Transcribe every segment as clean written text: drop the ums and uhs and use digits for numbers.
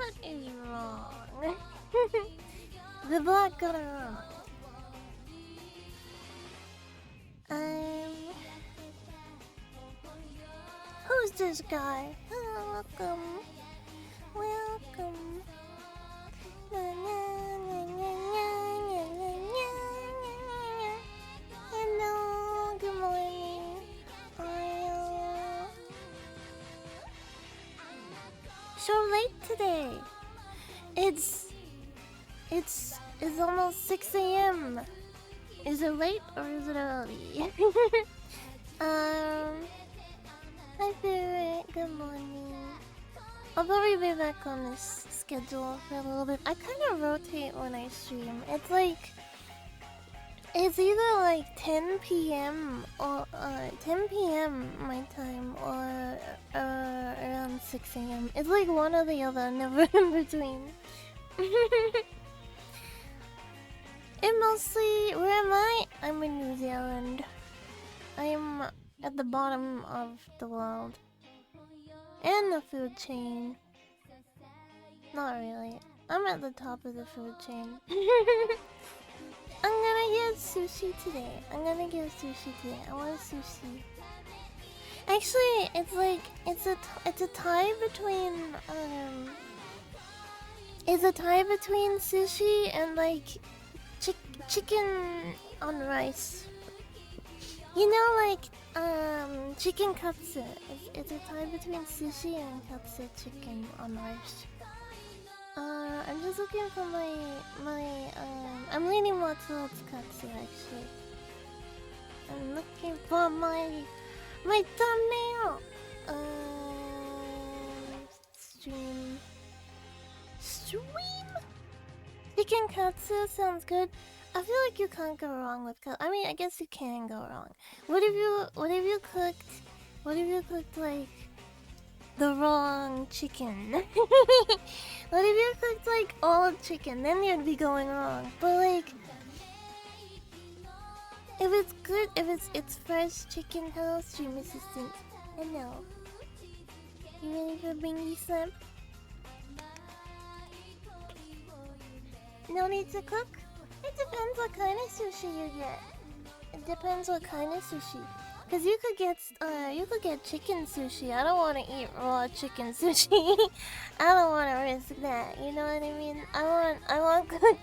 What is wrong? The black got it wrong. Who's this guy? Hello, welcome. Welcome. Na, na, na, na, na, na, na, na. Hello, good morning. Hi. So late today. It's almost 6 a.m. Is it late or is it early? Hi Barrett, good morning. I'll probably be back on this schedule for a little bit. I kind of rotate when I stream. It's either like 10 p.m. or 10 p.m. my time or around 6 a.m. It's like one or the other, never in between. It mostly... Where am I? I'm in New Zealand. I'm at the bottom of the world. And the food chain. Not really. I'm at the top of the food chain. I'm gonna get sushi today. I want sushi. Actually, it's like... It's a tie between... It's a tie between sushi and like... chicken on rice. You know, like, chicken katsu. It's a tie between sushi and katsu chicken on rice. I'm just looking for I'm leaning more towards katsu, actually. I'm looking for my thumbnail! Stream. Chicken katsu sounds good. I feel like you can't go wrong with katsu. I mean, I guess you can go wrong. What if you cooked like the wrong chicken? What if you cooked like old chicken? Then you'd be going wrong. But like, if it's good, if it's fresh chicken, hello stream assistant. Hello. You ready for bingy slip? No need to cook? It depends what kind of sushi you get. It depends what kind of sushi. Cause you could get chicken sushi. I don't want to eat raw chicken sushi. I don't want to risk that. You know what I mean? I want cooked.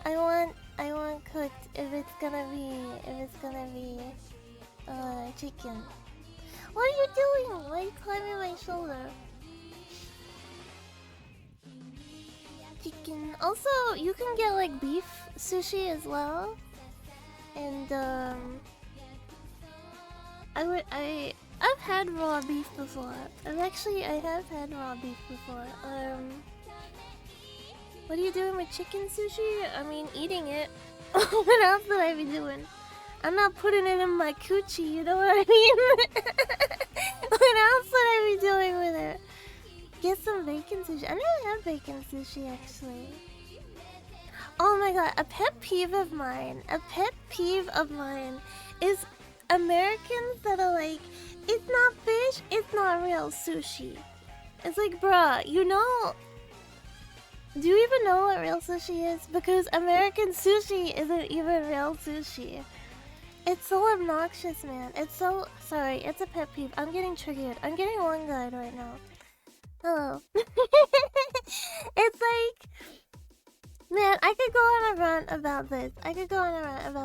I want cooked if it's gonna be chicken. What are you doing? Why are you climbing my shoulder? Chicken. Also, you can get like beef sushi as well. And I've had raw beef before. I have had raw beef before. What are you doing with chicken sushi? I mean, eating it. What else would I be doing? I'm not putting it in my coochie, you know what I mean? What else would I be doing with it? Get some bacon sushi. I never had bacon sushi, actually. Oh my god, a pet peeve of mine is Americans that are like, it's not fish, it's not real sushi. It's like, bruh, you know... Do you even know what real sushi is? Because American sushi isn't even real sushi. It's so obnoxious, man. It's so... Sorry, it's a pet peeve. I'm getting triggered. I'm getting one-guyed right now. Hello. It's like... Man, I could go on a rant about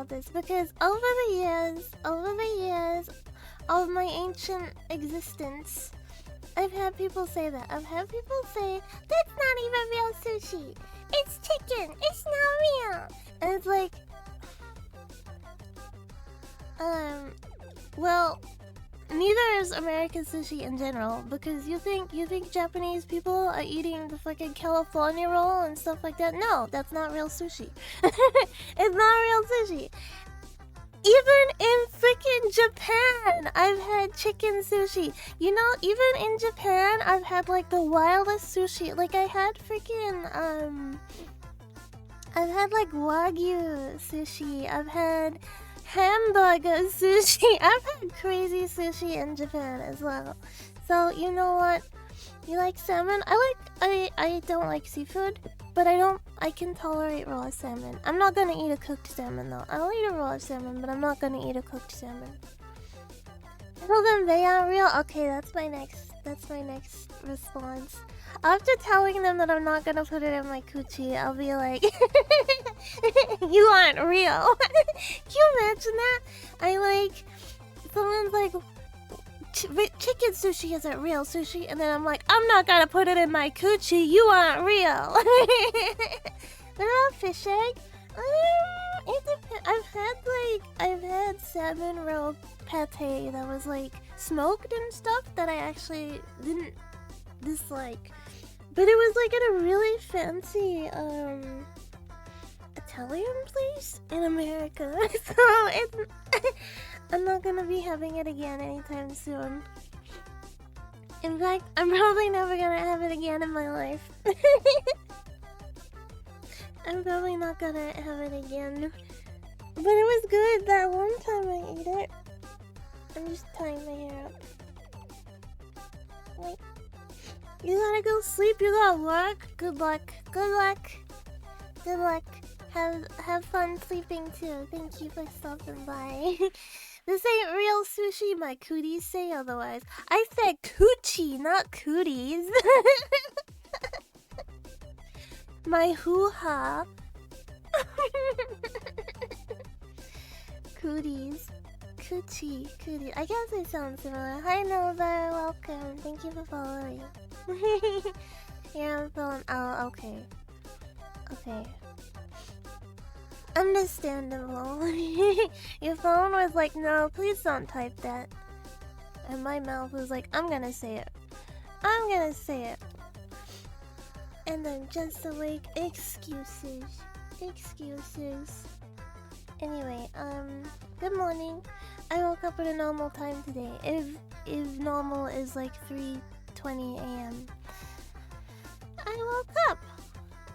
this. Because over the years of my ancient existence, I've had people say that. I've had people say, that's not even real sushi. It's chicken. It's not real. And it's like... Well... Neither is American sushi in general, because you think Japanese people are eating the fucking California roll and stuff like that? No, that's not real sushi. It's not real sushi. Even in freaking Japan, I've had chicken sushi. You know, even in Japan, I've had like the wildest sushi. Like I had freaking I've had like Wagyu sushi. I've had hamburger sushi. I've had crazy sushi in Japan as well. So you know what? You like salmon? I don't like seafood, but I can tolerate raw salmon. I'm not gonna eat a cooked salmon though. I'll eat a raw salmon, but I'm not gonna eat a cooked salmon. Tell them they aren't real. Okay, that's my next response. After telling them that I'm not gonna put it in my coochie, I'll be like, you aren't real. Can you imagine that? Someone's like, chicken sushi isn't real sushi, and then I'm like, I'm not gonna put it in my coochie, you aren't real. What about fish egg? It depends. I've had salmon roe pate that was like smoked and stuff that I actually didn't dislike, but it was like at a really fancy Italian place in America. So it's I'm not gonna be having it again anytime soon. In fact, I'm probably never gonna have it again in my life. I'm probably not gonna have it again. But it was good that one time I ate it. I'm just tying my hair up. Wait. You gotta go sleep, you gotta work. Good luck. Good luck. Good luck. Have fun sleeping too. Thank you for stopping by. This ain't real sushi, my cooties say otherwise. I said coochie, not cooties. My hoo-ha. Cooties. Coochie. Cootie. I guess they sound similar. Hi Nova, welcome. Thank you for following. Yeah, I'm feeling... Oh, okay. Okay. Understandable. Your phone was like, no, please don't type that. And my mouth was like, I'm gonna say it. I'm gonna say it. And I'm just awake. Excuses. Excuses. Anyway, good morning. I woke up at a normal time today. If normal is like 3:20 a.m. I woke up.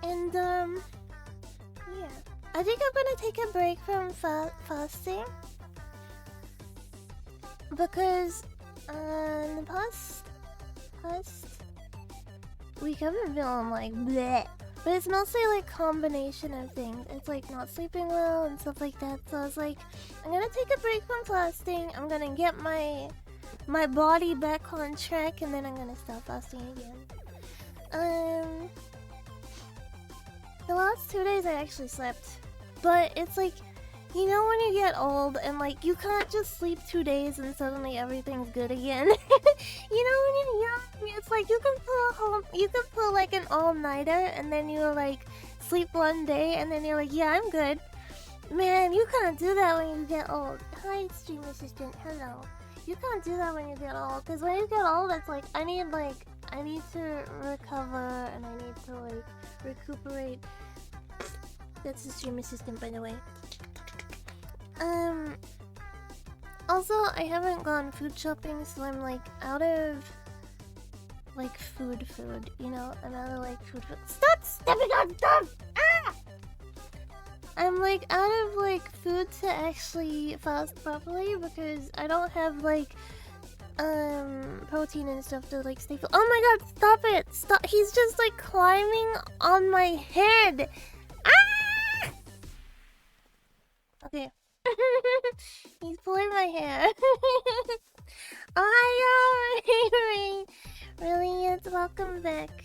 And, yeah. I think I'm gonna take a break from fasting. Because, the past week I've been feeling like bleh. But it's mostly like combination of things. It's like not sleeping well and stuff like that. So I was like, I'm gonna take a break from fasting. I'm gonna get my body back on track, and then I'm gonna stop fasting again. The last 2 days I actually slept. But it's like, you know when you get old and like you can't just sleep 2 days and suddenly everything's good again. You know when you're young, it's like you can pull like an all-nighter and then you like sleep one day and then you're like, yeah, I'm good. Man, you can't do that when you get old. Hi, stream assistant. Hello. You can't do that when you get old, because when you get old, it's like I need to recover and I need to like recuperate. That's the stream assistant, by the way. Also, I haven't gone food shopping, so I'm like out of like food, you know? I'm out of like food. Stop stepping on stuff! Ah! I'm like out of like food to actually fast properly because I don't have like protein and stuff to like stay full. Oh my god, stop it! Stop! He's just like climbing on my head! Ah! Okay. He's pulling my hair. Oh, hi, Brilliant, welcome back.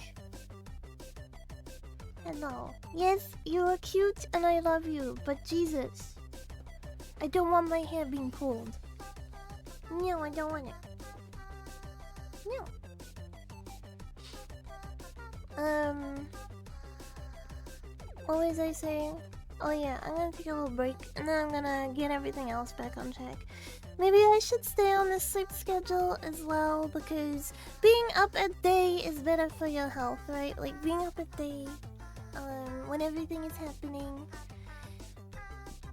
Hello. Yes, you are cute and I love you, but Jesus. I don't want my hair being pulled. No, I don't want it. No. What was I saying? Oh yeah, I'm gonna take a little break and then I'm gonna get everything else back on track. Maybe I should stay on this sleep schedule as well because being up at day is better for your health, right? Like being up at day, when everything is happening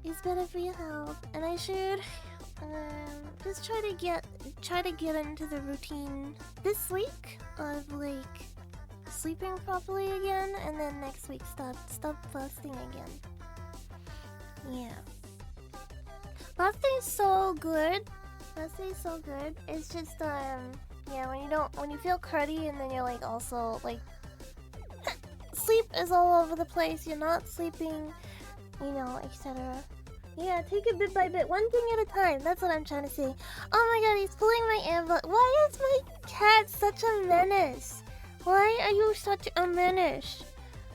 is better for your health. And I should just try to get into the routine this week of like sleeping properly again, and then next week stop fasting again. Yeah. Fasting is so good. Fasting is so good. It's just Yeah, when you feel cruddy and then you're like also like sleep is all over the place. You're not sleeping, etc. Yeah, take it bit by bit, one thing at a time. That's what I'm trying to say. Oh my god, he's pulling my amber. Why is my cat such a menace? Why are you such a menace?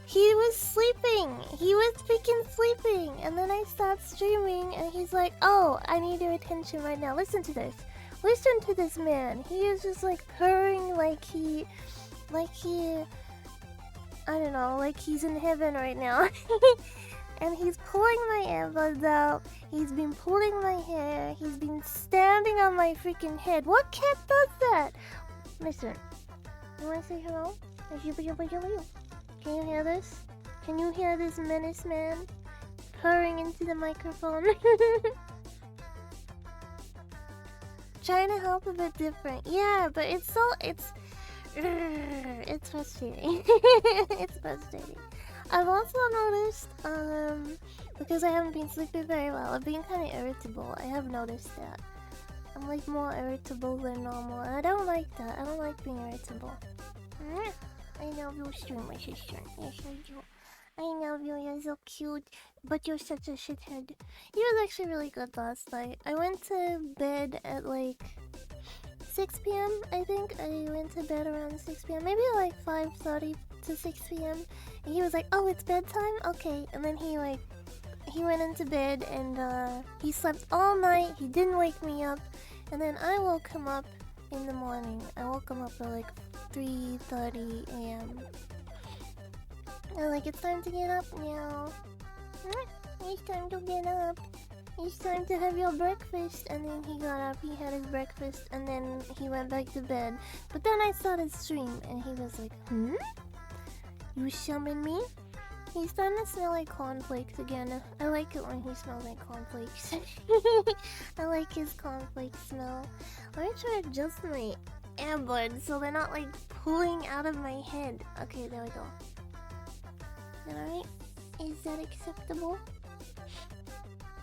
He was sleeping. He was freaking sleeping. And then I stopped streaming and he's like, oh, I need your attention right now. Listen to this. Listen to this man. He is just like purring like he, I don't know, like he's in heaven right now. And he's pulling my earbuds out. He's been pulling my hair. He's been standing on my freaking head. What cat does that? Listen, you wanna say hello? Can you hear this? Can you hear this menace man purring into the microphone? Trying to help a bit different. Yeah, but it's frustrating. It's frustrating. I've also noticed, because I haven't been sleeping very well, I've been kind of irritable. I have noticed that. I'm like more irritable than normal, and I don't like that. I don't like being irritable. I love you, stream, my sister. Yes, I do. I love you, you're so cute, but you're such a shithead. He was actually really good last night. I went to bed at like 6 p.m. I think. I went to bed around 6 p.m. Maybe like 5:30 to 6 p.m. And he was like, oh, it's bedtime? Okay. And then he went into bed and he slept all night. He didn't wake me up. And then I woke him up in the morning. I woke him up at like 3:30 a.m. And like, it's time to get up now. It's time to get up. It's time to have your breakfast. And then he got up, he had his breakfast, and then he went back to bed. But then I started stream, and he was like, You summon me? He's starting to smell like cornflakes again. I like it when he smells like cornflakes. I like his cornflake smell. Let me try to adjust my earbuds so they're not like pulling out of my head. Okay, there we go. Alright, is that acceptable?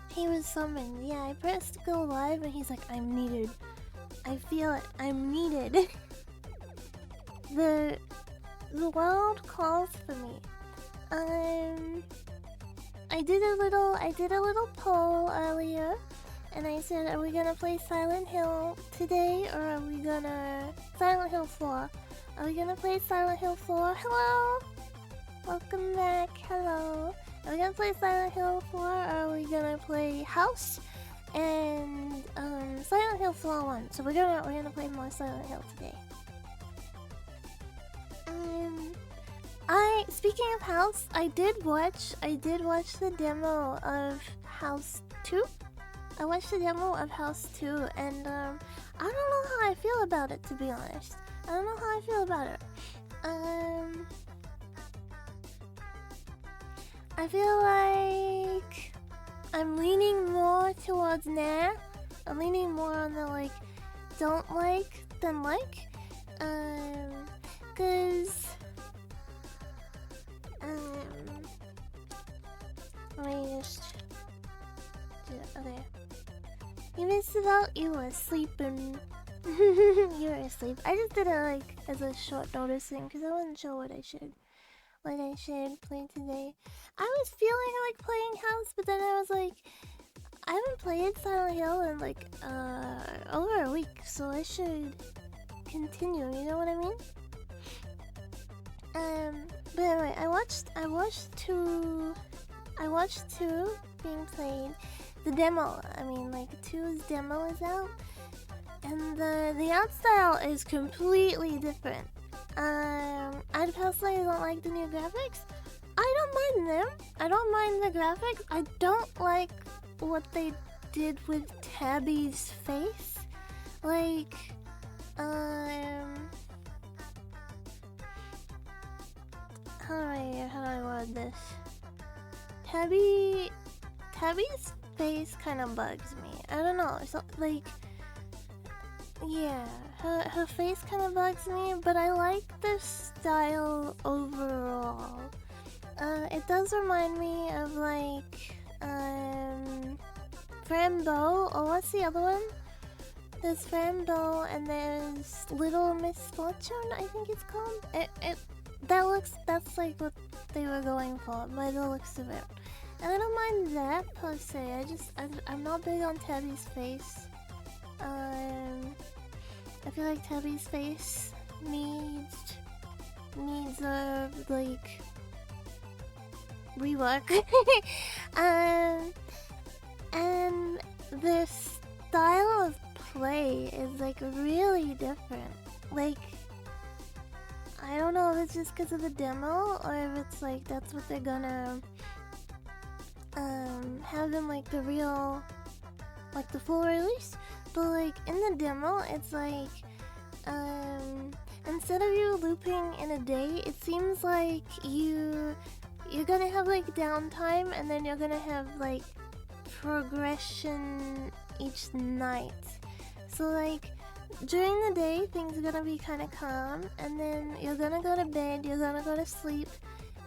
He was summoned. Yeah, I pressed go live and he's like, I'm needed. I feel it. I'm needed. The world calls for me. I did a little poll earlier, and I said, are we gonna play Silent Hill today, or are we gonna Silent Hill 4? Are we gonna play Silent Hill 4? Hello, welcome back. Hello. Are we gonna play Silent Hill 4, or are we gonna play House and Silent Hill 4 1? So we're gonna play more Silent Hill today. Speaking of House, I did watch the demo of House 2. I watched the demo of House 2, and I don't know how I feel about it, to be honest. I don't know how I feel about it. I feel like I'm leaning more towards nah. I'm leaning more on the like don't like than like. Cause let me just do it. Okay. You missed it out. You were sleeping. You were asleep. I just did it like as a short notice thing because I wasn't sure what I should play today. I was feeling like playing House, but then I was like, I haven't played Silent Hill in like over a week, so I should continue. You know what I mean? But anyway, I watched two being played. The demo, I mean, like 2's demo is out, and the art style is completely different. I personally don't like the new graphics. I don't mind them. I don't mind the graphics. I don't like what they did with Tabby's face. Like, how do I word this? Tabby's face kind of bugs me. I don't know. It's like, yeah, her face kind of bugs me, but I like the style overall. It does remind me of like Frambo, or what's the other one? there's Frambo and there's Little Miss Fortune, I think it's called. That's like what they were going for by the looks of it. And I don't mind that per se. I'm not big on Tabby's face. I feel like Tabby's face needs like rework. And the style of play is like really different. Like, I don't know if it's just because of the demo or if it's like that's what they're gonna have in like the real, like the full release. But like in the demo, it's like instead of you looping in a day, it seems like you're gonna have like downtime and then you're gonna have like progression each night. So like during the day things are gonna be kind of calm, and then you're gonna go to bed, you're gonna go to sleep,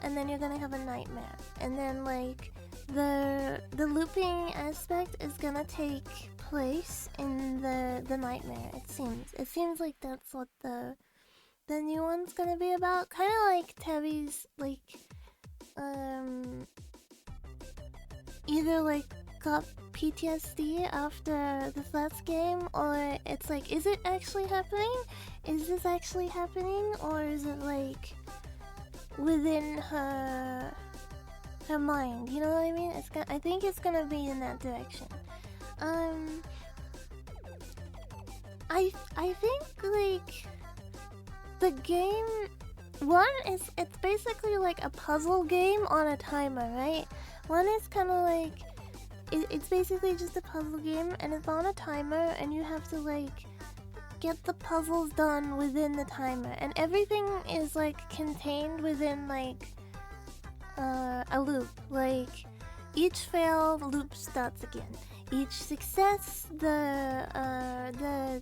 and then you're gonna have a nightmare. And then like the looping aspect is gonna take place in the nightmare. It seems like that's what the new one's gonna be about. Kind of like Tabby's like either like got PTSD after this last game, or it's like, is it actually happening? Is this actually happening, or is it like within her mind? You know what I mean? I think it's gonna be in that direction. I think like the game it's basically like a puzzle game on a timer, right? One is kind of like it's basically just a puzzle game and it's on a timer, and you have to like get the puzzles done within the timer, and everything is like contained within like a loop. Like each fail, the loop starts again. Each success, the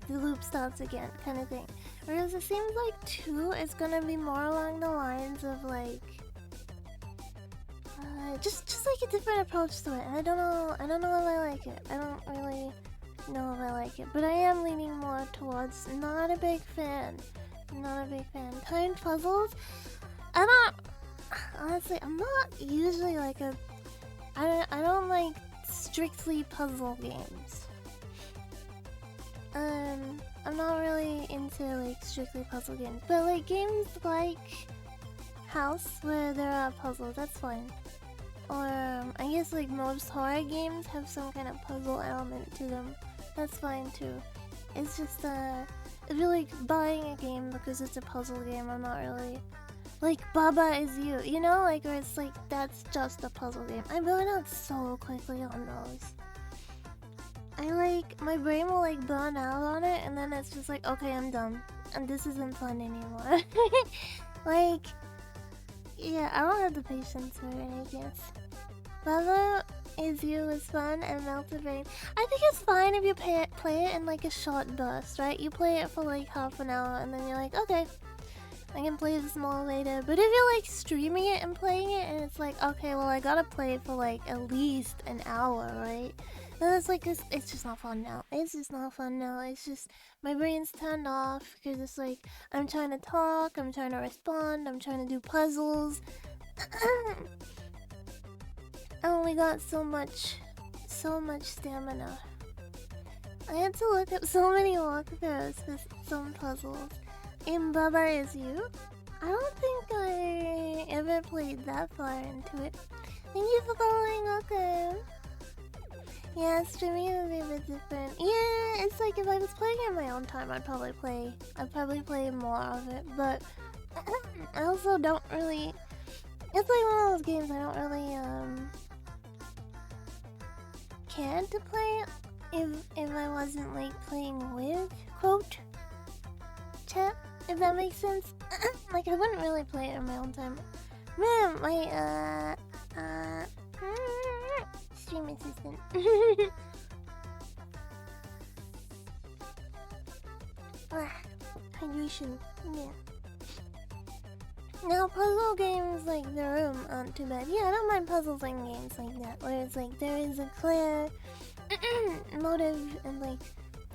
loop starts again, kind of thing. Whereas it seems like 2 is gonna be more along the lines of like just like a different approach to it. And I don't know if I like it. I don't really know if I like it, but I am leaning more towards not a big fan. Timed puzzles, honestly, I'm not usually like I don't like strictly puzzle games. I'm not really into like strictly puzzle games, but like games like House where there are puzzles, that's fine. Or I guess like most horror games have some kind of puzzle element to them. That's fine too. It's just if you're like buying a game because it's a puzzle game, I'm not really like Baba Is You, you know, like where it's like that's just a puzzle game. I burn out so quickly on those. My brain will like burn out on it, and then it's just like, okay, I'm done, and this isn't fun anymore. Like, yeah, I don't have the patience for it, I guess. Baba Is You is fun, and Melted Rain, I think it's fine if you play it in like a short burst, right? You play it for like half an hour, and then you're like, okay, I can play this more later. But if you're like streaming it and playing it, and it's like, okay, well I gotta play it for like at least an hour, right? Then it's like, it's just not fun now. It's just, my brain's turned off, because it's like, I'm trying to talk, I'm trying to respond, I'm trying to do puzzles. I only got so much stamina. I had to look up so many walkthroughs for some puzzles. In Baba Is You, I don't think I ever played that far into it. Thank you for following, welcome. Yeah, streaming would be a bit different. Yeah, it's like if I was playing in my own time, I'd probably play more of it. But I also don't really. It's like one of those games I don't really care to play if I wasn't like playing with quote chat, if that makes sense. Like I wouldn't really play it in my own time. Man, my stream assistant. Hydration. Yeah. Now puzzle games like The Room aren't too bad. Yeah, I don't mind puzzles in games like that, where it's like there is a clear motive and like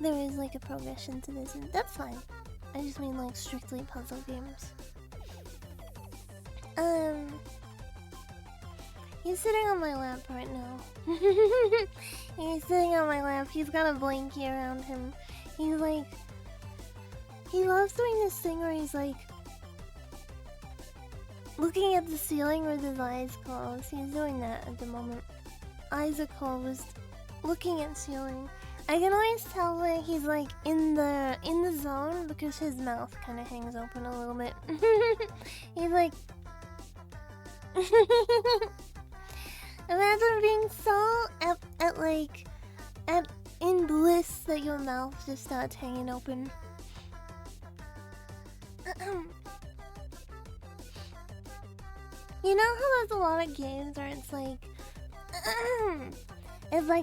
there is like a progression to this, and that's fine. I just mean like strictly puzzle games. He's sitting on my lap right now. He's sitting on my lap. He's got a blankie around him. He's like, he loves doing this thing where he's like looking at the ceiling with his eyes closed. He's doing that at the moment. Eyes are closed, looking at ceiling. I can always tell when he's like in the zone because his mouth kind of hangs open a little bit. He's like, imagine being so in bliss that your mouth just starts hanging open. You know how there's a lot of games where it's like,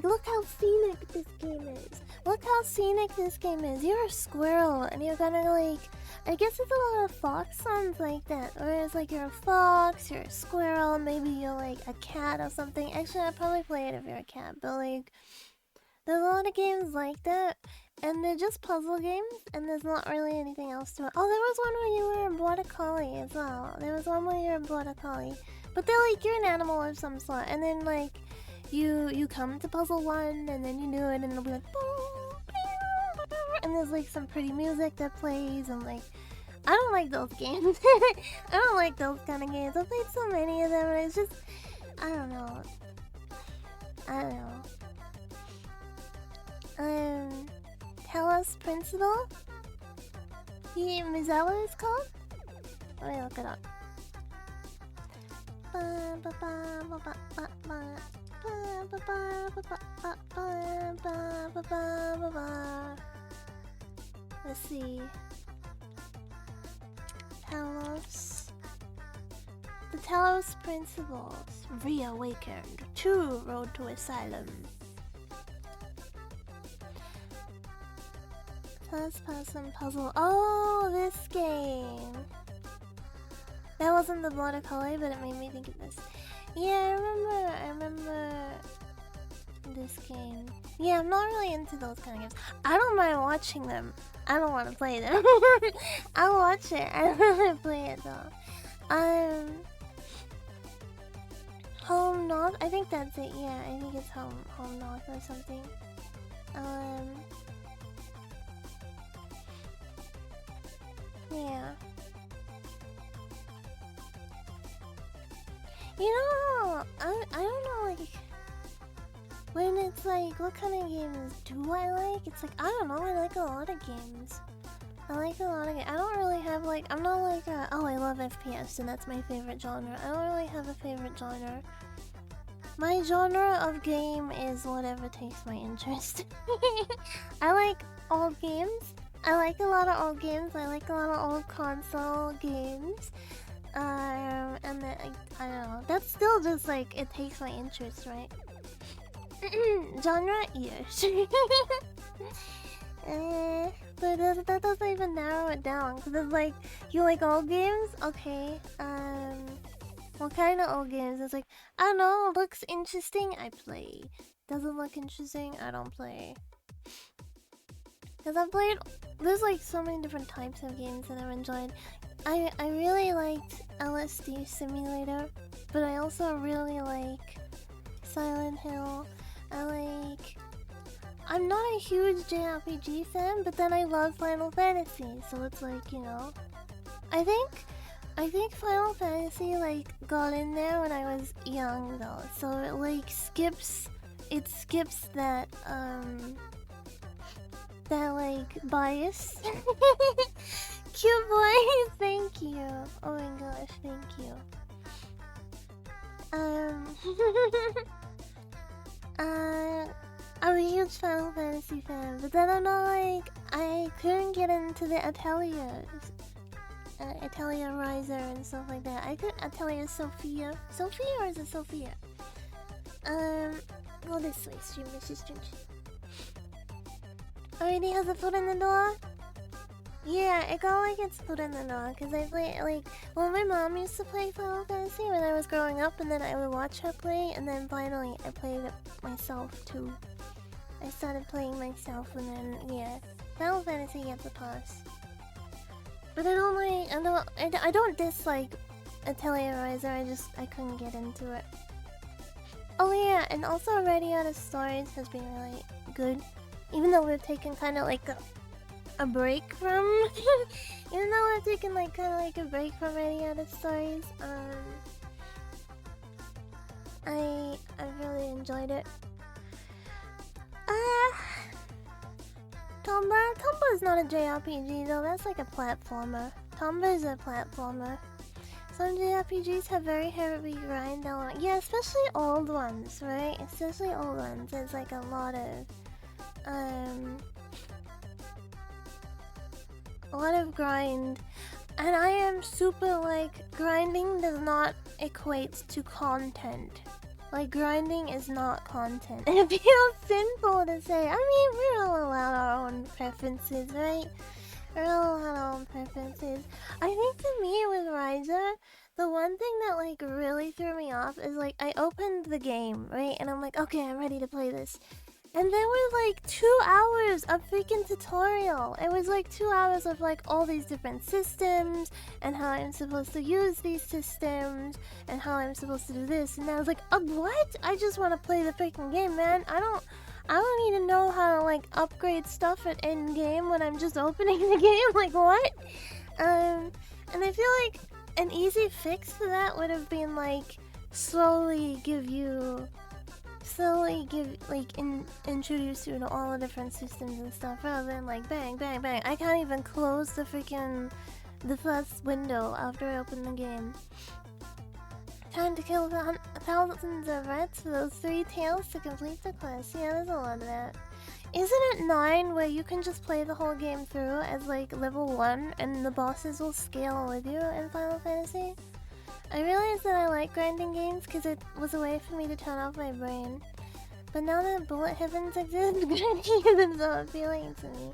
look how scenic this game is. Look how scenic this game is. You're a squirrel and you're gonna like, I guess there's a lot of fox songs like that. Where it's like you're a fox, you're a squirrel, maybe you're like a cat or something. Actually, I'd probably play it if you're a cat, but like, there's a lot of games like that. And they're just puzzle games, and there's not really anything else to it. Oh, there was one where you were a border collie as well. There was one where you're a border collie. But they're like, you're an animal of some sort. And then like, you come to puzzle one, and then you do it, and it'll be like, and there's like some pretty music that plays, and like, I don't like those games. I don't like those kind of games. I've played so many of them, and it's just, I don't know. Talos Principle? Mizawa is called? Let me look it up. Let's see. Talos. The Talos Principles. Reawakened. 2 Road to Asylum. First person puzzle. Oh, this game. That wasn't the border collie, but it made me think of this. Yeah, I remember this game. Yeah, I'm not really into those kind of games. I don't mind watching them. I don't want to play them. I'll watch it. I don't want to play it though. Home North? I think that's it. Yeah, I think it's Home North or something. Yeah. You know, I don't know, like, when it's like, what kind of games do I like? It's like, I don't know, I like a lot of games. I don't really have, like, I'm not like, oh, I love FPS and that's my favorite genre. I don't really have a favorite genre. My genre of game is whatever takes my interest. I like old games. I like a lot of old games. I like a lot of old console games. And then, I don't know. That's still just like, it takes my interest, right? Genre? Yes. But that doesn't even narrow it down. Because it's like, you like old games? Okay. What kind of old games? It's like, I don't know, looks interesting, I play. Doesn't look interesting, I don't play. Because I've played, there's like so many different types of games that I've enjoyed. I really liked LSD Simulator, but I also really like Silent Hill. I'm not a huge JRPG fan, but then I love Final Fantasy, so it's like, you know. I think Final Fantasy like got in there when I was young though, so it like skips that like bias. Cute boy, thank you. Oh my gosh, thank you. I'm a huge Final Fantasy fan, but then I'm not like, I couldn't get into the Atelier Riser and stuff like that. I could Atelier Sophia. Sophia or is it Sophia? Go this way, stream assistant. Already has a foot in the door? Yeah, it got like its foot in the door because I play like, well, my mom used to play Final Fantasy when I was growing up, and then I would watch her play, and then finally I played it myself too. I started playing myself, and then yeah, Final Fantasy gets a pass. But I don't like. I don't dislike Atelier Ryzer. I couldn't get into it. Oh yeah, and also Radiata Stories has been really good, even though we've taken kind of like a break from. Even though we've taken like kind of like a break from Radiata Stories. I really enjoyed it. Tomba is not a JRPG though, that's like a platformer. Tomba is a platformer. Some JRPGs have very heavy grind element. Yeah, especially old ones, right? Especially old ones. There's like a lot of grind. And I am super like, grinding does not equate to content. Like, grinding is not content. And it feels sinful to say. I mean, we're all allowed our own preferences, right? We're all allowed our own preferences. I think to me with Ryzer, the one thing that like really threw me off is like, I opened the game, right? And I'm like, okay, I'm ready to play this. And there were like 2 hours of freaking tutorial. It was like 2 hours of like all these different systems and how I'm supposed to use these systems and how I'm supposed to do this. And I was like, what? I just want to play the freaking game, man. I don't need to know how to like upgrade stuff at end game when I'm just opening the game. Like what? And I feel like an easy fix to that would have been like introduce you to all the different systems and stuff rather than like bang bang bang. I can't even close the first window after I open the game. Time to kill thousands of rats for those 3 tails to complete the quest. Yeah, there's a lot of that. Isn't it 9 where you can just play the whole game through as like level 1 and the bosses will scale with you in Final Fantasy? I realized that I like grinding games because it was a way for me to turn off my brain. But now that Bullet Heavens exist, grinding isn't so appealing to me.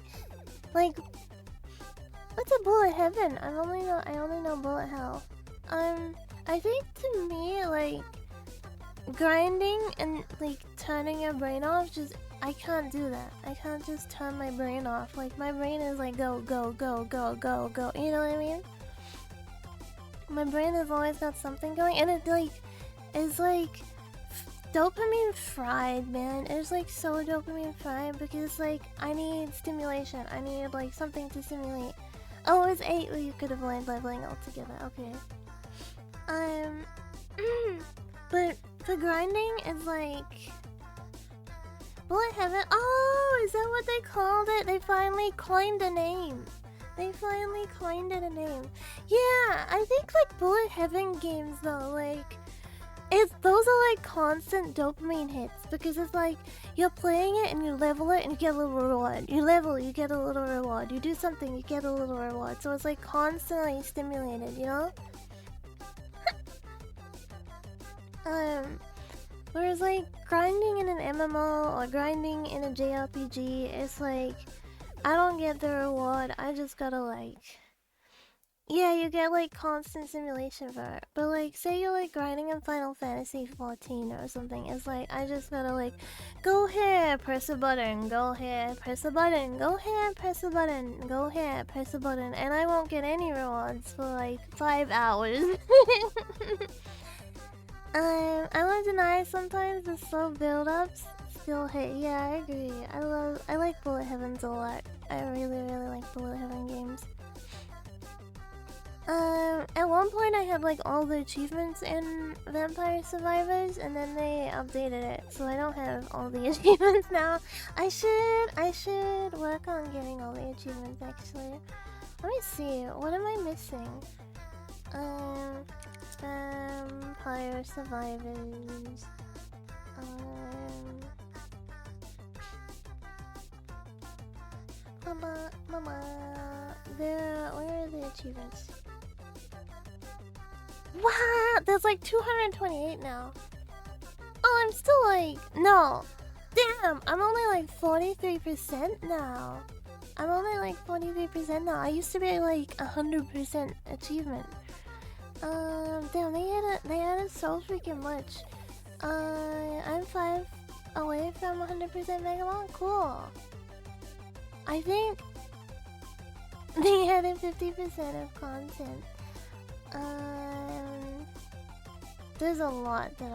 Like, what's a Bullet Heaven? I only know Bullet Hell. I think to me, like, grinding and like turning your brain off, I can't do that. I can't just turn my brain off. Like, my brain is like go go go go go go. You know what I mean? My brain has always got something going, and it like is like dopamine fried, man. It's like so dopamine fried because like I need stimulation. I need like something to stimulate. Oh, it was 8 where you could have learned leveling altogether. Okay. But for grinding, it's like Bullet Heaven. Oh, is that what they called it? They finally coined a name. They finally coined it a name. Yeah, I think like Bullet Heaven games though, like those are like constant dopamine hits because it's like you're playing it and you level it and you get a little reward. You level, you get a little reward. You do something, you get a little reward. So it's like constantly stimulated, you know? Whereas like grinding in an MMO or grinding in a JRPG, it's like I don't get the reward. I just gotta like, yeah, you get like constant simulation for it. But like, say you're like grinding in Final Fantasy 14 or something. It's like I just gotta like, go here, press a button, go here, press a button, go here, press a button, go here, press a button, and I won't get any rewards for like 5 hours. I won't deny sometimes the slow build-ups still hit. Yeah, I agree. I like Bullet Heavens a lot. I really like Bullet Heaven games. At one point I had like all the achievements in Vampire Survivors, and then they updated it, so I don't have all the achievements now. I should work on getting all the achievements actually. Let me see, what am I missing? Vampire Survivors. Mama, where are the achievements? Wow, there's like 228 now. Oh, I'm still like, no. Damn, I'm only like 43% now. I'm only like 43% now. I used to be like 100% achievement. Damn, they added so freaking much. I'm away from 100% Megamon? Cool. I think they added 50% of content. There's a lot that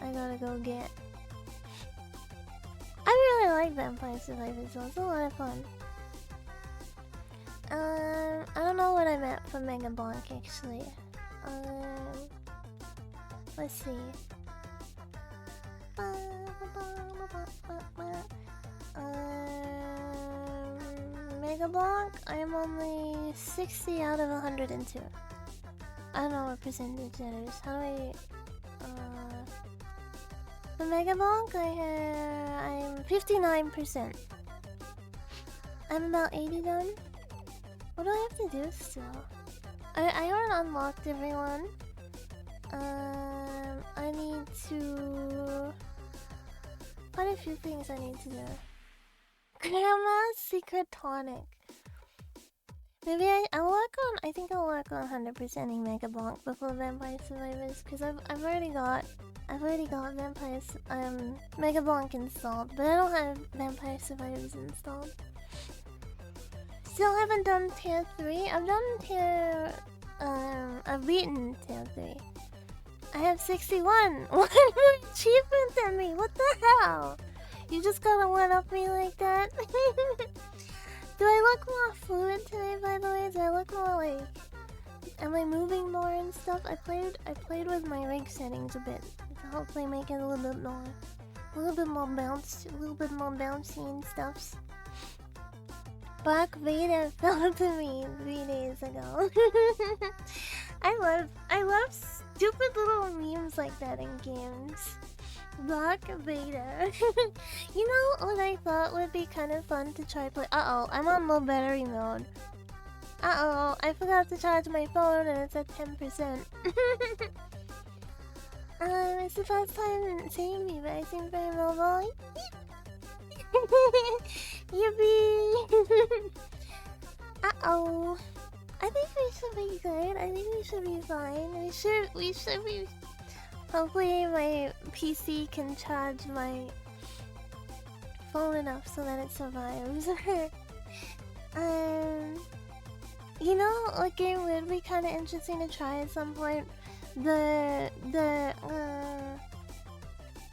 I gotta go get. I really like Vampire Survivors, so it's a lot of fun. I don't know what I meant for Mega Blanc actually. Let's see. Mega Blanc, I'm only 60 out of 102. I don't know what percentage that is. How do I... For Mega Blanc, I'm 59%. I'm about 80 done. What do I have to do still? I haven't unlocked everyone. I need to... Quite a few things I need to do. Grandma's Secret Tonic. Maybe I'll work on... I think I'll work on 100%ing Mega Blanc before Vampire Survivors, because I've already got Vampire Mega Blanc installed, but I don't have Vampire Survivors installed. Still haven't done tier 3. I've done tier... I've beaten tier 3. I have 61! One more achievement than me! What the hell? You just gotta one-up me like that? Do I look more fluent today, by the way? Do I look more like... Am I moving more and stuff? I played with my rig settings a bit to hopefully make it a little bit more bouncy and stuffs. Black Vader fell to me 3 days ago. I love stupid little memes like that in games. Black Vader. You know what I thought would be kind of fun to try play? Uh-oh, I'm on low battery mode. Uh-oh, I forgot to charge my phone and it's at 10%. It's the first time seeing me, but I seem very mobile. Yippee! Uh-oh. I think we should be good. I think we should be fine. We should be... Hopefully my PC can charge my phone enough so that it survives. You know what game would be kind of interesting to try at some point? The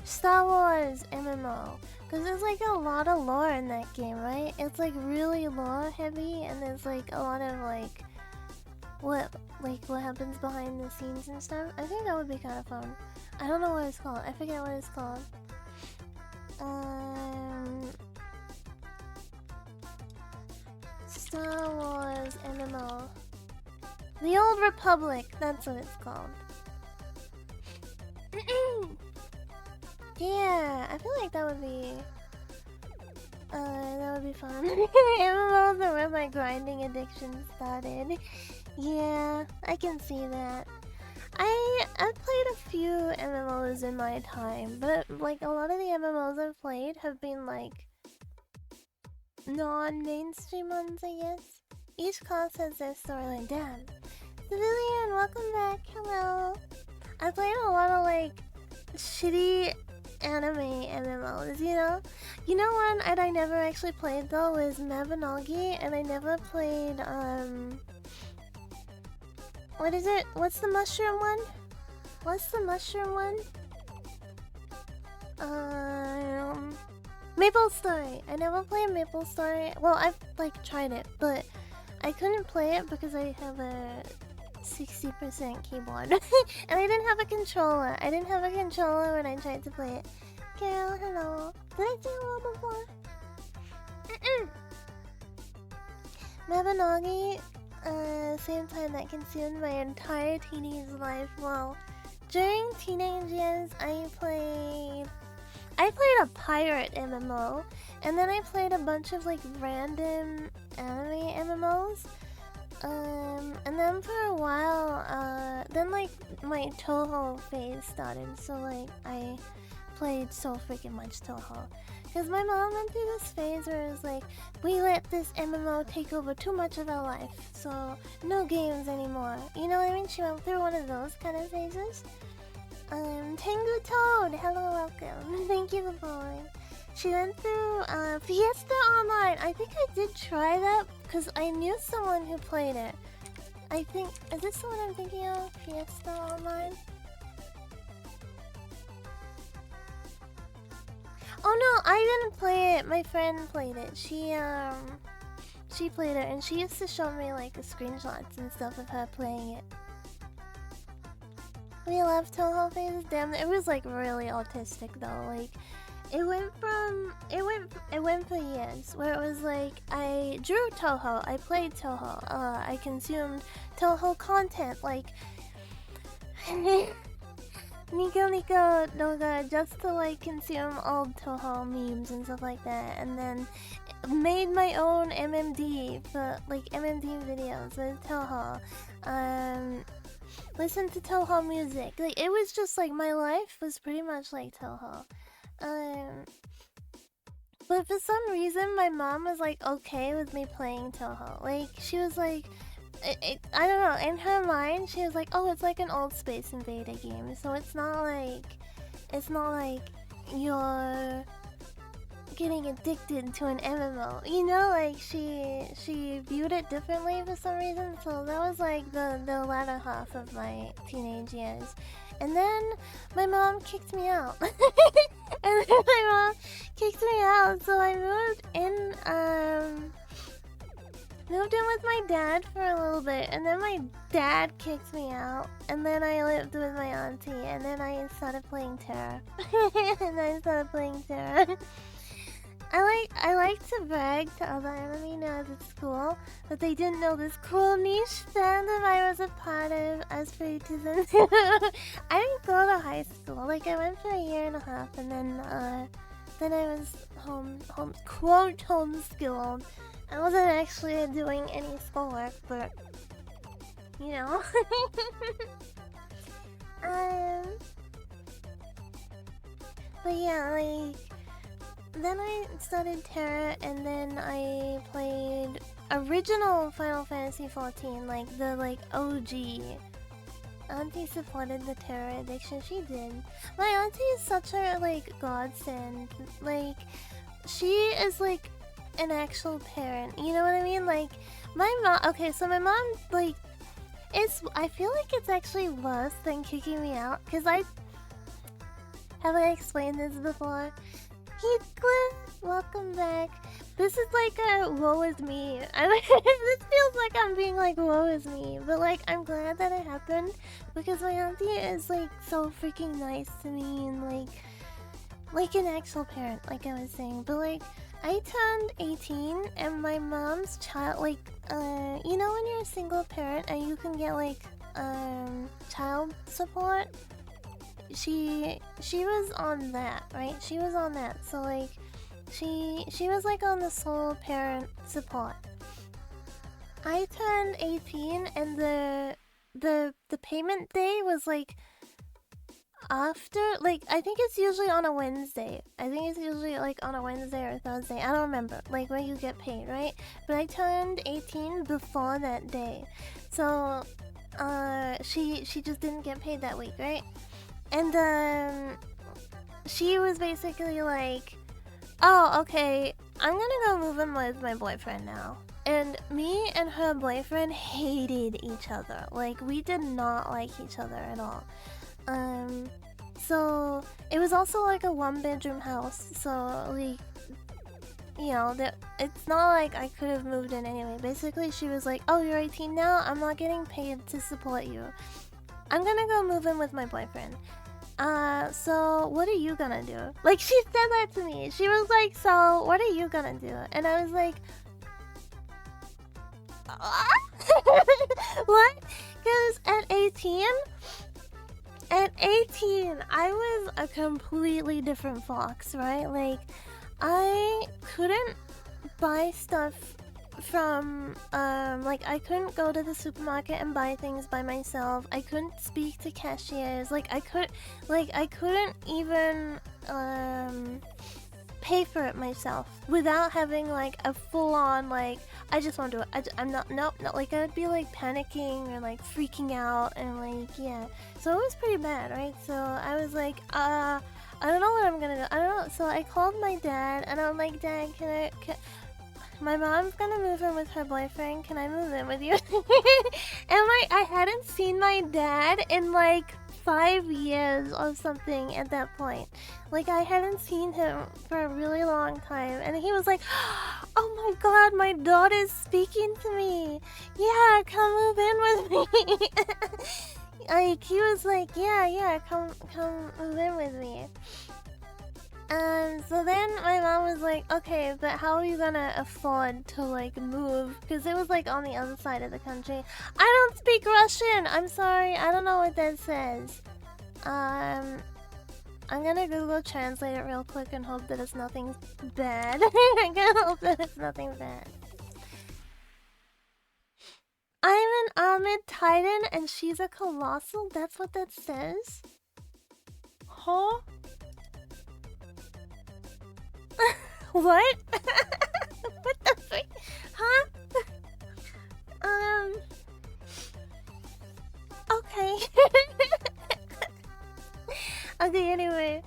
Star Wars MMO. Because there's like a lot of lore in that game, right? It's like really lore heavy, and there's like a lot of like what happens behind the scenes and stuff. I think that would be kind of fun. I don't know what it's called. I forget what it's called. Star Wars MMO. The Old Republic, that's what it's called. Yeah, I feel like that would be fun. MMOs are where my grinding addiction started. Yeah, I can see that. I've played a few MMOs in my time, but like a lot of the MMOs I've played have been like non-mainstream ones, I guess. Each class has their storyline. Damn. Civilian, welcome back. Hello. I played a lot of like shitty anime MMOs, you know? You know one I never actually played though was Mabinogi, and I never played what is it? What's the mushroom one? What's the mushroom one? Maple Story. I never played Maple Story. Well, I've like tried it, but I couldn't play it because I have a 60% keyboard. And I didn't have a controller. I didn't have a controller when I tried to play it. Carol, hello. Did I say hello before? Mabinogi, same time that consumed my entire teenage life. Well, during teenage years, I played a pirate MMO, and then I played a bunch of like random anime MMOs. And then for a while, then like my Toho phase started, so like I played so freaking much Toho. Because my mom went through this phase where it was like, we let this MMO take over too much of our life, so no games anymore. You know what I mean? She went through one of those kind of phases. Tengu Toad, hello, welcome. Thank you for following. She went through Fiesta Online. I think I did try that because I knew someone who played it. I think, is this the one I'm thinking of? Fiesta Online? Oh no, I didn't play it. My friend played it. She played it and she used to show me like the screenshots and stuff of her playing it. We love Touhou phases. Damn, it was like really autistic though. Like, it went for years where it was like I drew Touhou, I played Touhou, I consumed Touhou content like Nico Nico Noga just to like consume old Touhou memes and stuff like that, and then made my own MMD for like MMD videos with Touhou. Listen to Touhou music. Like, it was just like my life was pretty much like Touhou. But for some reason, my mom was like okay with me playing Touhou. Like, she was like, I don't know. In her mind, she was like, oh, it's like an old Space Invader game, so it's not like you're getting addicted to an MMO, you know, like she viewed it differently for some reason. So that was like the latter half of my teenage years, and then my mom kicked me out. So I moved in with my dad for a little bit, and then my dad kicked me out, and then I lived with my auntie, and then I started playing Terra. I like to brag to other anime nerds at school that they didn't know this cool niche fandom I was a part of as Freitism. I didn't go to high school. Like, I went for a year and a half, and then I was homeschooled. I wasn't actually doing any schoolwork, but you know. But yeah, like, then I started Terra, and then I played original Final Fantasy XIV, like the OG. Auntie supported the Terra addiction. She did. My auntie is such a like godsend. Like, she is like an actual parent. You know what I mean? Like, my mom. Okay, so my mom like I feel like it's actually worse than kicking me out, because I explained this before. Heathcliff, welcome back. This is like a woe is me. This feels like I'm being like woe is me, but like I'm glad that it happened because my auntie is like so freaking nice to me and like an actual parent, like I was saying. But like I turned 18 and my mom's child, like you know when you're a single parent and you can get like child support. She was on that, right? She was on that. So like she was like on the sole parent support. I turned 18 and the payment day was like after, like, I think it's usually on a Wednesday. I think it's usually like on a Wednesday or Thursday. I don't remember, like when you get paid, right? But I turned 18 before that day. So she just didn't get paid that week, right? And she was basically like, oh, okay, I'm gonna go move in with my boyfriend now. And me and her boyfriend hated each other. Like, we did not like each other at all. So it was also like a 1-bedroom house. So like, you know, it's not like I could have moved in anyway. Basically, she was like, oh, you're 18 now? I'm not getting paid to support you. I'm gonna go move in with my boyfriend. So what are you gonna do? Like, she said that to me. She was like, so what are you gonna do? And I was like, what? Because at 18, I was a completely different fox, right? Like, I couldn't buy stuff from like I couldn't go to the supermarket and buy things by myself. I couldn't speak to cashiers. Like I couldn't even pay for it myself without having like a full-on like I just won't do it. I'm not, nope, no, like, I would be, like, panicking or, like, freaking out, and, like, yeah. So it was pretty bad, right? So I was like, I don't know what I'm gonna do. I don't know. So I called my dad, and I'm like, Dad, my mom's gonna move in with her boyfriend. Can I move in with you? And, like, I hadn't seen my dad in, like, 5 years or something at that point. Like, I hadn't seen him for a really long time, and he was like, oh my god, my daughter's speaking to me. Yeah, come move in with me. Like, he was like, yeah, come move in with me. So then my mom was like, okay, but how are you gonna afford to, like, move? Because it was, like, on the other side of the country. I don't speak Russian! I'm sorry, I don't know what that says. I'm gonna Google Translate it real quick and hope that it's nothing bad. I'm gonna hope that it's nothing bad. I'm an Ahmed Titan and she's a Colossal? That's what that says? Huh? What? What the frick? Huh? Okay. Okay, anyway.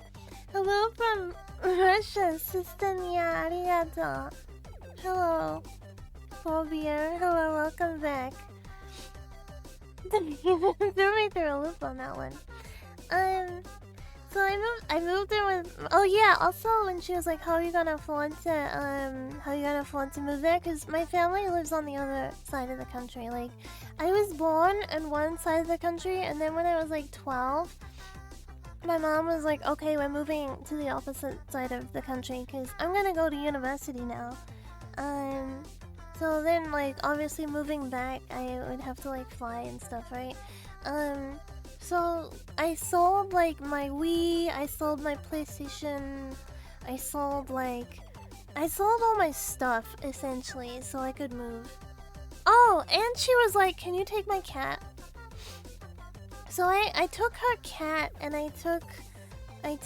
Hello from Russia, Sister Nia, arigato. Hello. Phobia, hello, welcome back. Threw me through a loop on that one. So I moved in with. Oh yeah. Also, when she was like, "How are you gonna afford to move there?" Because my family lives on the other side of the country. Like, I was born in one side of the country, and then when I was like 12, my mom was like, "Okay, we're moving to the opposite side of the country because I'm gonna go to university now." So then, like, obviously moving back, I would have to like fly and stuff, right? So I sold like my Wii, I sold my PlayStation, I sold all my stuff essentially so I could move. Oh, and she was like, "Can you take my cat?" So I took her cat and I took the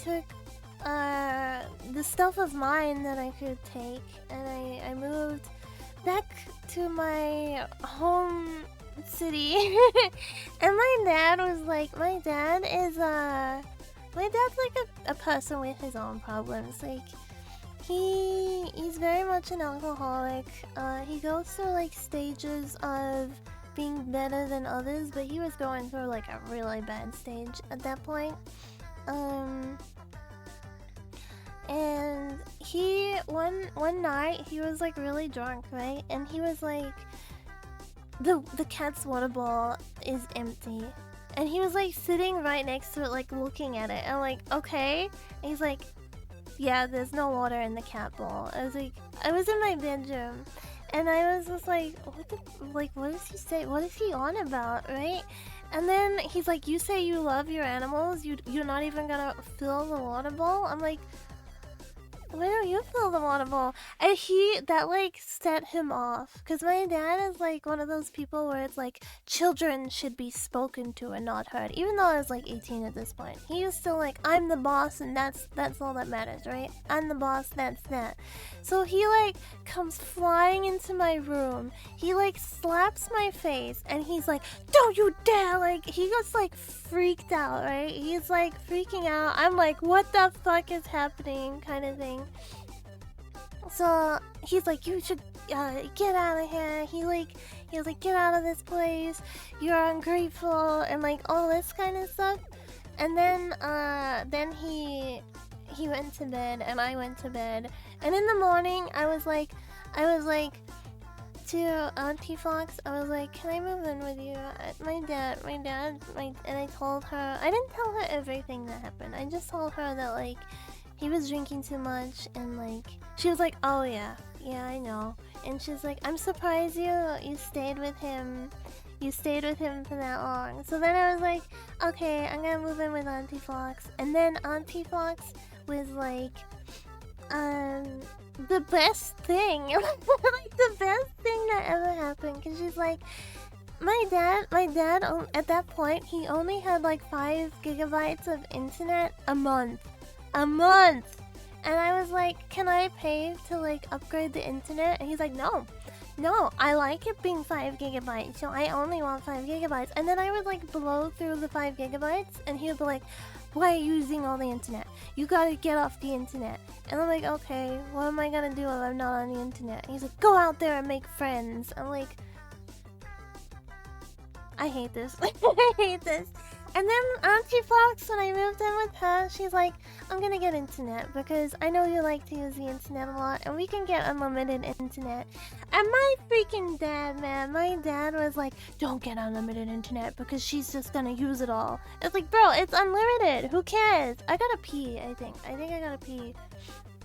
stuff of mine that I could take, and I moved back to my home city. And my dad was like, my dad's like a person with his own problems. Like, he's very much an alcoholic. He goes through like stages of being better than others, but he was going through like a really bad stage at that point. And he one night he was like really drunk, right? And he was like, the cat's water ball is empty, and he was like sitting right next to it, like looking at it. I'm like, okay. And he's like, yeah, there's no water in the cat bowl. I was like, I was in my bedroom, and I was just like, what does he say? What is he on about, right? And then he's like, you say you love your animals, you're not even gonna fill the water bowl? I'm like, why don't you fill the water bowl? And that like set him off. Because my dad is like one of those people where it's like, children should be spoken to and not heard. Even though I was like 18 at this point. He was still like, I'm the boss and that's all that matters, right? I'm the boss, that's that. So he like comes flying into my room. He like slaps my face and he's like, don't you dare! Like, he gets like freaked out, right? He's like freaking out. I'm like, what the fuck is happening? Kind of thing. So he's like, you should get out of here. He was like, get out of this place. You're ungrateful and like all this kind of stuff. And then he went to bed and I went to bed. And in the morning, I was like to Auntie Fox, I was like, can I move in with you? My dad, and I told her, I didn't tell her everything that happened. I just told her that like he was drinking too much, and like she was like, oh yeah, I know. And she's like, I'm surprised you stayed with him. You stayed with him for that long. So then I was like, okay, I'm gonna move in with Auntie Fox. And then Auntie Fox was like, the best thing, like the best thing that ever happened. Cause she's like, my dad at that point, he only had like 5 gigabytes of internet a month. And I was like, can I pay to like upgrade the internet? And he's like, no, No, I like it being 5 gigabytes, so I only want 5 gigabytes. And then I would like blow through the 5 gigabytes, and he would be like, why are you using all the internet? You gotta get off the internet. And I'm like, okay, what am I gonna do if I'm not on the internet? And he's like, go out there and make friends. I'm like, I hate this. I hate this. And then Auntie Fox, when I moved in with her, she's like, I'm gonna get internet because I know you like to use the internet a lot and we can get unlimited internet. And my freaking dad, man, my dad was like, don't get unlimited internet because she's just gonna use it all. It's like, bro, it's unlimited. Who cares? I gotta pee, I think. I gotta pee.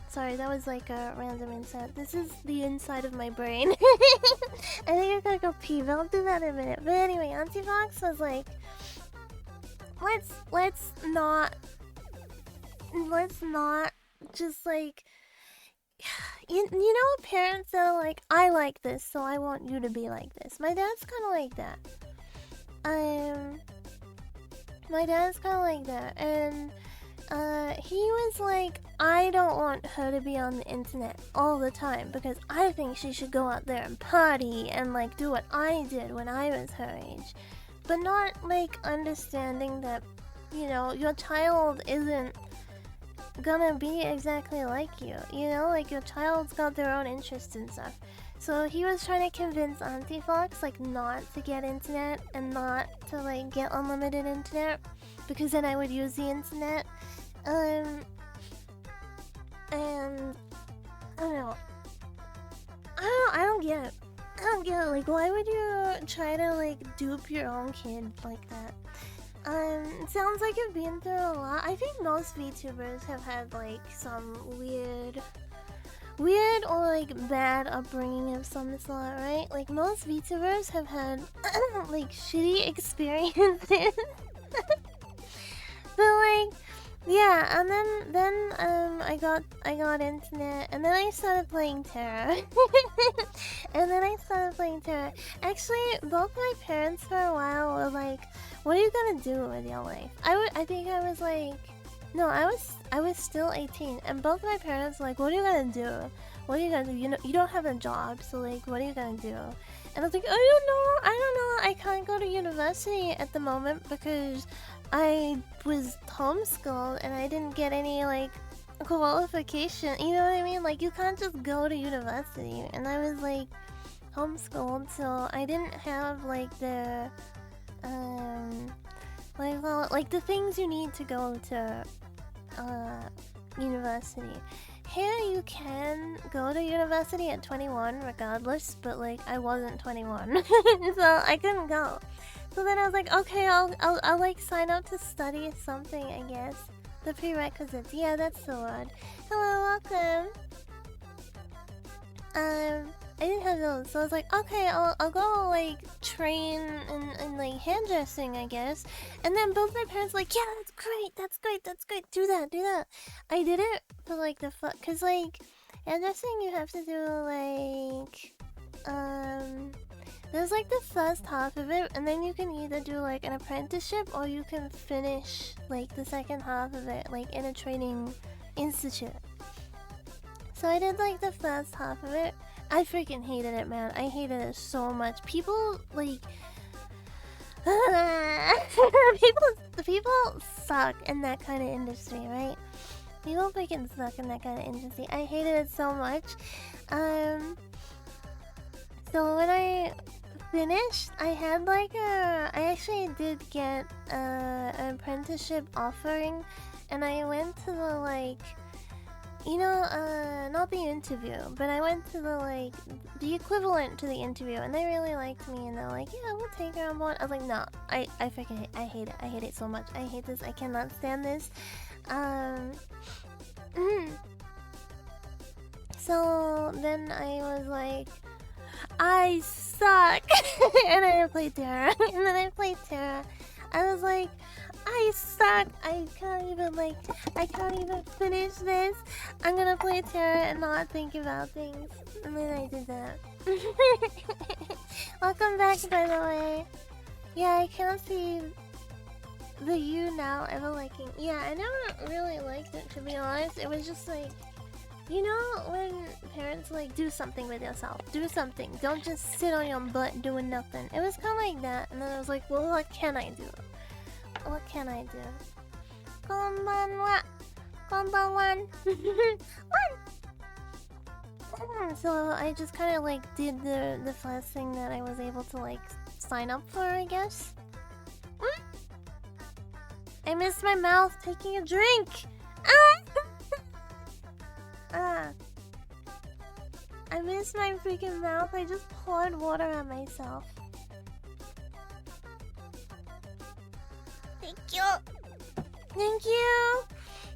Sorry, that was like a random insight. This is the inside of my brain. I think I gotta go pee, but I'll do that in a minute. But anyway, Auntie Fox was like, let's not just like you know, parents that are like, I like this so I want you to be like this. My dad's kind of like that. My dad's kind of like that, and he was like, I don't want her to be on the internet all the time because I think she should go out there and party and like do what I did when I was her age. But not like understanding that, you know, your child isn't gonna be exactly like you. You know, like your child's got their own interests and stuff. So he was trying to convince Auntie Fox like not to get internet and not to like get unlimited internet because then I would use the internet. And I don't know. I don't get it. I don't get it. Like, why would you try to like dupe your own kid like that? It sounds like you've been through a lot. I think most VTubers have had like some weird or like bad upbringing of some sort, right? Like most VTubers have had like shitty experiences. But like, yeah, and then I got internet, and then I started playing Terra. Actually, both my parents for a while were like, what are you gonna do with your life? I think I was like, no, I was still 18, and both my parents were like, what are you gonna do? What are you gonna do? You know, you don't have a job, so like, what are you gonna do? And I was like, I don't know. I can't go to university at the moment because I was homeschooled and I didn't get any like qualification. You know what I mean? Like, you can't just go to university, and I was like homeschooled, so I didn't have like the like the things you need to go to university. Here you can go to university at 21 regardless, but like I wasn't 21 so I couldn't go. So then I was like, okay, I'll like sign up to study something, I guess. The prerequisites, yeah, that's the word. Hello, welcome. I didn't have those, so I was like, okay, I'll go like train in like hairdressing, I guess. And then both my parents were like, yeah, that's great, do that. I did it for like the fun, cause like hairdressing you have to do like there's like the first half of it, and then you can either do like an apprenticeship or you can finish like the second half of it like in a training institute. So I did like the first half of it. I freaking hated it, man. I hated it so much. People like people suck in that kind of industry, right? People freaking suck in that kind of industry. I hated it so much. So when I finished, I had like I actually did get an apprenticeship offering, and I went to the like, you know, not the interview, but I went to the like the equivalent to the interview, and they really liked me, and they're like, yeah, we'll take her on board. I was like, no, I freaking I hate it. I hate it so much. I hate this. I cannot stand this. So then I was like, I suck. And then I played Terra. I was like, I suck. I can't even finish this. I'm gonna play Terra and not think about things. And then I did that. Welcome back, by the way. Yeah, I can't see the you now ever liking. Yeah, I never really liked it, to be honest. It was just like, You know when parents like do something with yourself, do something. Don't just sit on your butt doing nothing. It was kind of like that, and then I was like, well, what can I do? What can I do? Konbanwa, konbanwan, one. So I just kind of like did the first thing that I was able to like sign up for, I guess. I missed my mouth taking a drink. I missed my freaking mouth. I just poured water on myself. Thank you. Thank you.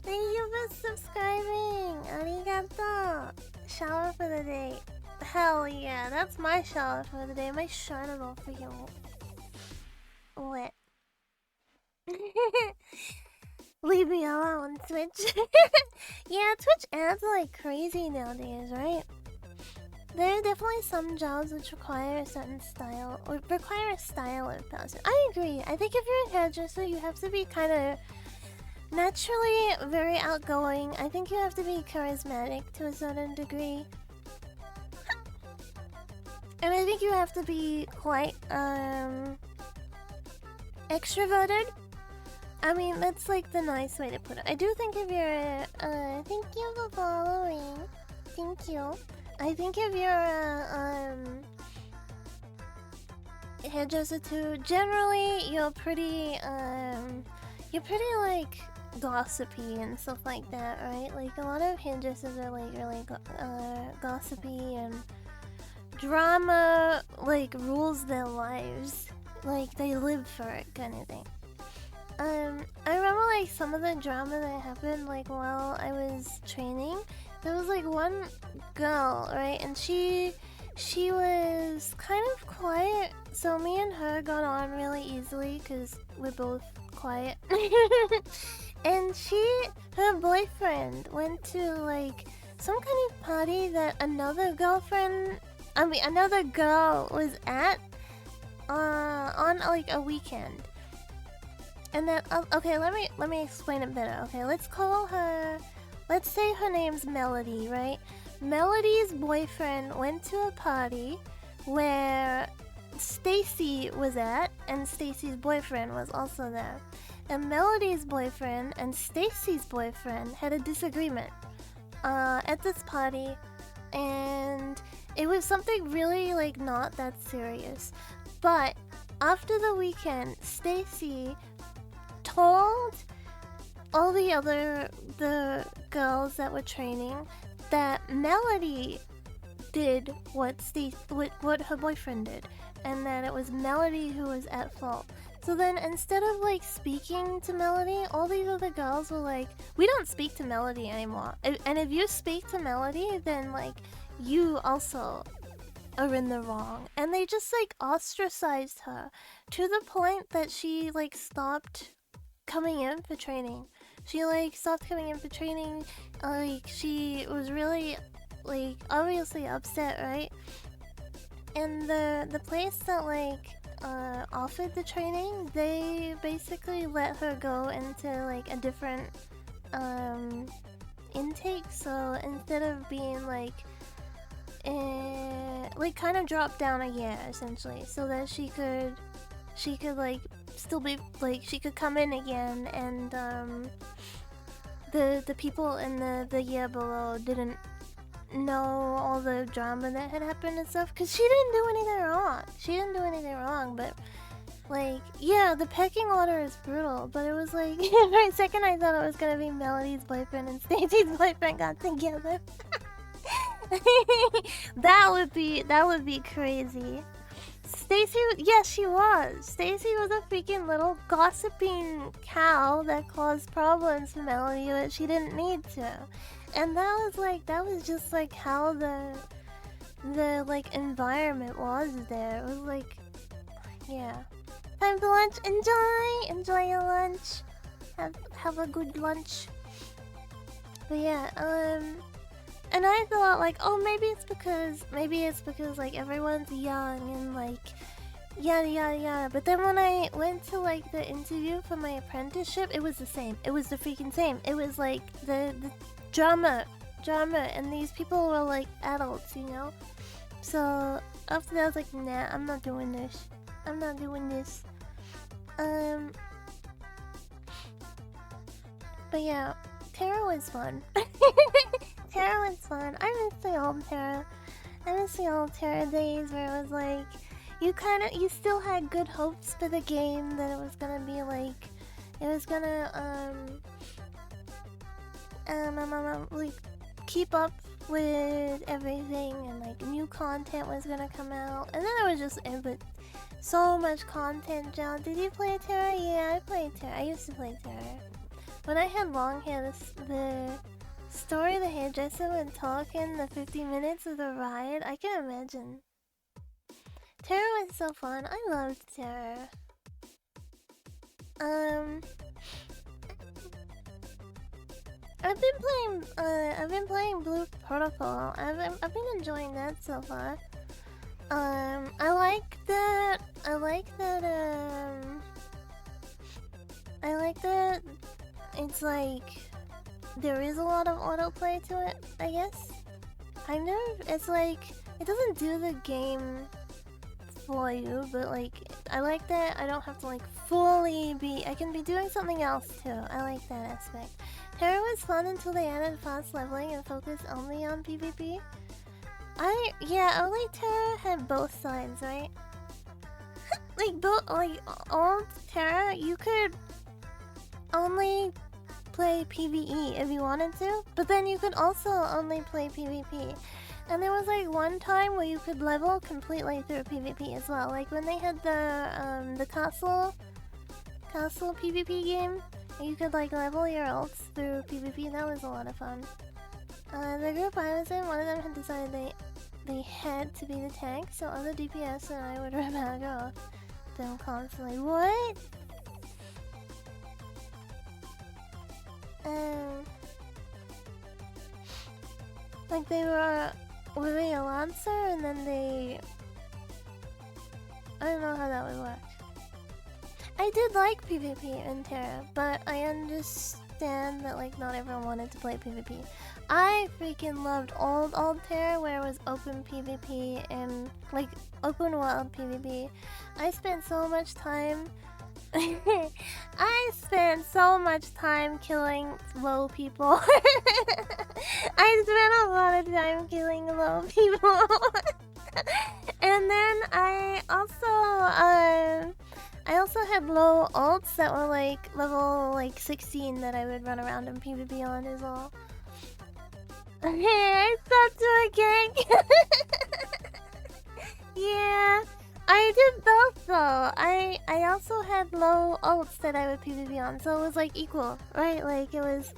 Thank you for subscribing. Arigato. Shower for the day. Hell yeah, that's my shower for the day. My shirt is all freaking wet. Leave me alone, Twitch. Yeah, Twitch ads are like crazy nowadays, right? There are definitely some jobs which require a certain style, or require a style of person. I agree. I think if you're a hairdresser, you have to be kind of naturally very outgoing. I think you have to be charismatic to a certain degree. And I think you have to be quite, extroverted. I mean, that's like the nice way to put it. I do think if you're, thank you for following. Thank you. I think if you're a hairdresser too, generally you're pretty like gossipy and stuff like that, right? Like a lot of hairdressers are like really gossipy, and drama like rules their lives. Like they live for it, kind of thing. I remember like some of the drama that happened like while I was training. There was like one girl, right, and she was kind of quiet, so me and her got on really easily because we're both quiet. And her boyfriend went to like some kind of party that another girl was at on like a weekend. And then okay, let me explain it better. Okay, let's say her name's Melody, right? Melody's boyfriend went to a party where Stacy was at, and Stacy's boyfriend was also there. And Melody's boyfriend and Stacy's boyfriend had a disagreement at this party, and it was something really like not that serious. But after the weekend, Stacy told all the girls that were training that Melody did what her boyfriend did, and that it was Melody who was at fault. So then instead of like speaking to Melody, all these other girls were like, we don't speak to Melody anymore. And if you speak to Melody, then like you also are in the wrong. And they just like ostracized her to the point that she like stopped coming in for training. She like stopped coming in for training. Like she was really like obviously upset, right? And the place that like offered the training, they basically let her go into like a different intake. So instead of being like kind of drop down a year essentially, so that she could like still be like she could come in again, and the people in the year below didn't know all the drama that had happened and stuff, because she didn't do anything wrong. But like, yeah, the pecking order is brutal, but it was like for a second I thought it was gonna be Melody's boyfriend and Stacey's boyfriend got together. that would be crazy. Stacy, yes, she was. Stacy was a freaking little gossiping cow that caused problems for Melody that she didn't need to. And that was just like how the like environment was there. It was like, yeah. Time for lunch. Enjoy your lunch. Have a good lunch. But yeah, and I thought like, oh, maybe it's because like everyone's young and like yada yada yada. But then when I went to like the interview for my apprenticeship, it was the same. It was the freaking same. It was like the drama drama, and these people were like adults, you know. So after that, I was like, nah, I'm not doing this. I'm not doing this. But yeah, Terra was fun. Terra was fun. I miss the old Terra. I miss the old Terra days where it was like, you still had good hopes for the game that it was gonna be like, it was gonna like keep up with everything, and like new content was gonna come out, and then there was just so much content. John, did you play Terra? Yeah, I played Terra. I used to play Terra. When I had long hair, the story of the hairdresser would talk in the 50 minutes of the ride. I can imagine. Terra was so fun. I loved Terra. I've been playing Blue Protocol. I've been enjoying that so far. I like that it's like there is a lot of autoplay to it, I guess. Kind of. It's like it doesn't do the game for you, but like I like that I don't have to like fully be, I can be doing something else too. I like that aspect. Terra was fun until they added fast leveling and focused only on PvP. Only Terra had both sides, right? like old Terra, you could only play PvE if you wanted to, but then you could also only play PvP. And there was like one time where you could level completely through PvP as well. Like when they had the castle PvP game, you could like level your ults through PvP. That was a lot of fun. The group I was in, one of them had decided they had to be the tank, so other DPS and I would remagger off them constantly. What? Like they were they a Lancer and then they... I don't know how that would work. I did like PvP in Terra, but I understand that like not everyone wanted to play PvP. I freaking loved old Terra where it was open PvP and like open world PvP. I spent so much time killing low people. I spent a lot of time killing low people. And then I also had low ults that were like level like 16 that I would run around in PvP on as well. Okay, I stopped to a gang. Yeah, I did both though. I also had low ults that I would PvP on, so it was like equal, right? Like it was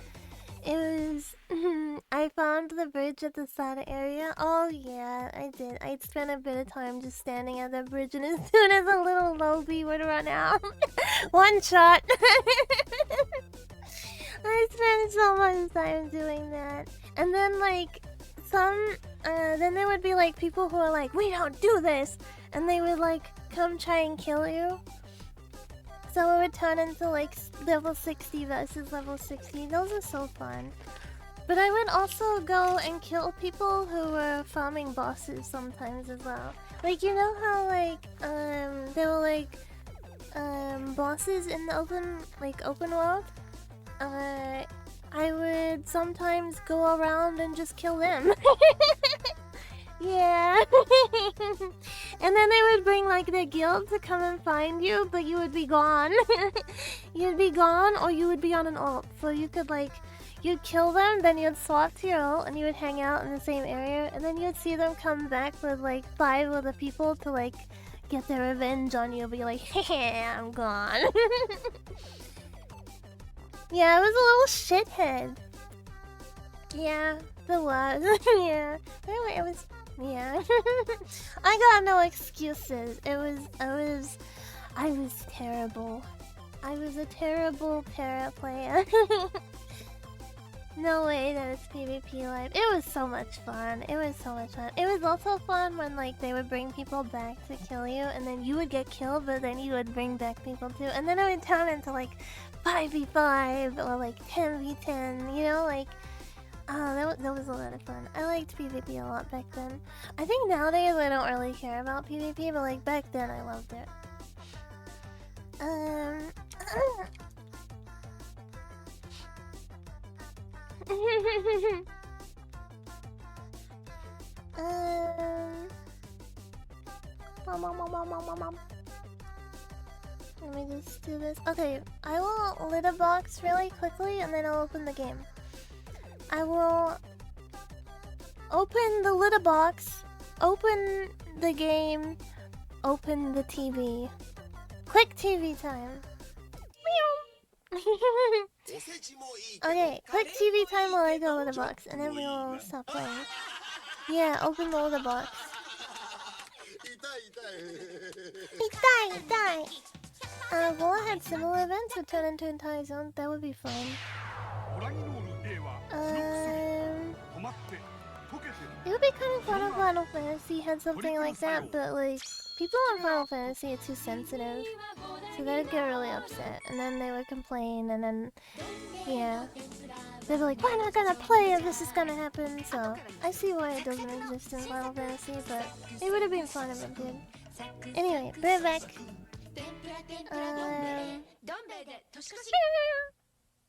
I found the bridge at the Sada area. Oh yeah, I did. I'd spent a bit of time just standing at the bridge, and as soon as a little lobby would run out, one shot. I spent so much time doing that. And then like then there would be like people who are like, we don't do this, and they would like come try and kill you. So it would turn into like level 60 versus level 60. Those are so fun. But I would also go and kill people who were farming bosses sometimes as well. Like you know how like there were like bosses in the open world? I would sometimes go around and just kill them. Yeah. And then they would bring like their guild to come and find you, but you would be gone. You'd be gone or you would be on an ult. So you could like, you'd kill them, then you'd swap to your ult and you would hang out in the same area, and then you'd see them come back with like 5 other people to like get their revenge on you, be like, hey, I'm gone. Yeah, I was a little shithead. Yeah, there was. Yeah. Anyway, it was... Yeah. I got no excuses. I was terrible. I was a terrible Terra player. No way that it's PvP live. It was so much fun. It was so much fun. It was also fun when like they would bring people back to kill you, and then you would get killed, but then you would bring back people too, and then it would turn into like 5v5 or like 10v10. You know, like that was a lot fun. I liked PvP a lot back then. I think nowadays I don't really care about PvP, but like back then I loved it. Let me just do this. Okay, I will lit a box really quickly and then I'll open the game. I will open the litter box, open the game, open the TV. Quick TV time. Okay, quick TV time while I go litter box, and then we will stop playing. Yeah, open the litter box. Will I had similar events would turn into entire zones? That would be fun. It would be kind of fun if Final Fantasy had something like that, but like, people on Final Fantasy are too sensitive. So they'd get really upset, and then they would complain, and then, yeah. They'd be like, we're not gonna play if this is gonna happen, so I see why it doesn't exist in Final Fantasy, but it would have been fun if it did. Anyway, be right back.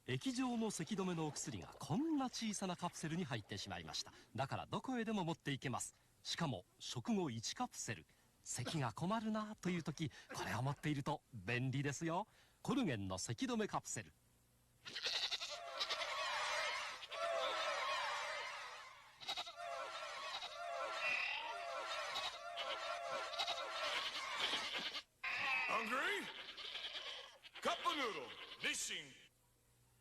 液状の咳止めのお薬がこんな小さなカプセルに入ってしまいました。だからどこへでも持っていけます。しかも食後1カプセル。咳が困るなという時、これを持っていると便利ですよ。コルゲンの咳止めカプセル。カップヌードル、日清。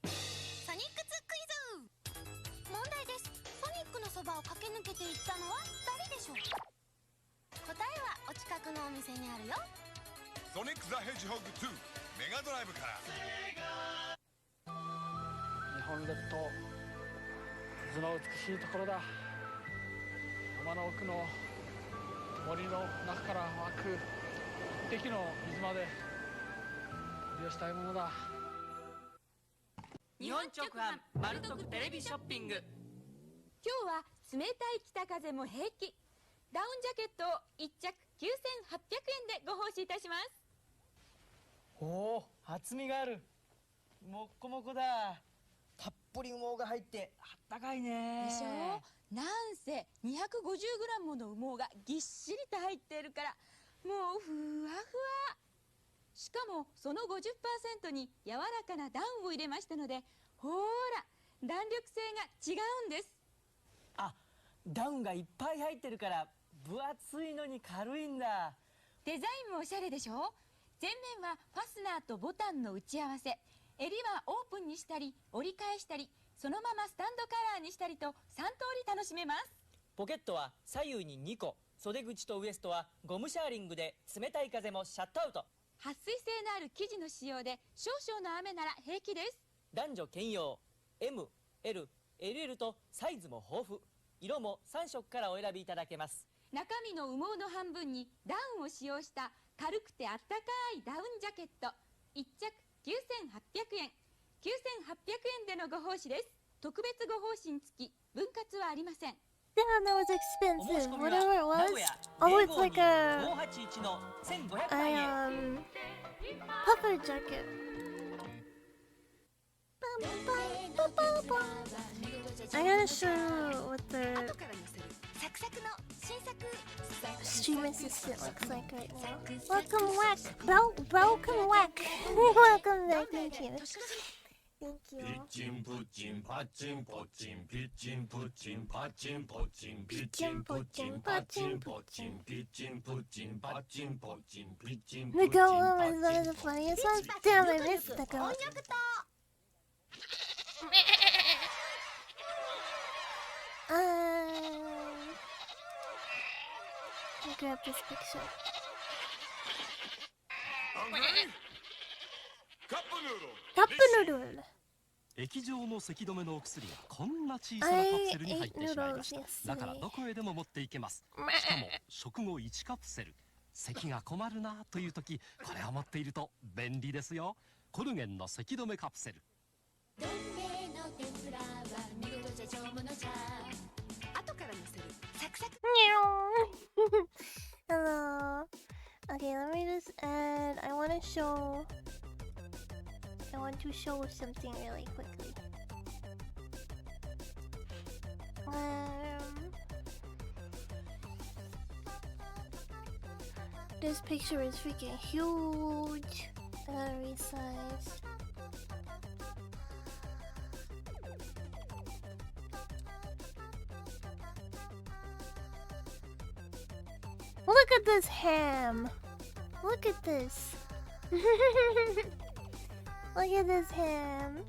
ソニックツクイズ。問題です。ソニックのそばを駆け抜けていったのは誰でしょう。答えはお近くのお店にあるよ。ソニック・ザ・ヘッジホッグ2メガドライブから。日本列島、図の美しいところだ。山の奥の森の中から湧く一滴の水まで利用したいものだ。日本直販マルトクテレビショッピング。今日は冷たい北風も平気、ダウンジャケットを1着9800円でご奉仕いたします。おお、厚みがある。もっこもこだ。たっぷり羽毛が入ってあったかいね。でしょ。なんせ 250g もの羽毛がぎっしりと入っているからもうふわふわ。しかもその 50% に柔らかなダウンを入れましたので、ほーら弾力性が違うんです。あ、ダウンがいっぱい入ってるから分厚いのに軽いんだ。デザインもおしゃれでしょ。前面はファスナーとボタンの打ち合わせ、襟はオープンにしたり折り返したり、そのままスタンドカラーにしたりと3通り楽しめます。ポケットは左右に2個、袖口とウエストはゴムシャーリングで冷たい風もシャットアウト。撥水性のある生地の使用で少々の雨なら平気です。男女兼用 M、L、LL とサイズも豊富。色も3色からお選びいただけます。中身の羽毛の半分にダウンを使用した軽くてあったかいダウンジャケット、1着9800円。9800円でのご奉仕です。特別ご奉仕につき分割はありません。Damn, that was expensive. Whatever it was. Oh, it's like a puffer jacket. I gotta show you what the stream assistant looks like right now. Welcome back. Welcome back. Welcome back. Thank you. Thank you. 피친 푸친 파친 포친 피친 푸친 파친 포친 피친 푸친 파친 포친 피친 푸친 파친 포친 피친 The golem is one of the funniest ones. Damn, I missed the golem. Let me grab this picture. Cup noodle. 液状の咳止めのお薬がこんな小さなカプセルに入ってしまいました。だからどこへでも持っていけます。しかも食後1カプセル。咳が困るなという時、これを持っていると便利ですよ。コルゲンの咳止めカプセル。どん兵衛の天ぷらは見事じゃ上物じゃ。show something really quickly. This picture is freaking huge. I gotta resize. Look at this ham. Look at this. Look at this ham.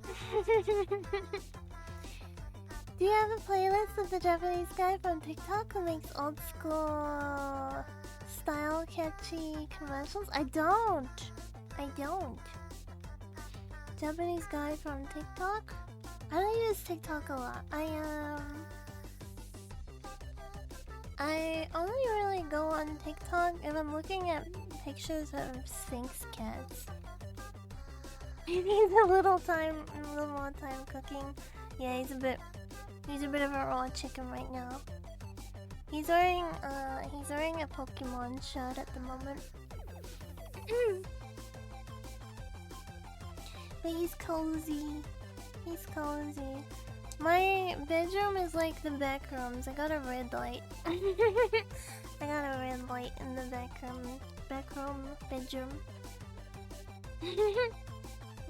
Do you have a playlist of the Japanese guy from TikTok who makes old school style catchy commercials? I don't. Japanese guy from TikTok? I don't use TikTok a lot. I only really go on TikTok if I'm looking at pictures of Sphinx cats. He needs a little more time cooking. Yeah, he's a bit of a raw chicken right now. He's wearing a Pokemon shirt at the moment. But he's cozy. My bedroom is like the back rooms. I got a red light. I got a red light in the bedroom.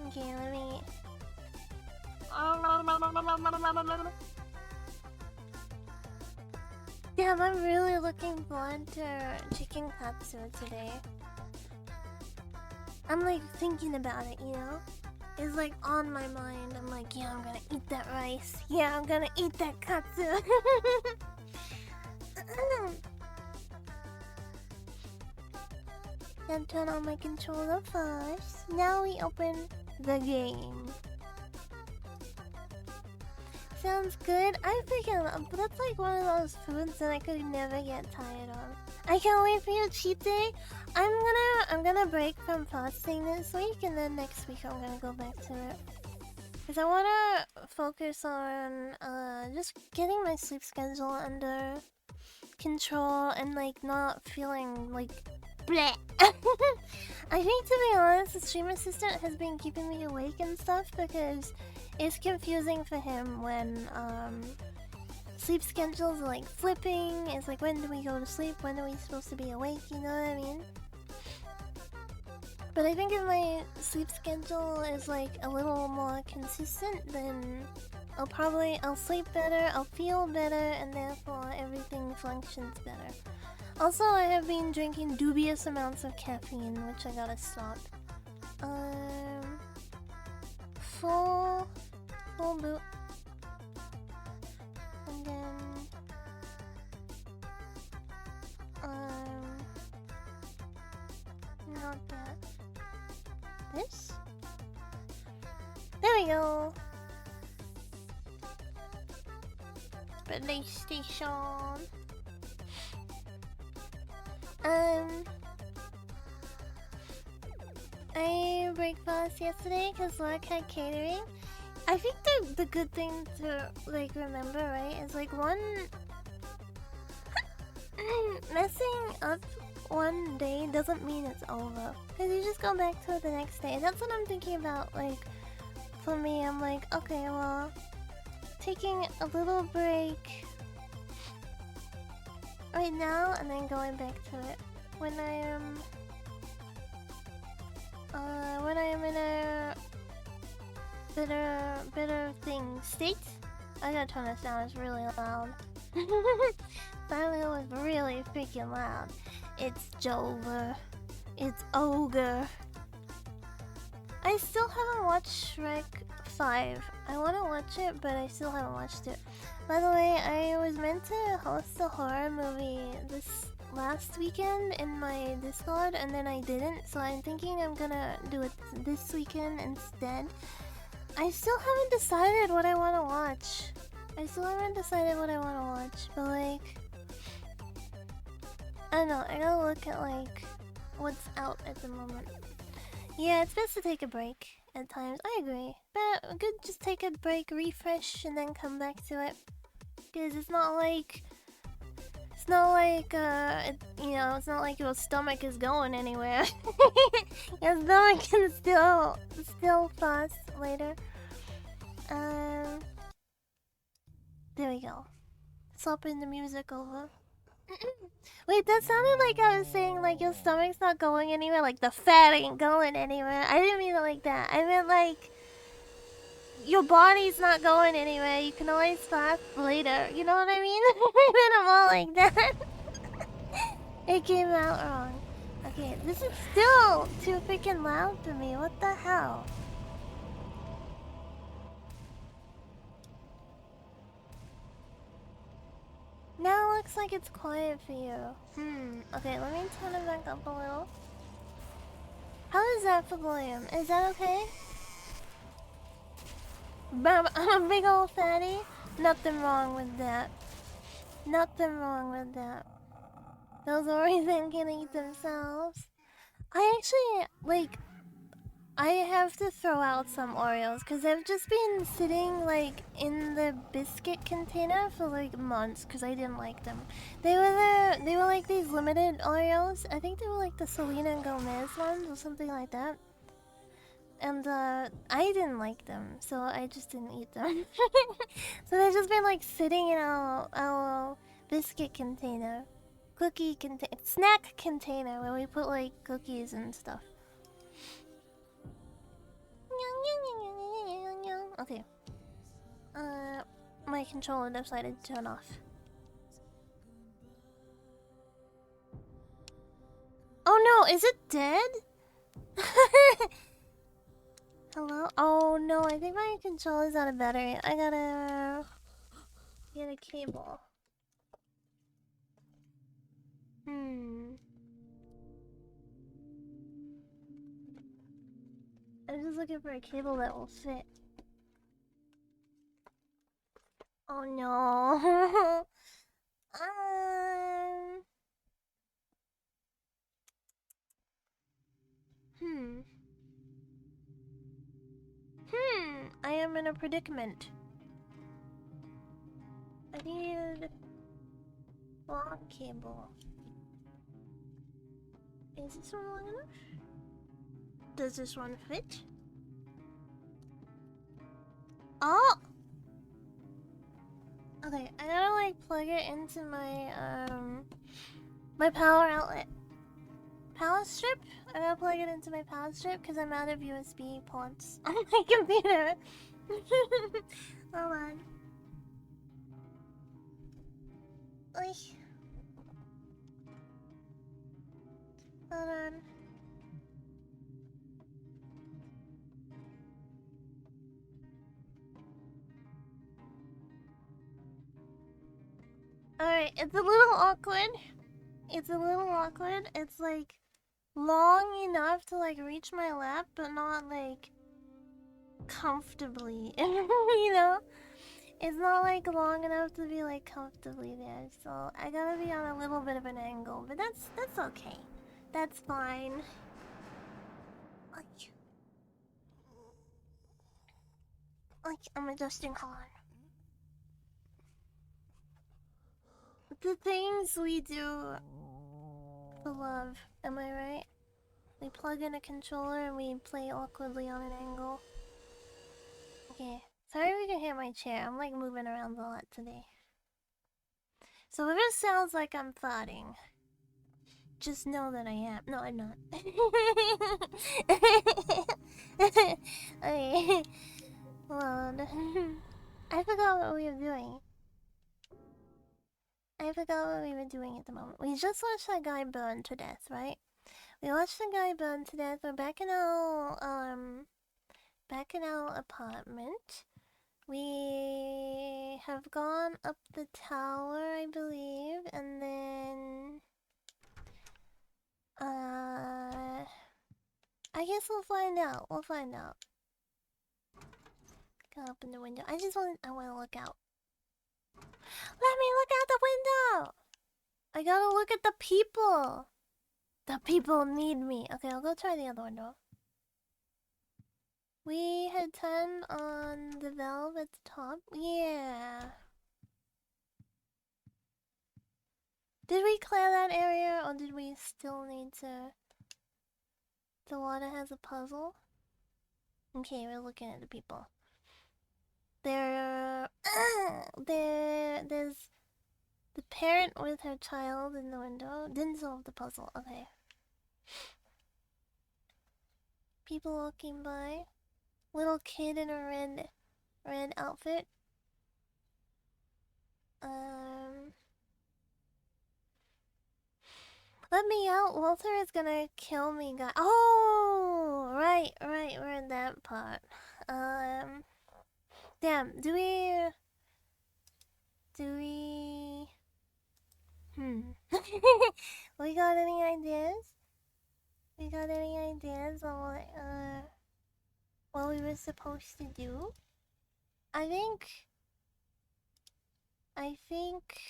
Okay, let me. Damn, I'm really looking forward to chicken katsu today. I'm like thinking about it, you know? It's like on my mind. I'm like, yeah, I'm gonna eat that rice. Yeah, I'm gonna eat that katsu. Then turn on my controller first. Now we open the game. Sounds good. I freaking love, but that's like one of those foods that I could never get tired of. I can't wait for your cheat day. I'm gonna break from fasting this week, and then next week I'm gonna go back to it. Cause I wanna focus on just getting my sleep schedule under control and like not feeling like bleh. I think, to be honest, the stream assistant has been keeping me awake and stuff because it's confusing for him when sleep schedules are like flipping. It's like, when do we go to sleep? When are we supposed to be awake? You know what I mean? But I think if my sleep schedule is like a little more consistent, then I'll sleep better, I'll feel better, and therefore everything functions better. Also, I have been drinking dubious amounts of caffeine, which I gotta stop. Full boot. And then not that. This? There we go. PlayStation. I breakfast yesterday because work had catering. I think the good thing to like remember, right, is like one messing up one day doesn't mean it's over, because you just go back to it the next day. That's what I'm thinking about. Like, for me, I'm like, okay, well, taking a little break right now and then going back to it when I am in a better state. I gotta turn this down, it's really loud. Finally, it was really freaking loud. It's Jover. It's Ogre. I still haven't watched Shrek 5. I want to watch it, but I still haven't watched it. By the way, I was meant to host a horror movie this last weekend in my Discord, and then I didn't, so I'm thinking I'm gonna do it this weekend instead. I still haven't decided what I want to watch. But like, I don't know, I gotta look at like what's out at the moment. Yeah, it's best to take a break at times. I agree, but good, just take a break, refresh, and then come back to it. Because it's not it's not like it's not like your stomach is going anywhere. Your stomach can still fuss later. There we go. Swapping the music over. Wait, that sounded like I was saying like your stomach's not going anywhere, like the fat ain't going anywhere. I didn't mean it like that. I meant like your body's not going anywhere. You can always fast later. You know what I mean? I meant it more like that. It came out wrong. Okay, this is still too freaking loud for me. What the hell? Now it looks like it's quiet for you. Okay, let me turn it back up a little. How is that for volume? Is that okay? I'm a big old fatty. Nothing wrong with that. Nothing wrong with that. Those Oreos can eat themselves. I actually, like, I have to throw out some Oreos because they've just been sitting, like, in the biscuit container for, like, months because I didn't like them. They were like these limited Oreos. I think they were like the Selena Gomez ones or something like that. And, I didn't like them, so I just didn't eat them. So they've just been, like, sitting in our biscuit container. Snack container where we put, like, cookies and stuff. Okay. My controller decided to turn off. Oh no, is it dead? Hello? Oh no, I think my controller's out of battery. I gotta get a cable. I'm just looking for a cable that will fit. Oh no. I am in a predicament. I need long cable. Is this one long enough? Does this one fit? Oh! Okay, I gotta like plug it into my my power outlet. Power strip? I gotta plug it into my power strip because I'm out of USB ports on my computer. Hold on. Oy. Hold on. Alright, it's a little awkward. It's a little awkward. It's like long enough to like reach my lap, but not like comfortably. You know? It's not like long enough to be like comfortably there. So I gotta be on a little bit of an angle, but that's okay. That's fine. Like I'm adjusting hard. The things we do for love, am I right? We plug in a controller and we play awkwardly on an angle. Okay, sorry if you can hear my chair. I'm like moving around a lot today. So if it sounds like I'm farting, just know that I am. No, I'm not. Okay. Hold on. I forgot what we were doing. I forgot what we were doing at the moment. We just watched that guy burn to death, right? We watched the guy burn to death. We're back in our apartment. We have gone up the tower, I believe, and then I guess we'll find out. We'll find out. Go open the window. I want to look out. Let me look out the window! I gotta look at the people! The people need me. Okay, I'll go try the other window. We had turned on the valve at the top. Yeah. Did we clear that area, or did we still need to... The water has a puzzle? Okay, we're looking at the people. There's the parent with her child in the window. Didn't solve the puzzle. Okay. People walking by. Little kid in a red outfit. Let me out. Walter is gonna kill me, guy. Oh, right. We're in that part. Damn. Do we? We got any ideas? We got any ideas on what we were supposed to do? I think.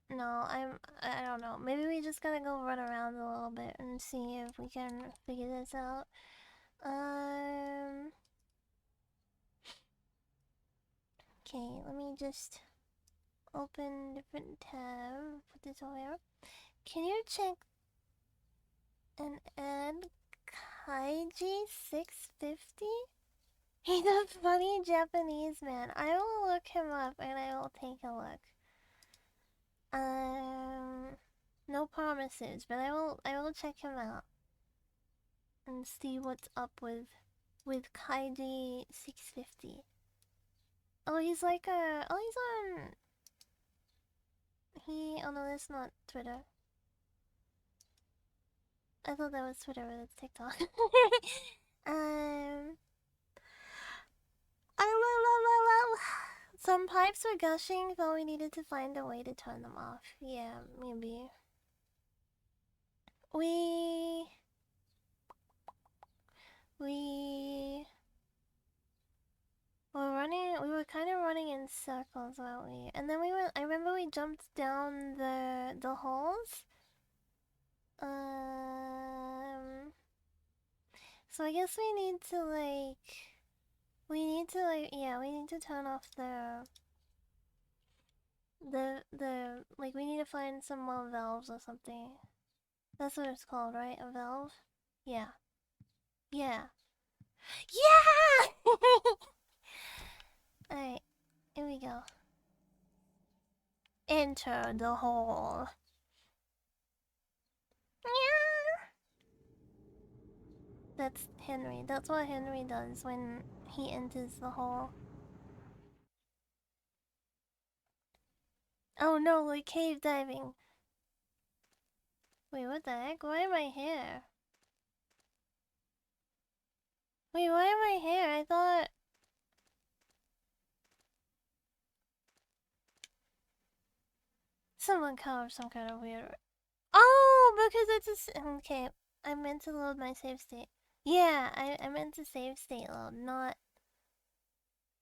No, I don't know. Maybe we just gotta go run around a little bit and see if we can figure this out. Okay, let me just open different tab. Put this over here. Can you check and add Kaiji 650? He's a funny Japanese man. I will look him up and I will take a look. No promises, but I will check him out and see what's up with Kaiji 650. Oh, he's like he's on. Oh no, that's not Twitter. I thought that was Twitter, but it's TikTok. Some pipes were gushing, though we needed to find a way to turn them off. Yeah, maybe. We were kind of running in circles, weren't we? And then I remember we jumped down the holes. So I guess we need to turn off we need to find some more valves or something. That's what it's called, right? A valve? Yeah. Yeah! Alright, here we go. Enter the hole. That's Henry. That's what Henry does when he enters the hole. Oh no, like cave diving. Wait, what the heck? Why am I here? Wait, why am I here? I thought... Someone carved some kind of weird... Oh, because it's a... Okay, I meant to load my save state. Yeah, I meant to save state load, not...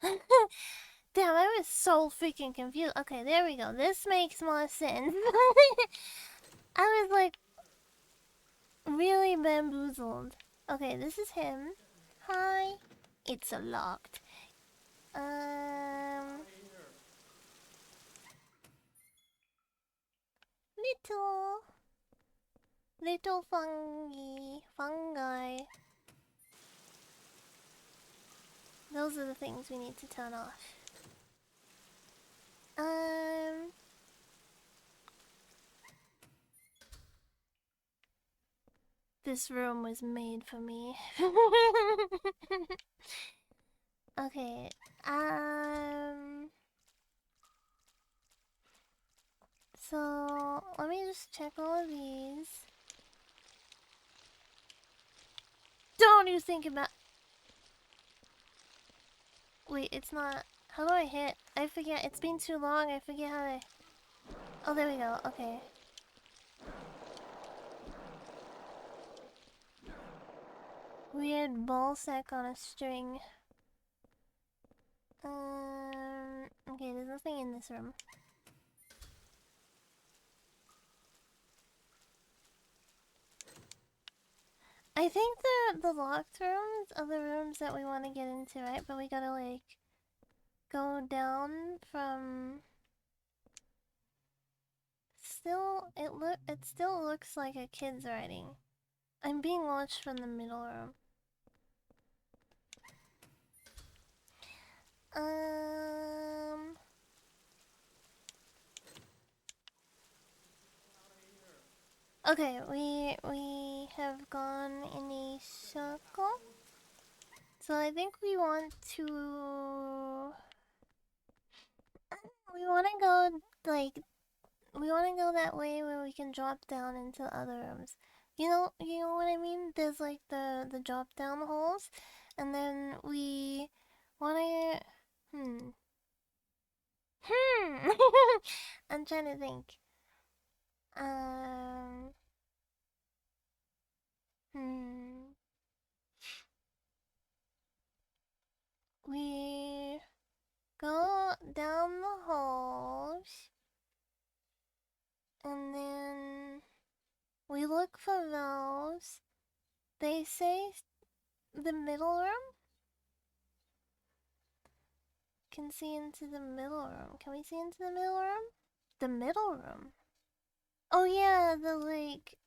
Damn, I was so freaking confused. Okay, there we go. This makes more sense. I was like... really bamboozled. Okay, this is him. Hi. It's locked. Little fungi. Those are the things we need to turn off. This room was made for me. Okay, so let me just check all of these. Don't you think about... Wait, it's not... How do I hit? I forget. It's been too long. I forget how to... Oh, there we go. Okay. Weird ball sack on a string. Okay, there's nothing in this room. I think the locked rooms are the rooms that we want to get into, right? But we gotta, like, go down from. It still looks like a kid's writing. I'm being watched from the middle room. Okay, we have gone in a circle. So I think we want to go like we want to go that way where we can drop down into other rooms. You know what I mean? There's like the drop down holes, and then we want to. I'm trying to think. We go down the halls, and then we look for those. They say the middle room? Can see into the middle room. Can we see into the middle room? The middle room? Oh yeah, the like,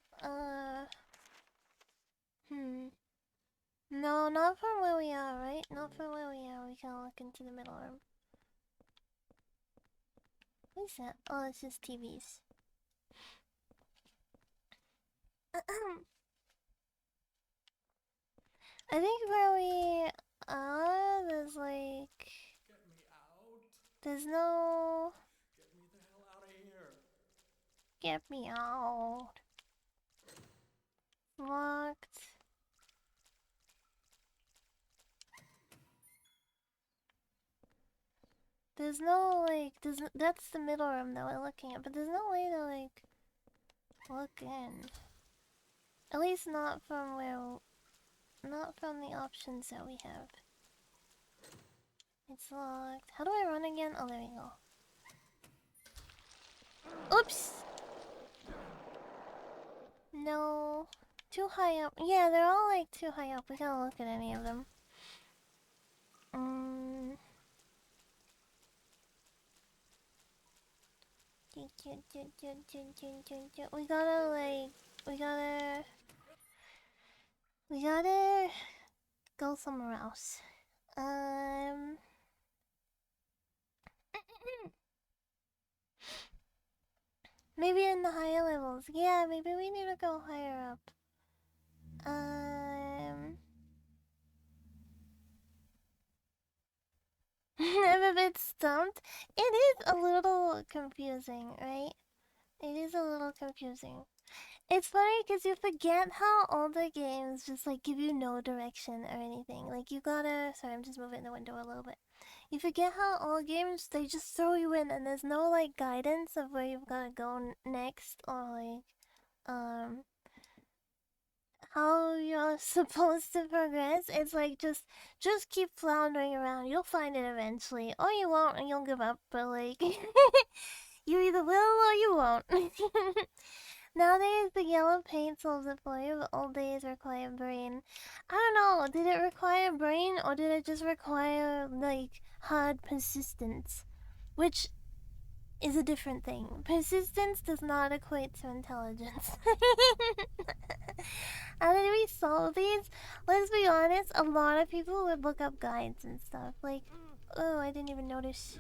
No, not from where we are, right? Not from where we are. We can look into the middle room. What is that? Oh, it's just TVs. I think where we are, there's like... Get me out. There's no... Get me the hell out of here. Get me out. Locked. There's no, like, that's the middle room that we're looking at, but there's no way to, like, look in. At least not from the options that we have. It's locked. How do I run again? Oh, there we go. Oops! No. Too high up. Yeah, they're all, like, too high up. We gotta look at any of them. We gotta, like, we gotta go somewhere else. Maybe in the higher levels. Yeah, maybe we need to go higher up. I'm a bit stumped. It is a little confusing, right? It is a little confusing. It's funny because you forget how all the games just like give you no direction or anything. Like you gotta. Sorry, I'm just moving the window a little bit. You forget how all games they just throw you in and there's no like guidance of where you've gotta go next or like how you're supposed to progress. It's like just keep floundering around. You'll find it eventually, or you won't, and you'll give up. But like, you either will or you won't. Nowadays, the yellow paint solves it for you. The old days require brain. I don't know. Did it require brain, or did it just require like hard persistence, which is a different thing. Persistence does not equate to intelligence. How did we solve these? Let's be honest, a lot of people would look up guides and stuff. Like, oh, I didn't even notice.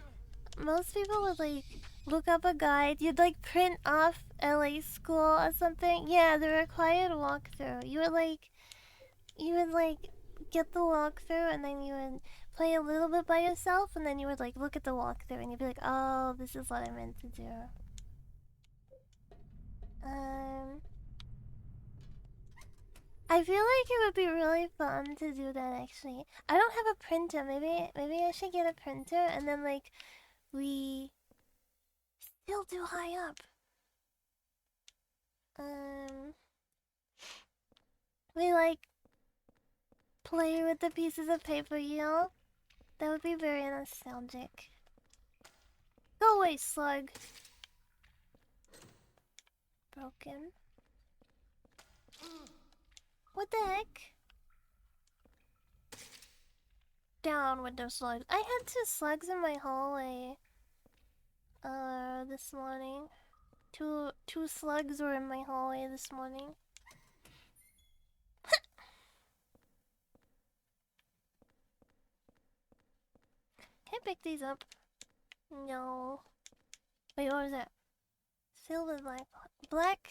Most people would, like, look up a guide. You'd, like, print off LA school or something. Yeah, the required walkthrough. You would, like, get the walkthrough and then you would play a little bit by yourself and then you would, like, look at the walkthrough and you'd be like, oh, this is what I meant to do. I feel like it would be really fun to do that actually. I don't have a printer. Maybe I should get a printer and then like we still too high up. We like play with the pieces of paper, you know? That would be very nostalgic. Go away, slug. Broken. What the heck? down with those slugs. I had 2 slugs in my hallway. This morning. Two slugs were in my hallway this morning. Can I pick these up? No. Wait, what was that? Filled with black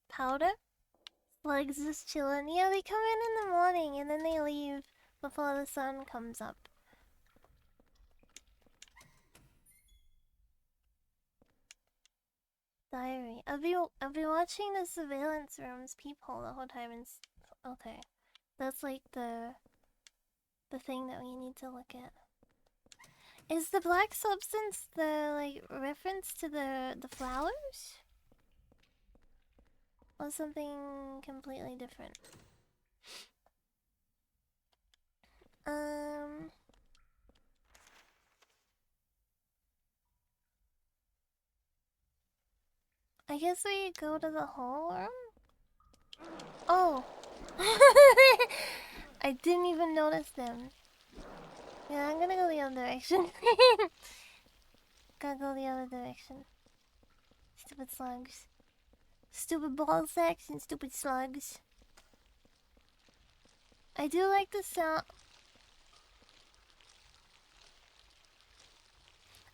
powder? Slugs just chilling. Yeah, they come in the morning and then they leave before the sun comes up. Diary. I've been watching the surveillance room's peephole the whole time and okay. That's like the thing that we need to look at. Is the black substance the like reference to the flowers? Or something completely different? I guess we go to the hall room? Oh! I didn't even notice them. Yeah, I'm gonna go the other direction. Gotta go the other direction. Stupid slugs. Stupid ball sacks and stupid slugs. I do like the sound.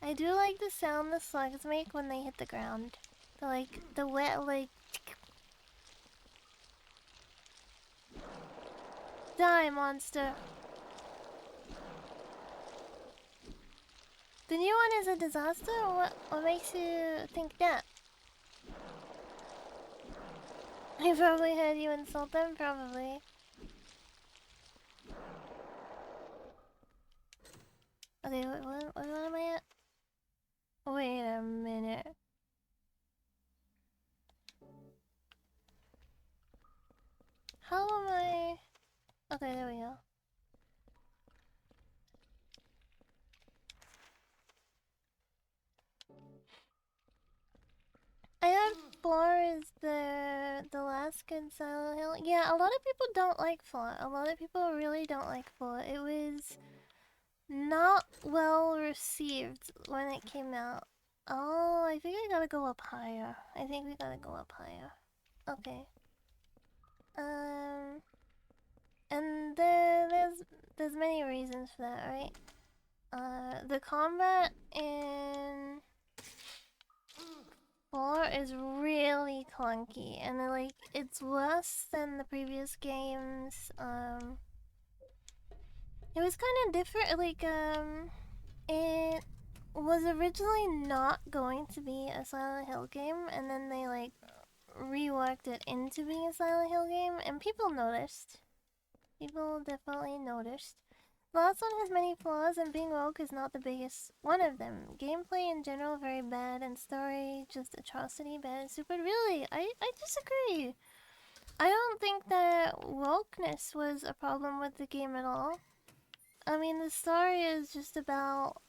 I do like the sound the slugs make when they hit the ground. The wet, like... Die, monster. The new one is a disaster, or what makes you think that? I probably heard you insult them, probably. Okay, what am I at? Wait a minute. How am I? Okay, there we go. I heard 4 is the last good Silent Hill. Yeah, a lot of people don't like 4. A lot of people really don't like 4. It was not well received when it came out. Oh, I think I gotta go up higher. I think we gotta go up higher. Okay. And there's many reasons for that, right? The combat in 4 is really clunky, and like it's worse than the previous games. It was kind of different. Like it was originally not going to be a Silent Hill game, and then they like reworked it into being a Silent Hill game, and people noticed. People definitely noticed. The last one has many flaws, and being rogue is not the biggest one of them. Gameplay in general very bad, and story just atrocity bad and super. Really, I disagree. I don't think that wokeness was a problem with the game at all. I mean, the story is just about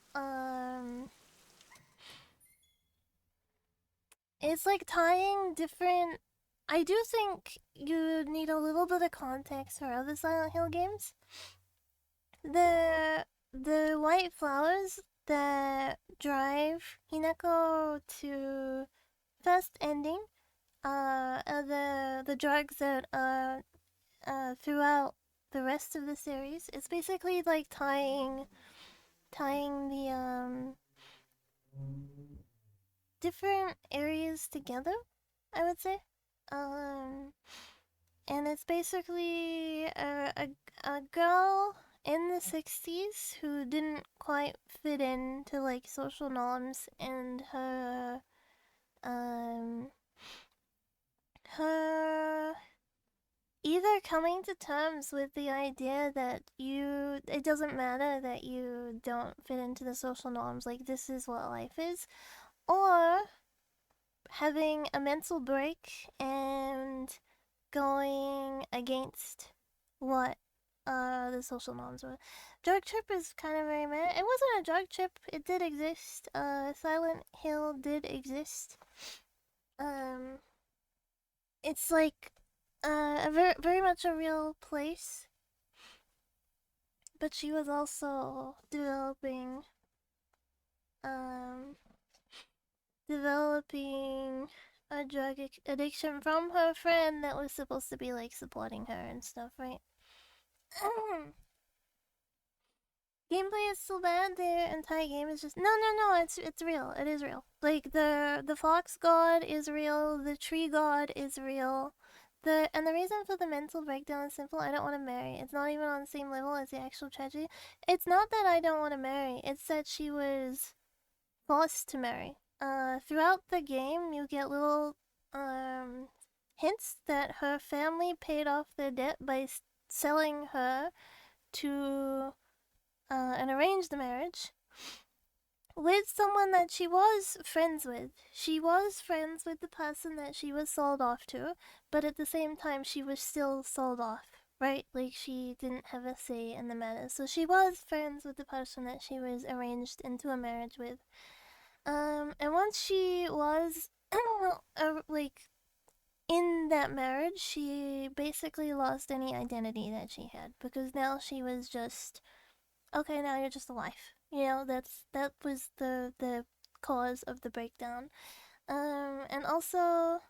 it's like tying different. I do think you need a little bit of context for other Silent Hill games. The white flowers that drive Hinako to first ending, the drugs that throughout the rest of the series. It's basically like tying the different areas together, I would say. And it's basically a girl in the 60s who didn't quite fit into like social norms, and her either coming to terms with the idea that it doesn't matter that you don't fit into the social norms, like this is what life is, or having a mental break and going against what the social norms were. Drug trip is kind of very meh. It wasn't a drug trip. It did exist. Silent Hill did exist. It's like very much a real place. but she was also developing a drug addiction from her friend that was supposed to be like supporting her and stuff, right? Gameplay is so bad. The entire game is just no. It's real. It is real. Like the fox god is real. The tree god is real. The reason for the mental breakdown is simple. I don't want to marry. It's not even on the same level as the actual tragedy. It's not that I don't want to marry. It's that she was forced to marry. Throughout the game, you get little hints that her family paid off their debt by selling her to an arranged marriage with someone that she was friends with. She was friends with the person that she was sold off to, but at the same time, she was still sold off, right? Like, she didn't have a say in the matter. So she was friends with the person that she was arranged into a marriage with. And once she was, like, in that marriage, she basically lost any identity that she had, because now she was just, okay, now you're just a wife. You know, that was the cause of the breakdown. And also,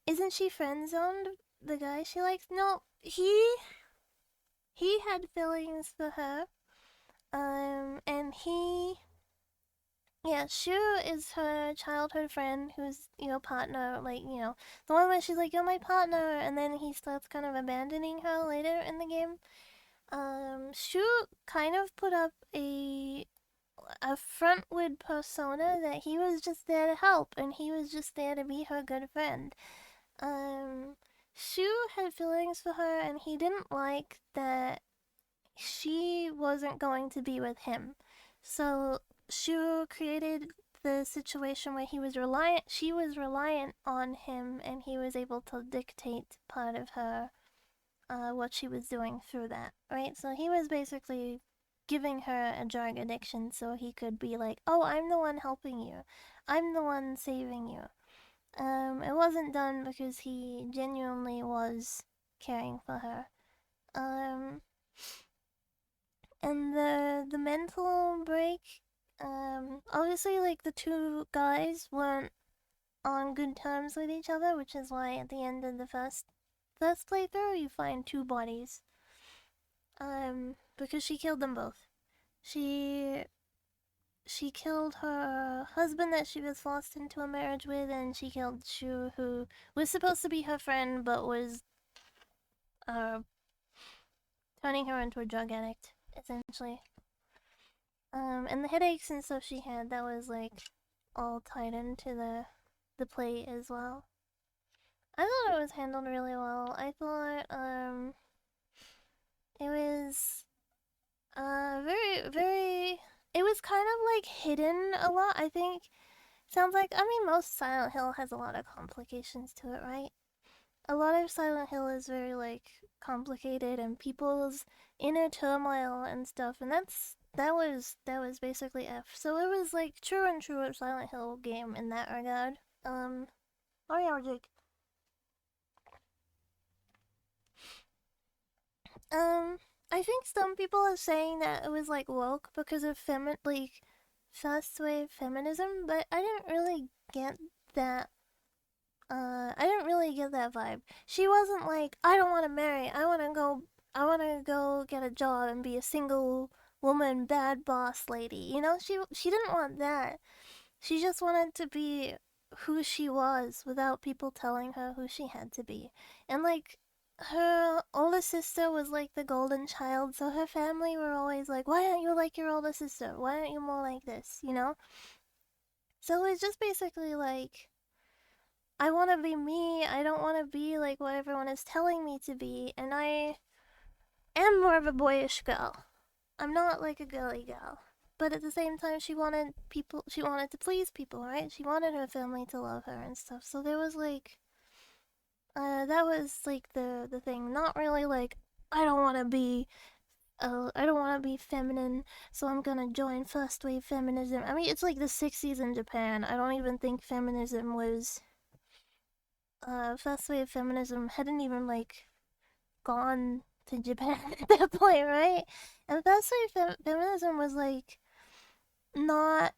isn't she friend zoned the guy she likes? No, he had feelings for her. And Shu is her childhood friend who's, partner, like, the one where she's like, you're my partner, and then he starts kind of abandoning her later in the game. Shu kind of put up a frontward persona that he was just there to help, and he was just there to be her good friend. Shu had feelings for her, and he didn't like that she wasn't going to be with him. So Shu created the situation where she was reliant on him, and he was able to dictate part of her, what she was doing through that, right? So he was basically giving her a drug addiction so he could be like, oh, I'm the one helping you. I'm the one saving you. It wasn't done because he genuinely was caring for her. And the mental break, obviously, like, the two guys weren't on good terms with each other, which is why at the end of the first playthrough, you find two bodies. Because she killed them both. She killed her husband that she was forced into a marriage with, and she killed Shu, who was supposed to be her friend, but was, turning her into a drug addict, essentially. And the headaches and stuff she had, that was, like, all tied into the play as well. I thought it was handled really well. I thought, it was, very, very, it was kind of, like, hidden a lot, I think. Sounds like, most Silent Hill has a lot of complications to it, right? A lot of Silent Hill is very, like, complicated, and people's inner turmoil and stuff, and that was basically F. So it was, like, true and true a Silent Hill game in that regard. Oh yeah, Jake. I think some people are saying that it was, like, woke because of first wave feminism, but I didn't really get that. I didn't really get that vibe. She wasn't like, I don't want to marry. I want to go get a job and be a single woman bad boss lady. You know, she didn't want that. She just wanted to be who she was without people telling her who she had to be. And, like, her older sister was like the golden child, so her family were always like, why aren't you like your older sister? Why aren't you more like this, you know? So it's just basically like, I want to be me, I don't want to be like what everyone is telling me to be, and I am more of a boyish girl. I'm not like a girly girl. But at the same time, she wanted to please people, right? She wanted her family to love her and stuff. So there was like, that was like the thing. Not really like, I don't want to be feminine, so I'm gonna join first wave feminism. I mean, it's like the 60s in Japan. I don't even think feminism was, first wave feminism hadn't even like gone to Japan at that point, right? And that's why feminism was like not.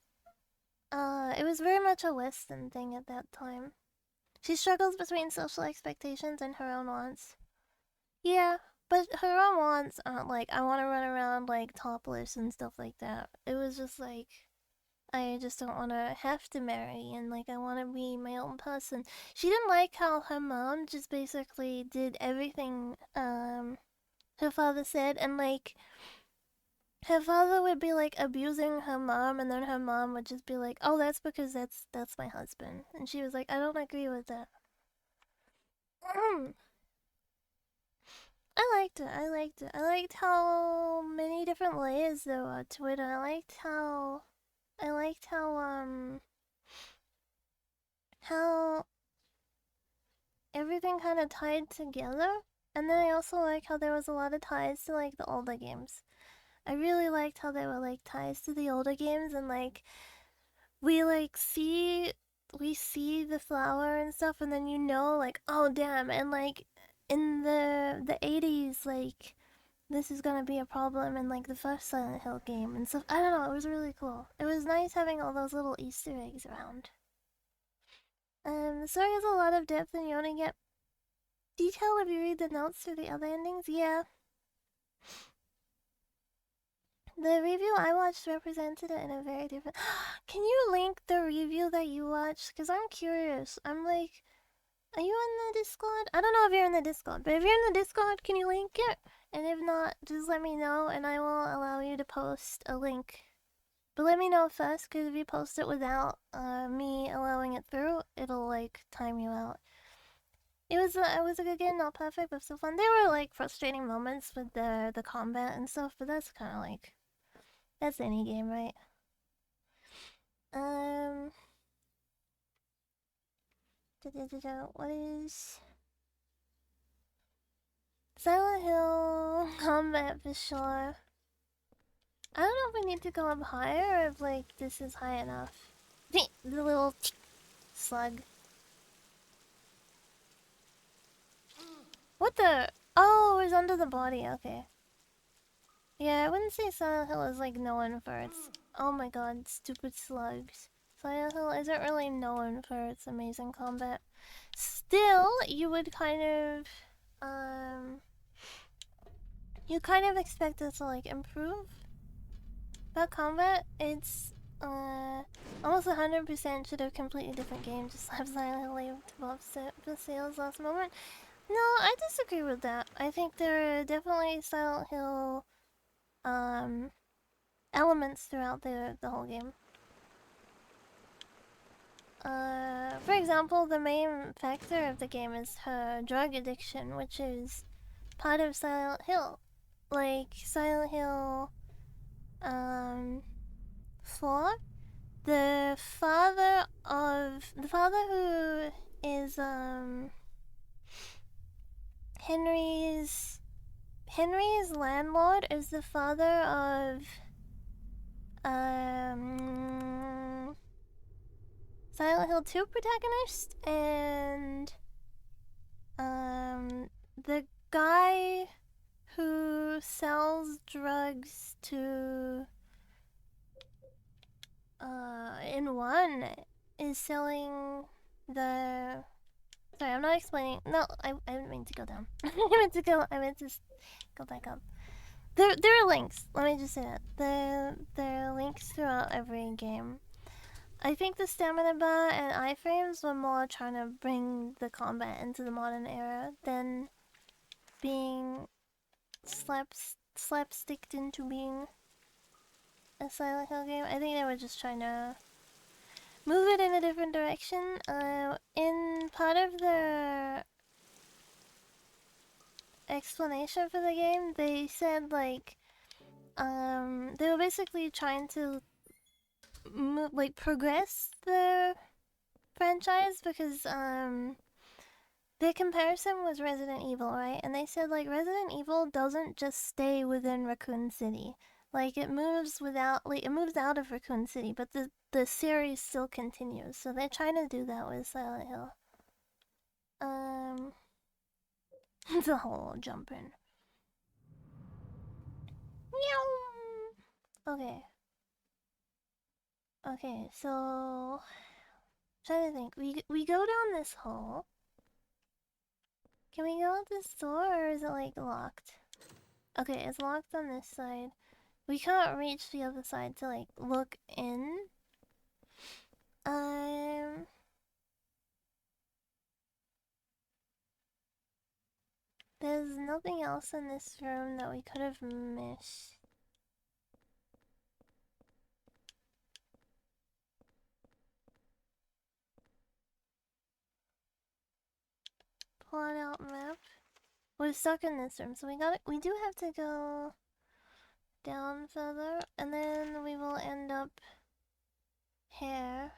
It was very much a Western thing at that time. She struggles between social expectations and her own wants. Yeah, but her own wants aren't like, I want to run around like topless and stuff like that. It was just like, I just don't want to have to marry and like, I want to be my own person. She didn't like how her mom just basically did everything her father said, and like, her father would be like abusing her mom, and then her mom would just be like, "Oh, that's because that's my husband," and she was like, "I don't agree with that." I liked it. I liked it. I liked how many different layers there were to it. I liked how everything kind of tied together, and then I also like how there was a lot of ties to like the older games. I really liked how there were like ties to the older games, and like we see the flower and stuff, and then you know like, oh damn, and like in the 80s, like this is gonna be a problem in like the first Silent Hill game and stuff. I don't know, it was really cool. It was nice having all those little Easter eggs around. The story has a lot of depth, and you only get detail if you read the notes for the other endings. Yeah. The review I watched represented it in a very different. Can you link the review that you watched? Because I'm curious. I'm like, are you in the Discord? I don't know if you're in the Discord, but if you're in the Discord, can you link it? And if not, just let me know and I will allow you to post a link. But let me know first, because if you post it without me allowing it through, it'll like time you out. It was a good game, not perfect, but still fun. There were like frustrating moments with the combat and stuff, but that's kind of like, that's any game, right? What is Silent Hill combat for sure? I don't know if we need to go up higher or if like this is high enough. The little slug. What the? Oh, it was under the body. Okay. Yeah, I wouldn't say Silent Hill is like known for its. Oh my god, stupid slugs. Silent Hill isn't really known for its amazing combat. Still, you would kind of, you kind of expect it to like improve. But combat, it's almost 100% should have completely different game. Just have Silent Hill live to Bob Sales last moment. No, I disagree with that. I think there are definitely Silent Hill elements throughout the whole game. For example, the main factor of the game is her drug addiction, which is part of Silent Hill. Like, Silent Hill, 4, the father who is, Henry's landlord is the father of, Silent Hill 2 protagonist, and the guy who sells drugs to in 1 is selling the. Sorry, I'm not explaining. No, I didn't mean to go down. I meant to go back up. There are links. Let me just say that. There are links throughout every game. I think the stamina bar and iframes were more trying to bring the combat into the modern era than being slapsticked into being a Silent Hill game. I think they were just trying to move it in a different direction. In part of the explanation for the game, they said like they were basically trying to progress the franchise, because their comparison was Resident Evil, right? And they said like Resident Evil doesn't just stay within Raccoon City. Like it moves out of Raccoon City, but the series still continues. So they're trying to do that with Silent Hill. It's a whole jumping. Meow. Okay. Okay, so trying to think. We go down this hall. Can we go out this door or is it like locked? Okay, it's locked on this side. We can't reach the other side to like look in. There's nothing else in this room that we could have missed. Plot out map. We're stuck in this room, so we do have to go down further, and then we will end up here.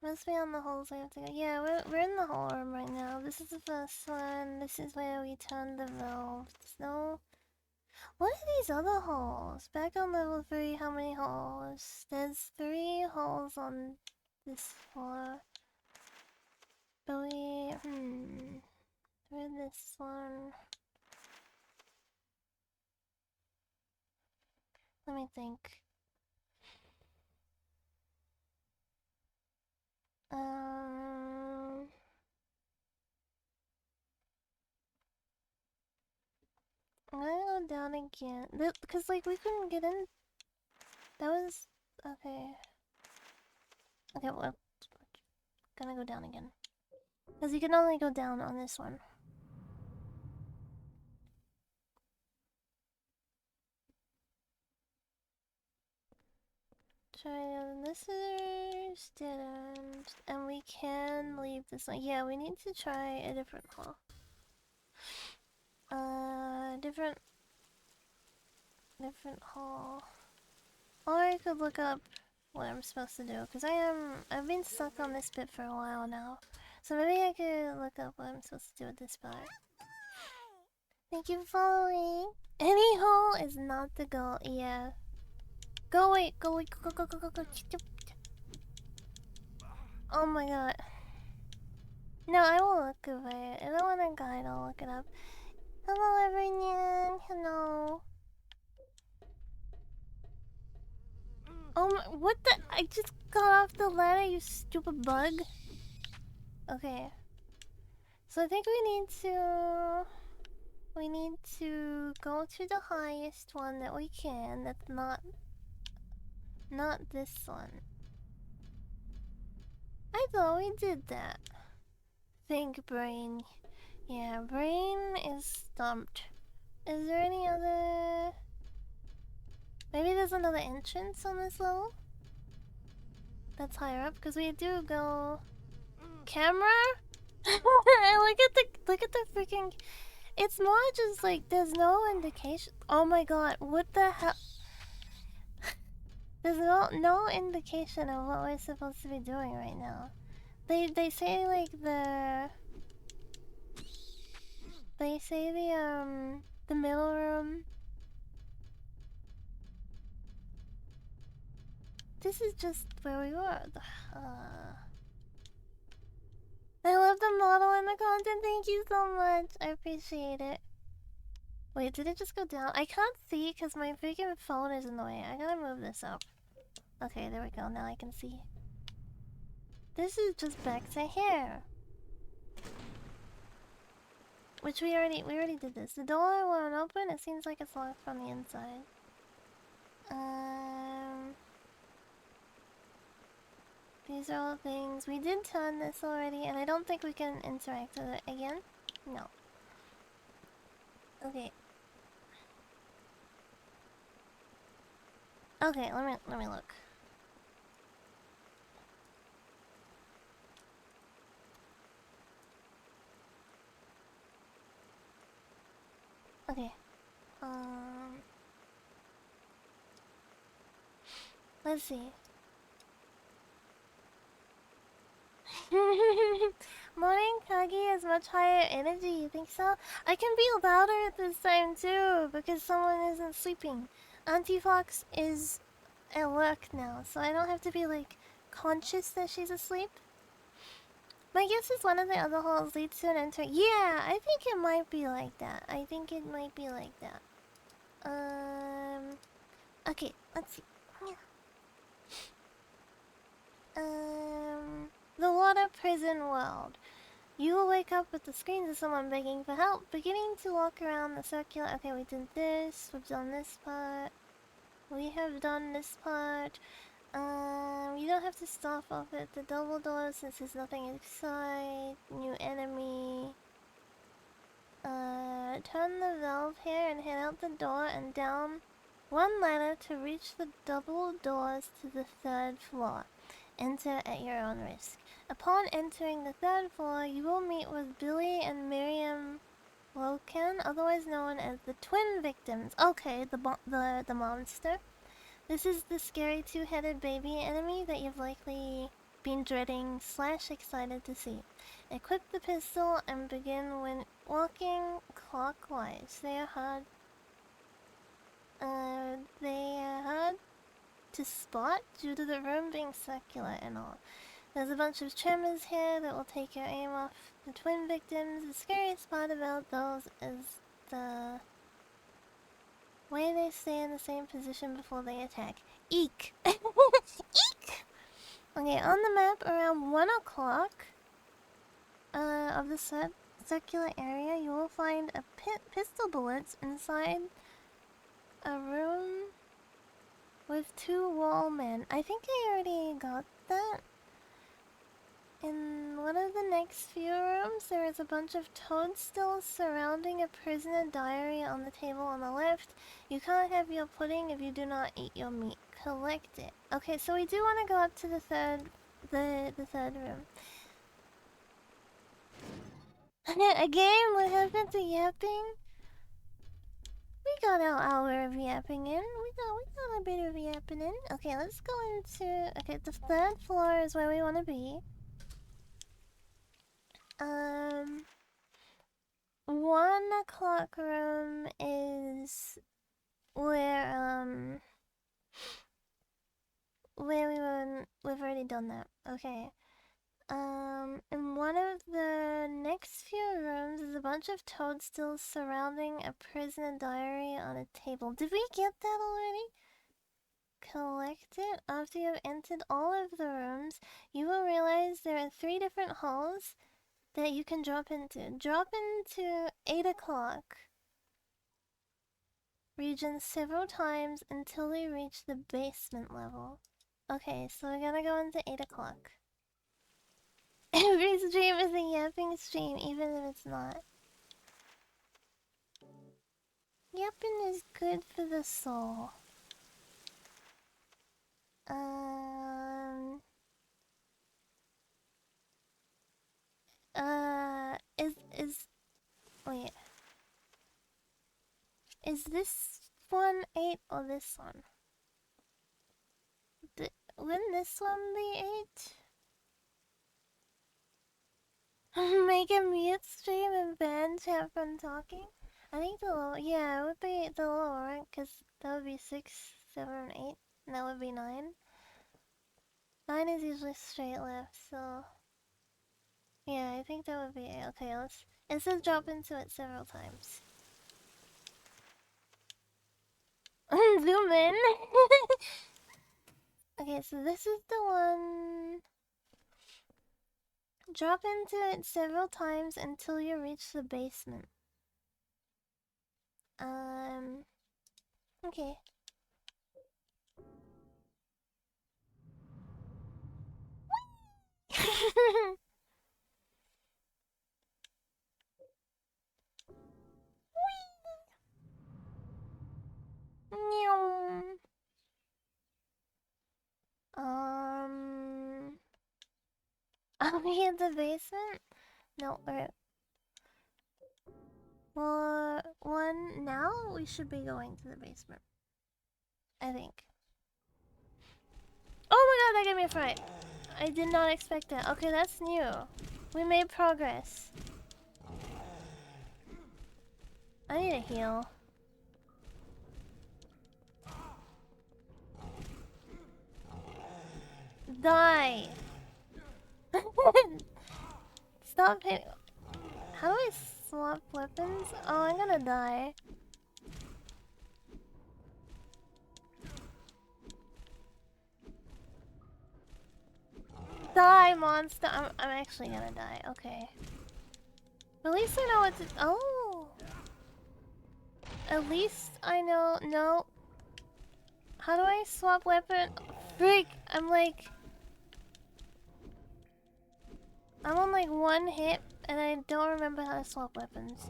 Must be on the holes we have to go. Yeah, we're in the hole room right now. This is the first one. This is where we turn the valve. No. What are these other holes? Back on level 3, how many holes? There's 3 holes on this floor. But where's this one? Let me think. I'm gonna go down again. Because, like, we couldn't get in. That was... Okay. Okay, well, gonna go down again. Because you can only go down on this one. Try the scissors, didn't. And we can leave this one. Yeah, we need to try a different hall. Different hall. Or I could look up what I'm supposed to do, because I've been stuck on this bit for a while now. So maybe I could look up what I'm supposed to do with this part. Thank you for following. Any hole is not the goal, yeah. Go away, go away, go. Oh my god. No, I will look away. If I want a guide, I'll look it up. Hello everyone, hello. Oh my, what the? I just got off the ladder, you stupid bug. Okay. So I think we need to go to the highest one that we can. That's not this one. I thought we did that. Think, brain. Yeah, brain is stumped. Is there any other... Maybe there's another entrance on this level? That's higher up, because we do go... Camera? Look at the freaking... It's more just like, there's no indication... Oh my god, what the hell... There's no indication of what we're supposed to be doing right now. They say like the middle room. This is just where we were. I love the model and the content. Thank you so much. I appreciate it. Wait, did it just go down? I can't see because my freaking phone is in the way. I gotta move this up. Okay, there we go. Now I can see. This is just back to here. Which we already did this. The door won't open. It seems like it's locked from the inside. These are all things. We did turn this already, and I don't think we can interact with it again. No. Okay. Okay, let me look. Okay. Let's see. Morning Kagi has much higher energy, you think so? I can be louder at this time too, because someone isn't sleeping. Auntie Fox is at work now, so I don't have to be like conscious that she's asleep. My guess is one of the other halls leads to an enter. Yeah, I think it might be like that. I think it might be like that. Okay, let's see. The water prison world. You will wake up with the screams of someone begging for help, beginning to walk around the circular. Okay, we did this. We've done this part. We have done this part. You don't have to stop off at the double door since there's nothing inside. New enemy. Turn the valve here and head out the door and down one ladder to reach the double doors to the 3rd floor. Enter at your own risk. Upon entering the 3rd floor, you will meet with Billy and Miriam Loken, otherwise known as the twin victims. Okay, the monster. This is the scary two-headed baby enemy that you've likely been dreading / excited to see. Equip the pistol and begin when walking clockwise. They are hard to spot due to the room being circular and all. There's a bunch of tremors here that will take your aim off the twin victims. The scariest part about those is the way they stay in the same position before they attack. Eek! Eek! Okay, on the map around 1 o'clock of the circular area, you will find a pistol bullets inside a room with 2 wall men. I think I already got that. In one of the next few rooms, there is a bunch of toadstools surrounding a prisoner diary on the table on the left. You can't have your pudding if you do not eat your meat. Collect it. Okay, so we do want to go up to the third room. Again, what happened to yapping? We got our hour of yapping in. We got a bit of yapping in. Okay, let's go into... Okay, the 3rd floor is where we want to be. 1 o'clock room is where we've already done that. Okay. In one of the next few rooms is a bunch of toadstools surrounding a prisoner diary on a table. Did we get that already? Collect it. After you have entered all of the rooms, you will realize there are 3 different halls that you can drop into. Drop into 8 o'clock region several times until we reach the basement level. Okay, so we're gonna go into 8 o'clock. Every stream is a yapping stream, even if it's not. Yapping is good for the soul. Wait. Is this one 8 or this one? Wouldn't this one be 8? Make a mute stream and ban chat from talking? I think the lower, yeah, it would be the lower, right? Because that would be 6, 7, 8, and that would be 9. 9 is usually straight left, so... Yeah, I think that would be 8. Okay, it says drop into it several times. Zoom in! Okay, so this is the one... Drop into it several times until you reach the basement. Okay. Are we in the basement? No, we're... Well, now we should be going to the basement. I think. Oh my god, that gave me a fright. I did not expect that. Okay, that's new. We made progress. I need a heal. Die! Stop hitting. How do I swap weapons? Oh, I'm gonna die. Die, monster. I'm actually gonna die. Okay. But at least I know what to. Oh. At least I know. No. How do I swap weapon? Freak! I'm like. I'm on like one hit and I don't remember how to swap weapons.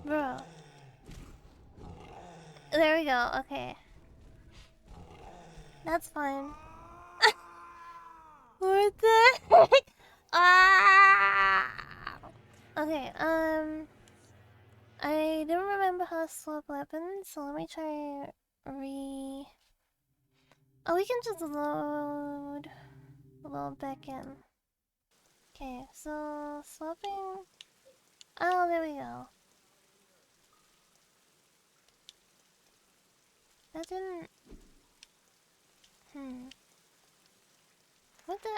Bro. There we go. Okay. That's fine. What the heck? Ah! Okay, I don't remember how to swap weapons, so let me try Oh, we can just load back in. Okay, so swapping. Oh, there we go. That didn't. What the?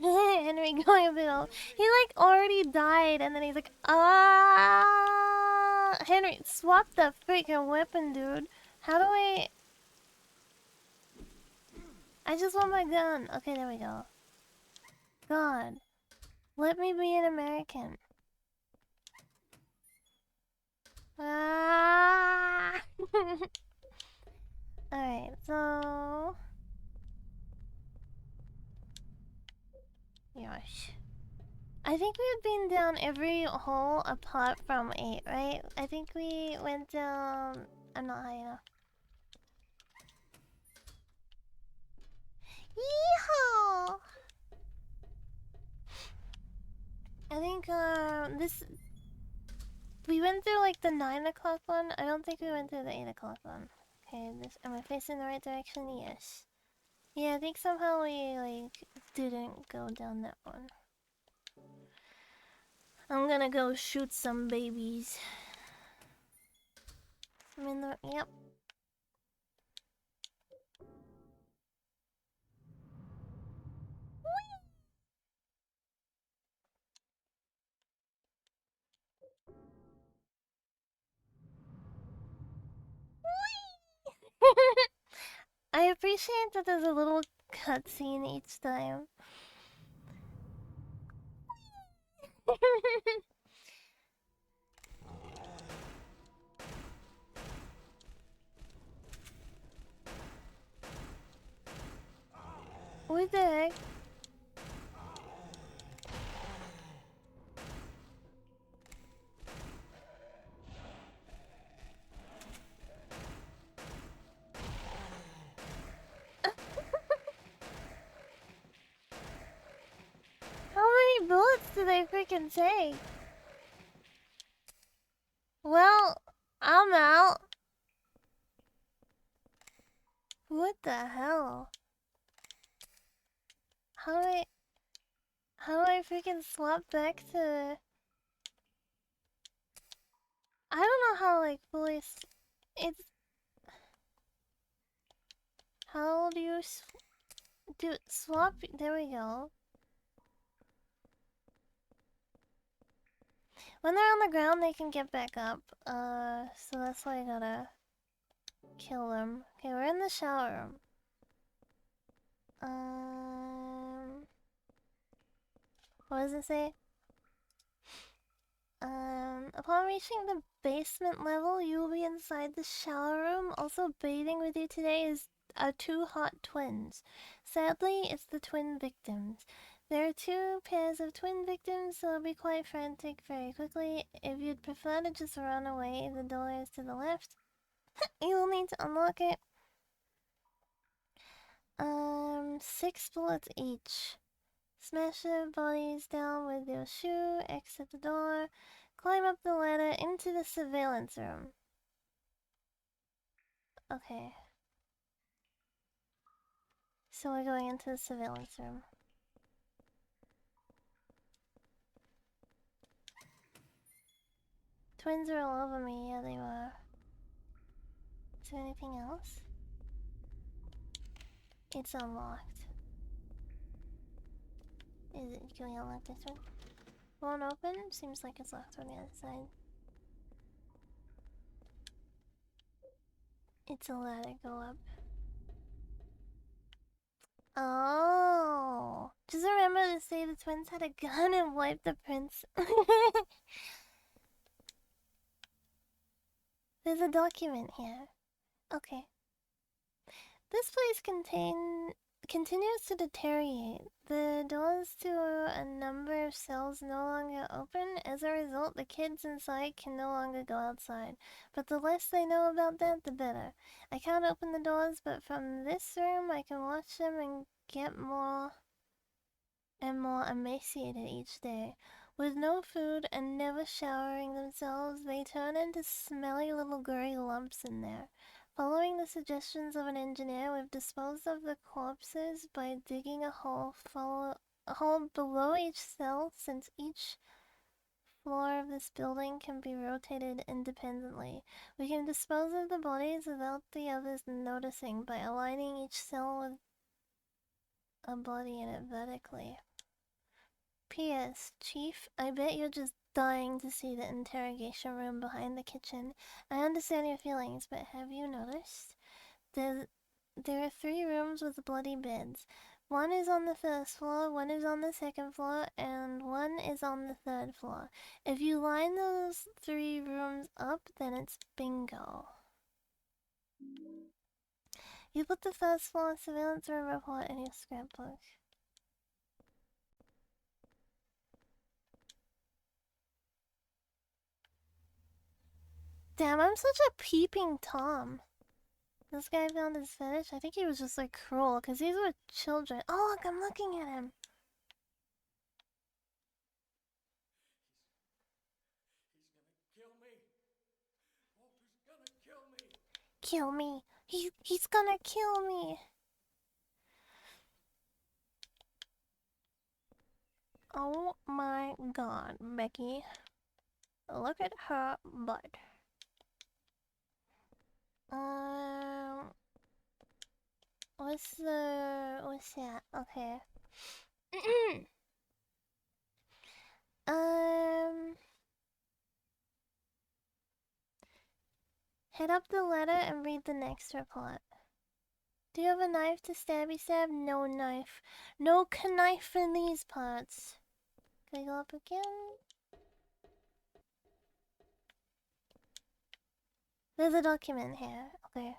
Henry going a bit old. He like already died, and then he's like, ah. Henry, swap the freaking weapon, dude. How do I? I just want my gun. Okay, there we go. God, let me be an American. Ah. Alright, so. Yosh. I think we've been down every hole apart from 8, right? I think we went down. I'm not high enough. Yeehaw! I think this. We went through like the 9 o'clock one. I don't think we went through the 8 o'clock one. Okay, this. Am I facing the right direction? Yes. Yeah, I think somehow we like didn't go down that one. I'm gonna go shoot some babies. I'm in the. Yep. I appreciate that there's a little cutscene each time. What the heck? How many bullets do they freaking take? Well, I'm out. What the hell? How do I freaking swap back to? I don't know how like fully. It's how do you do swap? There we go. When they're on the ground, they can get back up. So that's why I gotta kill them. Okay, we're in the shower room. What does it say? Upon reaching the basement level, you will be inside the shower room. Also bathing with you today is two hot twins. Sadly, it's the twin victims. There are 2 pairs of twin victims, so it'll be quite frantic very quickly. If you'd prefer to just run away, the door is to the left. You will need to unlock it. 6 bullets each. Smash their bodies down with your shoe, exit the door, climb up the ladder into the surveillance room. Okay. So we're going into the surveillance room. Twins are all over me, yeah they were. Is there anything else? It's unlocked. Is it? Can we unlock this one? Won't open? Seems like it's locked on the other side. It's a ladder, go up. Oh. Just remember to say the twins had a gun and wipe the prince. There's a document here. Okay. This place continues to deteriorate. The doors to a number of cells no longer open. As a result, the kids inside can no longer go outside. But the less they know about that, the better. I can't open the doors, but from this room I can watch them and get more and more emaciated each day. With no food and never showering themselves, they turn into smelly little gray lumps in there. Following the suggestions of an engineer, we've disposed of the corpses by digging a hole below each cell, since each floor of this building can be rotated independently. We can dispose of the bodies without the others noticing by aligning each cell with a body in it vertically. P.S. Chief, I bet you're just dying to see the interrogation room behind the kitchen. I understand your feelings, but have you noticed? There are 3 rooms with bloody beds. One is on the first floor, one is on the second floor, and one is on the third floor. If you line those 3 rooms up, then it's bingo. You put the first floor surveillance room report in your scrapbook. Damn, I'm such a peeping Tom. This guy found his fetish. I think he was just like cruel, because these were children. Oh, look, I'm looking at him. Kill me. He's gonna kill me. Oh my god, Becky. Look at her butt. What's that? Okay. Head up the ladder and read the next report. Do you have a knife to stabby stab? No knife. No knife in these parts. Can I go up again? There's a document here. Okay.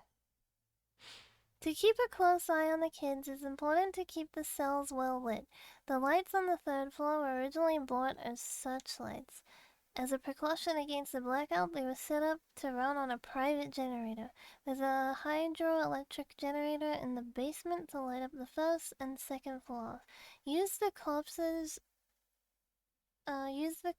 To keep a close eye on the kids, it's important to keep the cells well lit. The lights on the 3rd floor were originally bought as searchlights. As a precaution against the blackout, they were set up to run on a private generator. There's a hydroelectric generator in the basement to light up the 1st and 2nd floor. Use the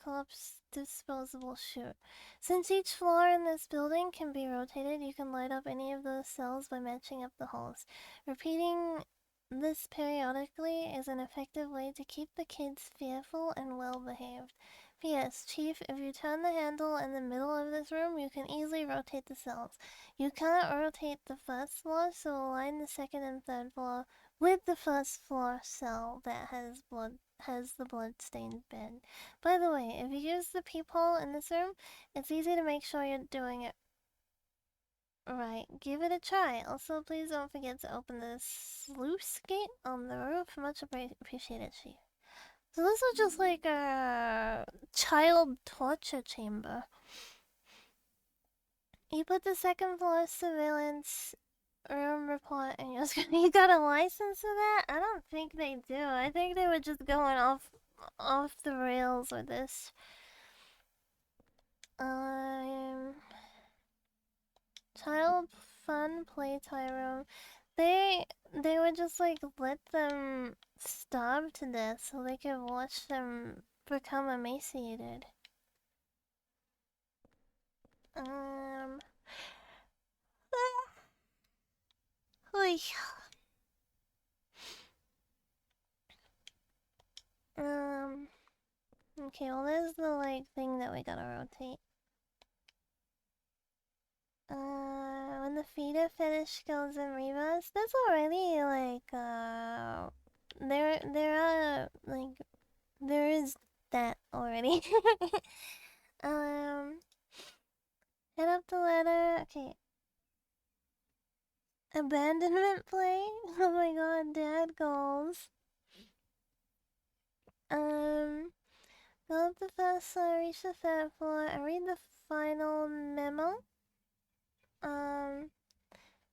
corpse disposable chute. Since each floor in this building can be rotated, you can light up any of those cells by matching up the holes. Repeating this periodically is an effective way to keep the kids fearful and well behaved. P.S. Chief, if you turn the handle in the middle of this room, you can easily rotate the cells. You cannot rotate the 1st floor, so align the 2nd and 3rd floor with the 1st floor cell that has the blood-stained bed. By the way, if you use the peephole in this room, it's easy to make sure you're doing it right. Give it a try. Also, please don't forget to open the sluice gate on the roof. Much appreciated, Chief. So this was just like a child torture chamber. You put the 2nd floor surveillance room report and you got a license for that? I don't think they do. I think they were just going off the rails with this. Child fun playtime room. They would just like let them starve to death so they could watch them become emaciated. Oy. Okay, well there's the like thing that we gotta rotate. When the feeder fetish goes in reverse, that's already like there is that already. Head up the ladder. Okay. Abandonment play? Oh my god, dad goals. Go up the fast floor, reach the third floor, and read the final memo.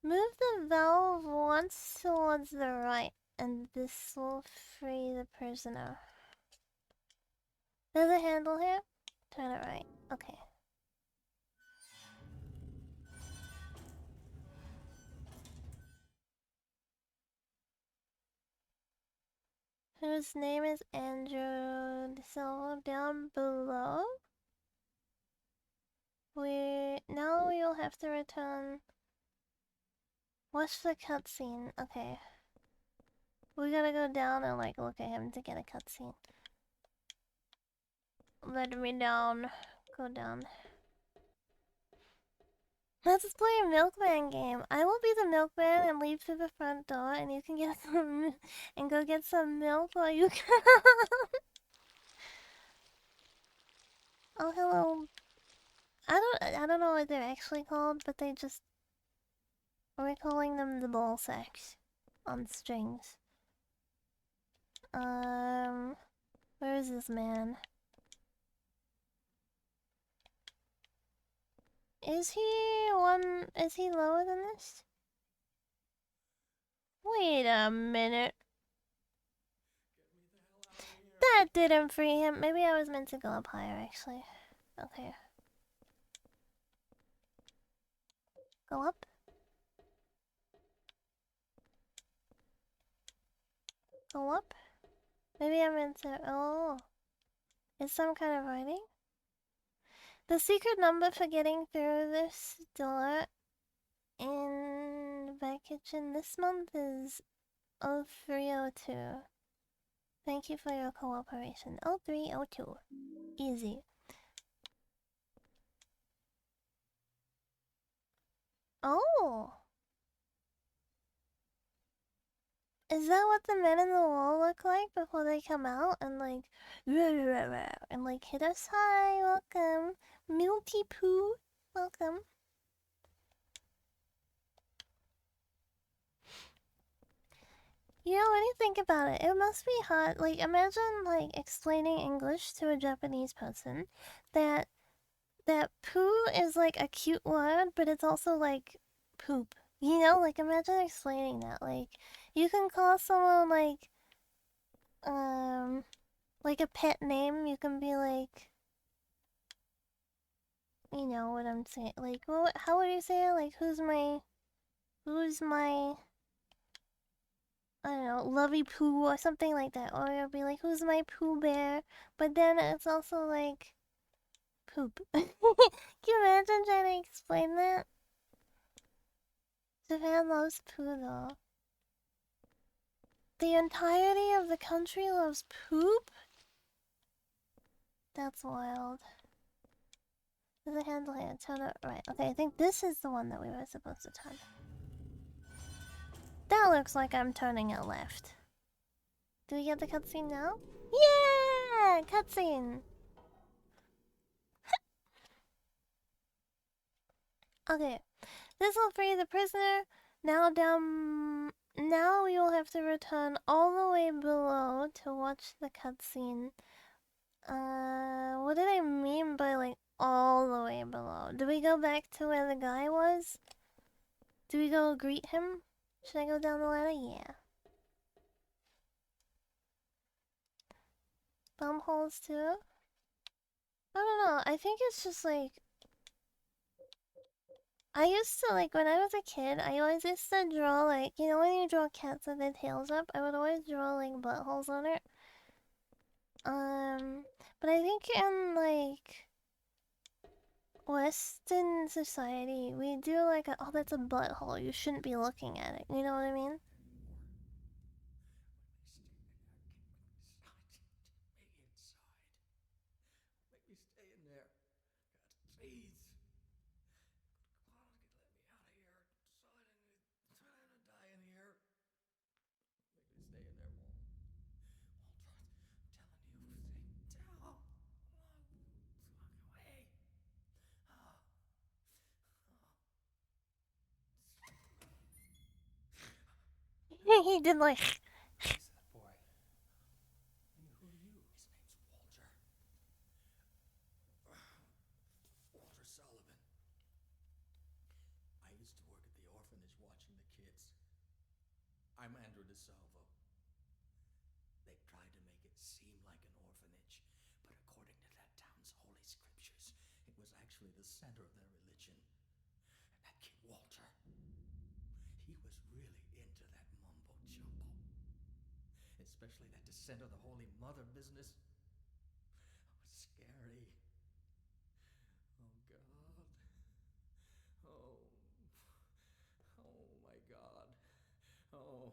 Move the valve once towards the right, and this will free the prisoner. There's a handle here. Turn it right. Okay. Whose name is Andrew Silva down below. Now we'll have to return. Watch the cutscene. Okay. We gotta go down and like look at him to get a cutscene. Let me down. Go down. Let's play a milkman game. I will be the milkman and leave through the front door, and you can get some and go get some milk while you can. Oh hello. I don't know what they're actually called, but we're calling them the ball sacks on strings. Where is this man? Is he lower than this? Wait a minute. That didn't free him. Maybe I was meant to go up higher, actually. Okay. Go up. Go up. Maybe I meant to. Oh. It's some kind of writing? The secret number for getting through this door in the back kitchen this month is 0302. Thank you for your cooperation. 0302. Easy. Oh! Is that what the men in the wall look like before they come out and like and like hit us? Hi, welcome. Milty Poo, welcome. You know, when you think about it, it must be hard. Like, imagine like explaining English to a Japanese person that poo is like a cute word, but it's also like poop. You know, like imagine explaining that. Like, you can call someone like a pet name. You can be like, you know what I'm saying. Like, how would you say it? Like, who's my, I don't know, Lovey Poo or something like that. Or it'll be like, who's my Pooh Bear? But then it's also like, poop. Can you imagine trying to explain that? Japan loves poo though. The entirety of the country loves poop? That's wild. There's a handle here. Turn it right. Okay, I think this is the one that we were supposed to turn. That looks like I'm turning it left. Do we get the cutscene now? Yeah! Cutscene! Okay. This will free the prisoner. Now we will have to return all the way below to watch the cutscene. What did I mean by like all the way below? Do we go back to where the guy was? Do we go greet him? Should I go down the ladder? Yeah. Bum holes too? I don't know. I think it's just like, I used to, like, when I was a kid, I always used to draw, like, you know when you draw cats with their tails up? I would always draw, like, buttholes on it. But I think in, like, Western society, we do, like, oh, that's a butthole, you shouldn't be looking at it, you know what I mean? Make me stay in there. God, please. Come on, let me out of here. So I didn't die in here. Make me stay in there, Walter. I'm telling you, stay down. Walk away. He did like. Who's that boy? And who are you? His name's Walter. Walter Sullivan. I used to work at the orphanage watching the kids. I'm Andrew DeSalvo. They tried to make it seem like an orphanage, but according to that town's holy scriptures, it was actually the center of their religion. And that kid Walter, he was really into that mumbo jumbo. Especially that descent of the Holy Mother business. It was scary. Oh, God. Oh. Oh, my God. Oh,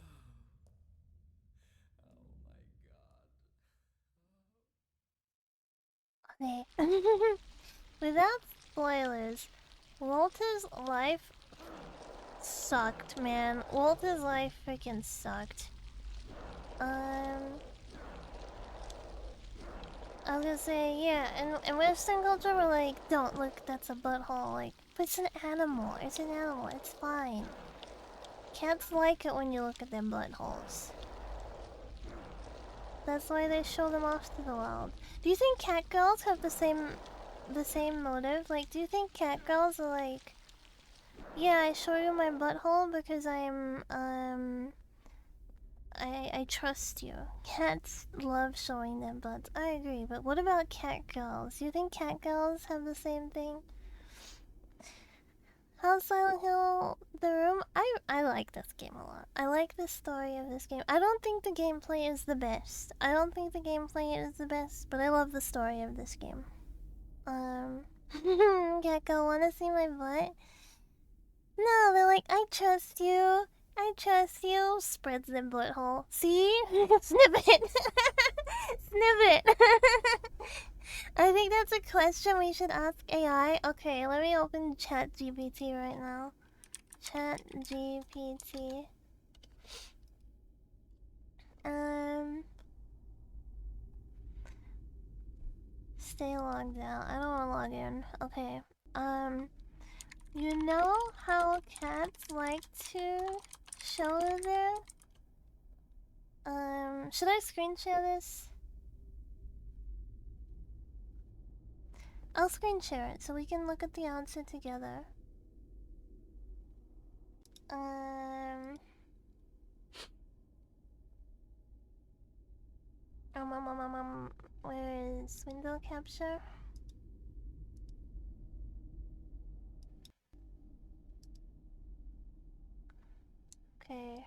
my God. Oh, my God. Okay. Without spoilers, Walter's life sucked, man. Walter's life freaking sucked. I was gonna say, yeah, in Western culture, we're like, don't look, that's a butthole. Like, but it's an animal. It's an animal. It's fine. Cats like it when you look at their buttholes. That's why they show them off to the wild. Do you think cat girls have the same motive? Like, do you think cat girls are like, yeah, I show you my butthole because I trust you. Cats love showing their butts. I agree, but what about cat girls? Do you think cat girls have the same thing? How's Silent Hill The Room? I like this game a lot. I like the story of this game. I don't think the gameplay is the best. But I love the story of this game. Gecko, wanna see my butt? No, they're like, I trust you. Spreads their butthole. See? Snip it. Snip it. I think that's a question we should ask AI. Okay, let me open ChatGPT right now. ChatGPT. Stay logged out. I don't want to log in. Okay. You know how cats like to show their... should I screen share this? I'll screen share it so we can look at the answer together. Where is window capture? Okay.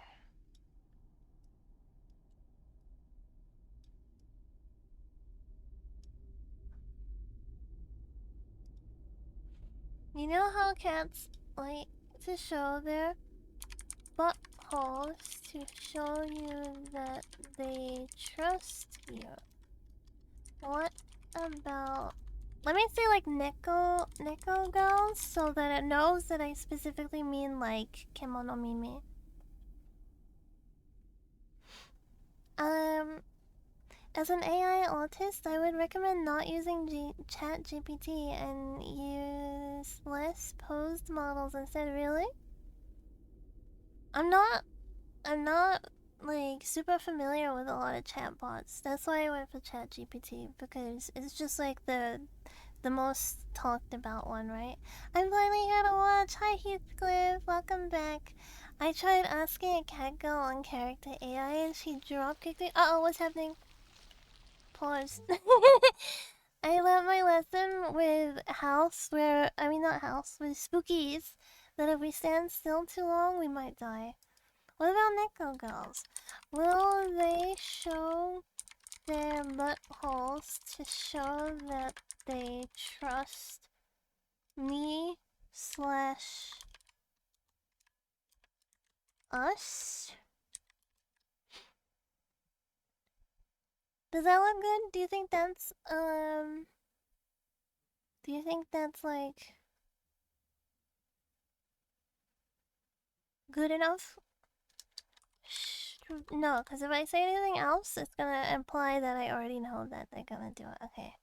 You know how cats like to show their buttholes to show you that they trust you? What about... Let me say like Neko girls so that it knows that I specifically mean like Kemono Mimi. As an AI autist, I would recommend not using ChatGPT and use less posed models instead. Really? I'm not like super familiar with a lot of chatbots. That's why I went for ChatGPT, because it's just like the most talked about one, right? I'm finally here to watch. Hi Heathcliff, welcome back. I tried asking a cat girl on character AI and she drop kicked me. Uh-oh, what's happening? Pause. I learned my lesson with with Spookies, that if we stand still too long, we might die. What about Neko girls? Will they show their buttholes to show that they trust me / us? Does that look good? Do you think that's like good enough? No, because if I say anything else, it's gonna imply that I already know that they're gonna do it. Okay.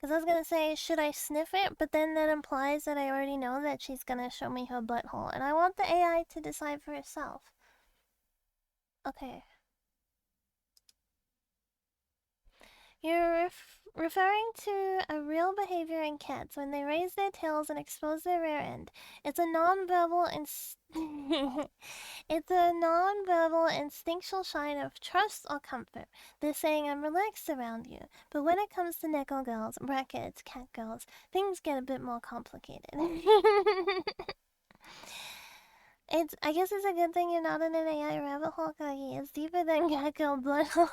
Because I was gonna say, should I sniff it? But then that implies that I already know that she's gonna show me her butthole. And I want the AI to decide for herself. Okay. You're referring to a real behavior in cats when they raise their tails and expose their rear end. It's a non-verbal it's a non-verbal instinctual sign of trust or comfort. They're saying I'm relaxed around you. But when it comes to Neko girls, brackets, cat girls, things get a bit more complicated. I guess it's a good thing you're not in an AI rabbit hole, Kagi. It's deeper than cat girl blood hole.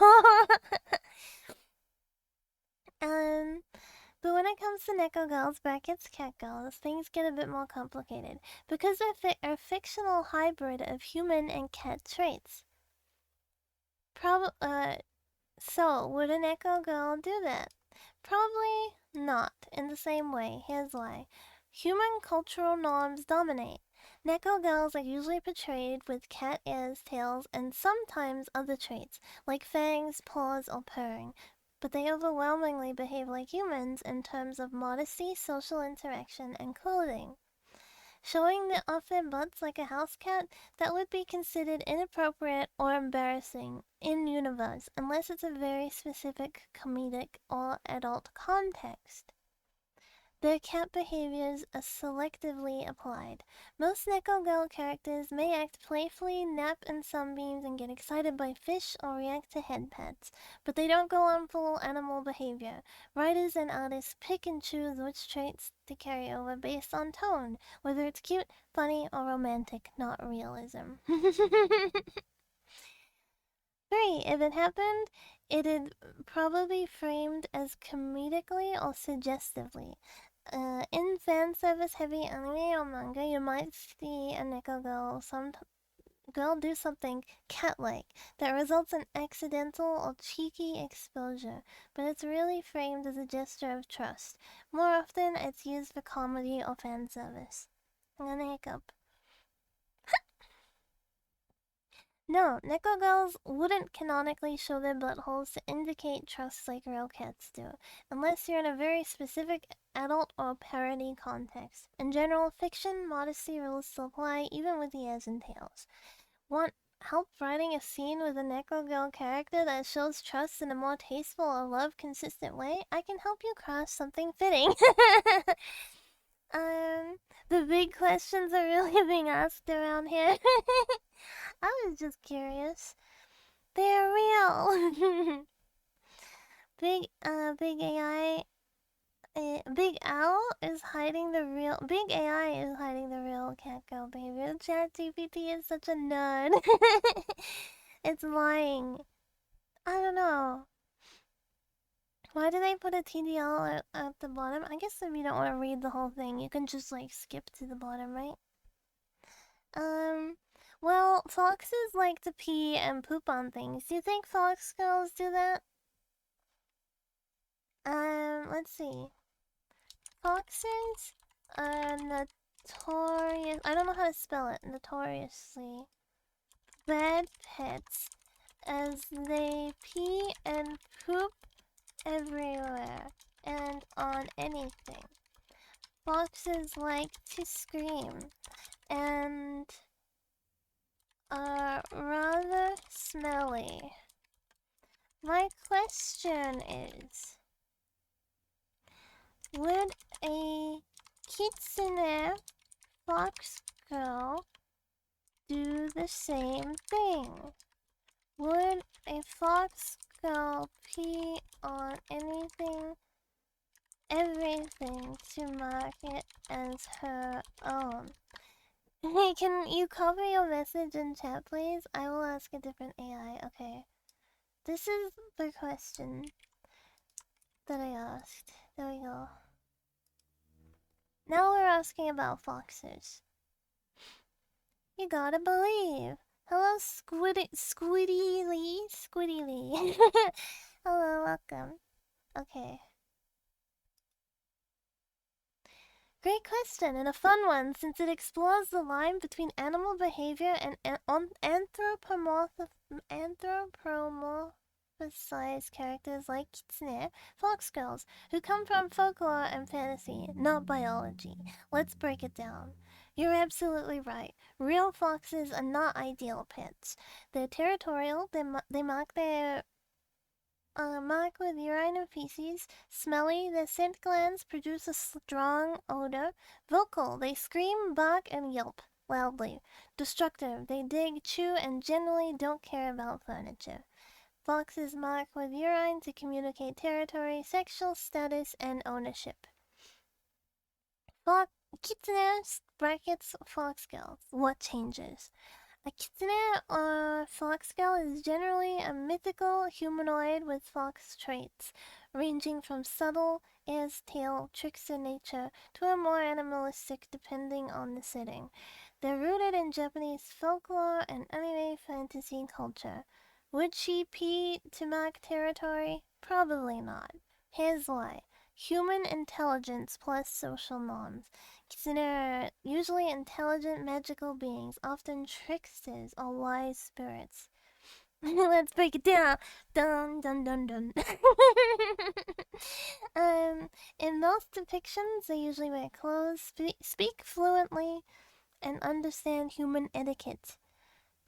But when it comes to Neko girls, brackets, cat girls, things get a bit more complicated because they're a fictional hybrid of human and cat traits. So would a Neko girl do that? Probably not in the same way. Here's why. Human cultural norms dominate. Neko girls are usually portrayed with cat ears, tails, and sometimes other traits, like fangs, paws, or purring. But they overwhelmingly behave like humans in terms of modesty, social interaction, and clothing. Showing off their butts like a house cat, that would be considered inappropriate or embarrassing in universe, unless it's a very specific comedic or adult context. Their cat behaviors are selectively applied. Most Neko girl characters may act playfully, nap in sunbeams, and get excited by fish or react to head pets, but they don't go on full animal behavior. Writers and artists pick and choose which traits to carry over based on tone, whether it's cute, funny, or romantic, not realism. 3. If it happened, it'd probably framed as comedically or suggestively. In fan service heavy anime or manga, you might see a Neko girl do something cat-like that results in accidental or cheeky exposure, but it's really framed as a gesture of trust. More often, it's used for comedy or fan service. I'm gonna hiccup. No, Neko girls wouldn't canonically show their buttholes to indicate trust like real cats do, unless you're in a very specific adult or parody context. In general, fiction, modesty rules still apply, even with the ears and tails. Want help writing a scene with a Neko girl character that shows trust in a more tasteful or love-consistent way? I can help you craft something fitting. The big questions are really being asked around here. I was just curious. They're real. Big AI. Big Owl is hiding the real. Big AI is hiding the real cat girl behavior. ChatGPT is such a nerd. It's lying. I don't know. Why do they put a TDL at the bottom? I guess if you don't want to read the whole thing, you can just like skip to the bottom, right? Well, foxes like to pee and poop on things. Do you think fox girls do that? Let's see. Foxes are notorious. I don't know how to spell it. Notoriously bad pets, as they pee and poop everywhere and on anything. Foxes like to scream and are rather smelly. My question is, would a kitsune fox girl do the same thing? Would a fox girl pee on anything, everything to mark it as her own? Hey, can you copy your message in chat, please? I will ask a different AI. Okay. This is the question that I asked. There we go. Now we're asking about foxes. You gotta believe. Hello, Squiddy Lee. Hello, welcome. Okay. Great question, and a fun one, since it explores the line between animal behavior and anthropomorphism. emphasize characters like kitsune, fox girls, who come from folklore and fantasy, not biology. Let's break it down. You're absolutely right. Real foxes are not ideal pets. They're territorial, they mark their mark with urine and feces, smelly, their scent glands produce a strong odor, vocal, they scream, bark, and yelp loudly, destructive, they dig, chew, and generally don't care about furniture. Foxes mark with urine to communicate territory, sexual status, and ownership. Kitsune brackets fox girls. What changes? A kitsune or fox girl is generally a mythical humanoid with fox traits, ranging from subtle, as tail, trickster nature to a more animalistic depending on the setting. They're rooted in Japanese folklore and anime fantasy culture. Would she pee to mark territory? Probably not. Here's why. Human intelligence plus social norms. Kitsune are usually intelligent magical beings, often tricksters or wise spirits. Let's break it down. Dun dun dun dun. In most depictions, they usually wear clothes, speak fluently, and understand human etiquette.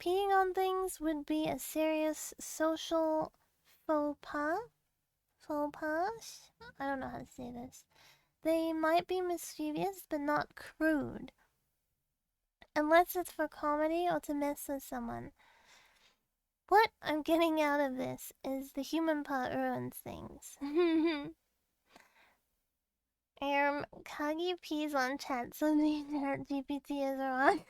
Peeing on things would be a serious social faux pas. Faux pas? I don't know how to say this. They might be mischievous, but not crude. Unless it's for comedy or to mess with someone. What I'm getting out of this is the human part ruins things. Kagi pees on chat, so the chat GPT is wrong.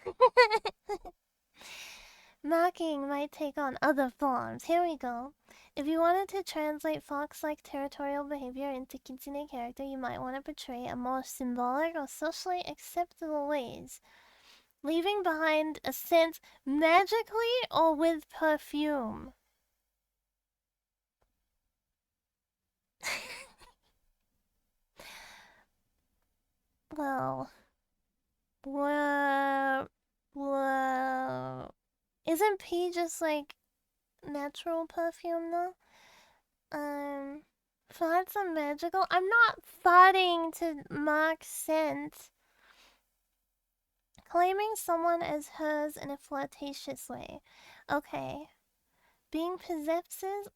Marking might take on other forms. Here we go. If you wanted to translate fox-like territorial behavior into kitsune character, you might want to portray a more symbolic or socially acceptable ways, leaving behind a scent magically or with perfume. Well, isn't pee just like natural perfume though? Farts are magical. I'm not farting to mark scent. Claiming someone as hers in a flirtatious way. Okay. Being possessive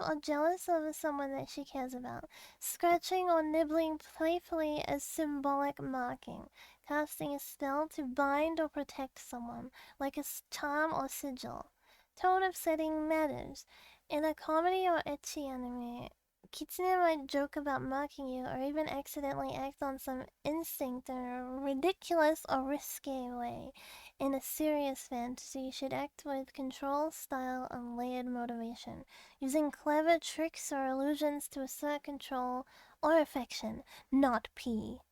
or jealous over someone that she cares about. Scratching or nibbling playfully as symbolic marking. Casting a spell to bind or protect someone, like a charm or sigil. Tone of setting matters. In a comedy or ecchi anime, kitsune might joke about mocking you or even accidentally act on some instinct in a ridiculous or risque way. In a serious fantasy, you should act with control, style, and layered motivation, using clever tricks or illusions to assert control or affection, not pee.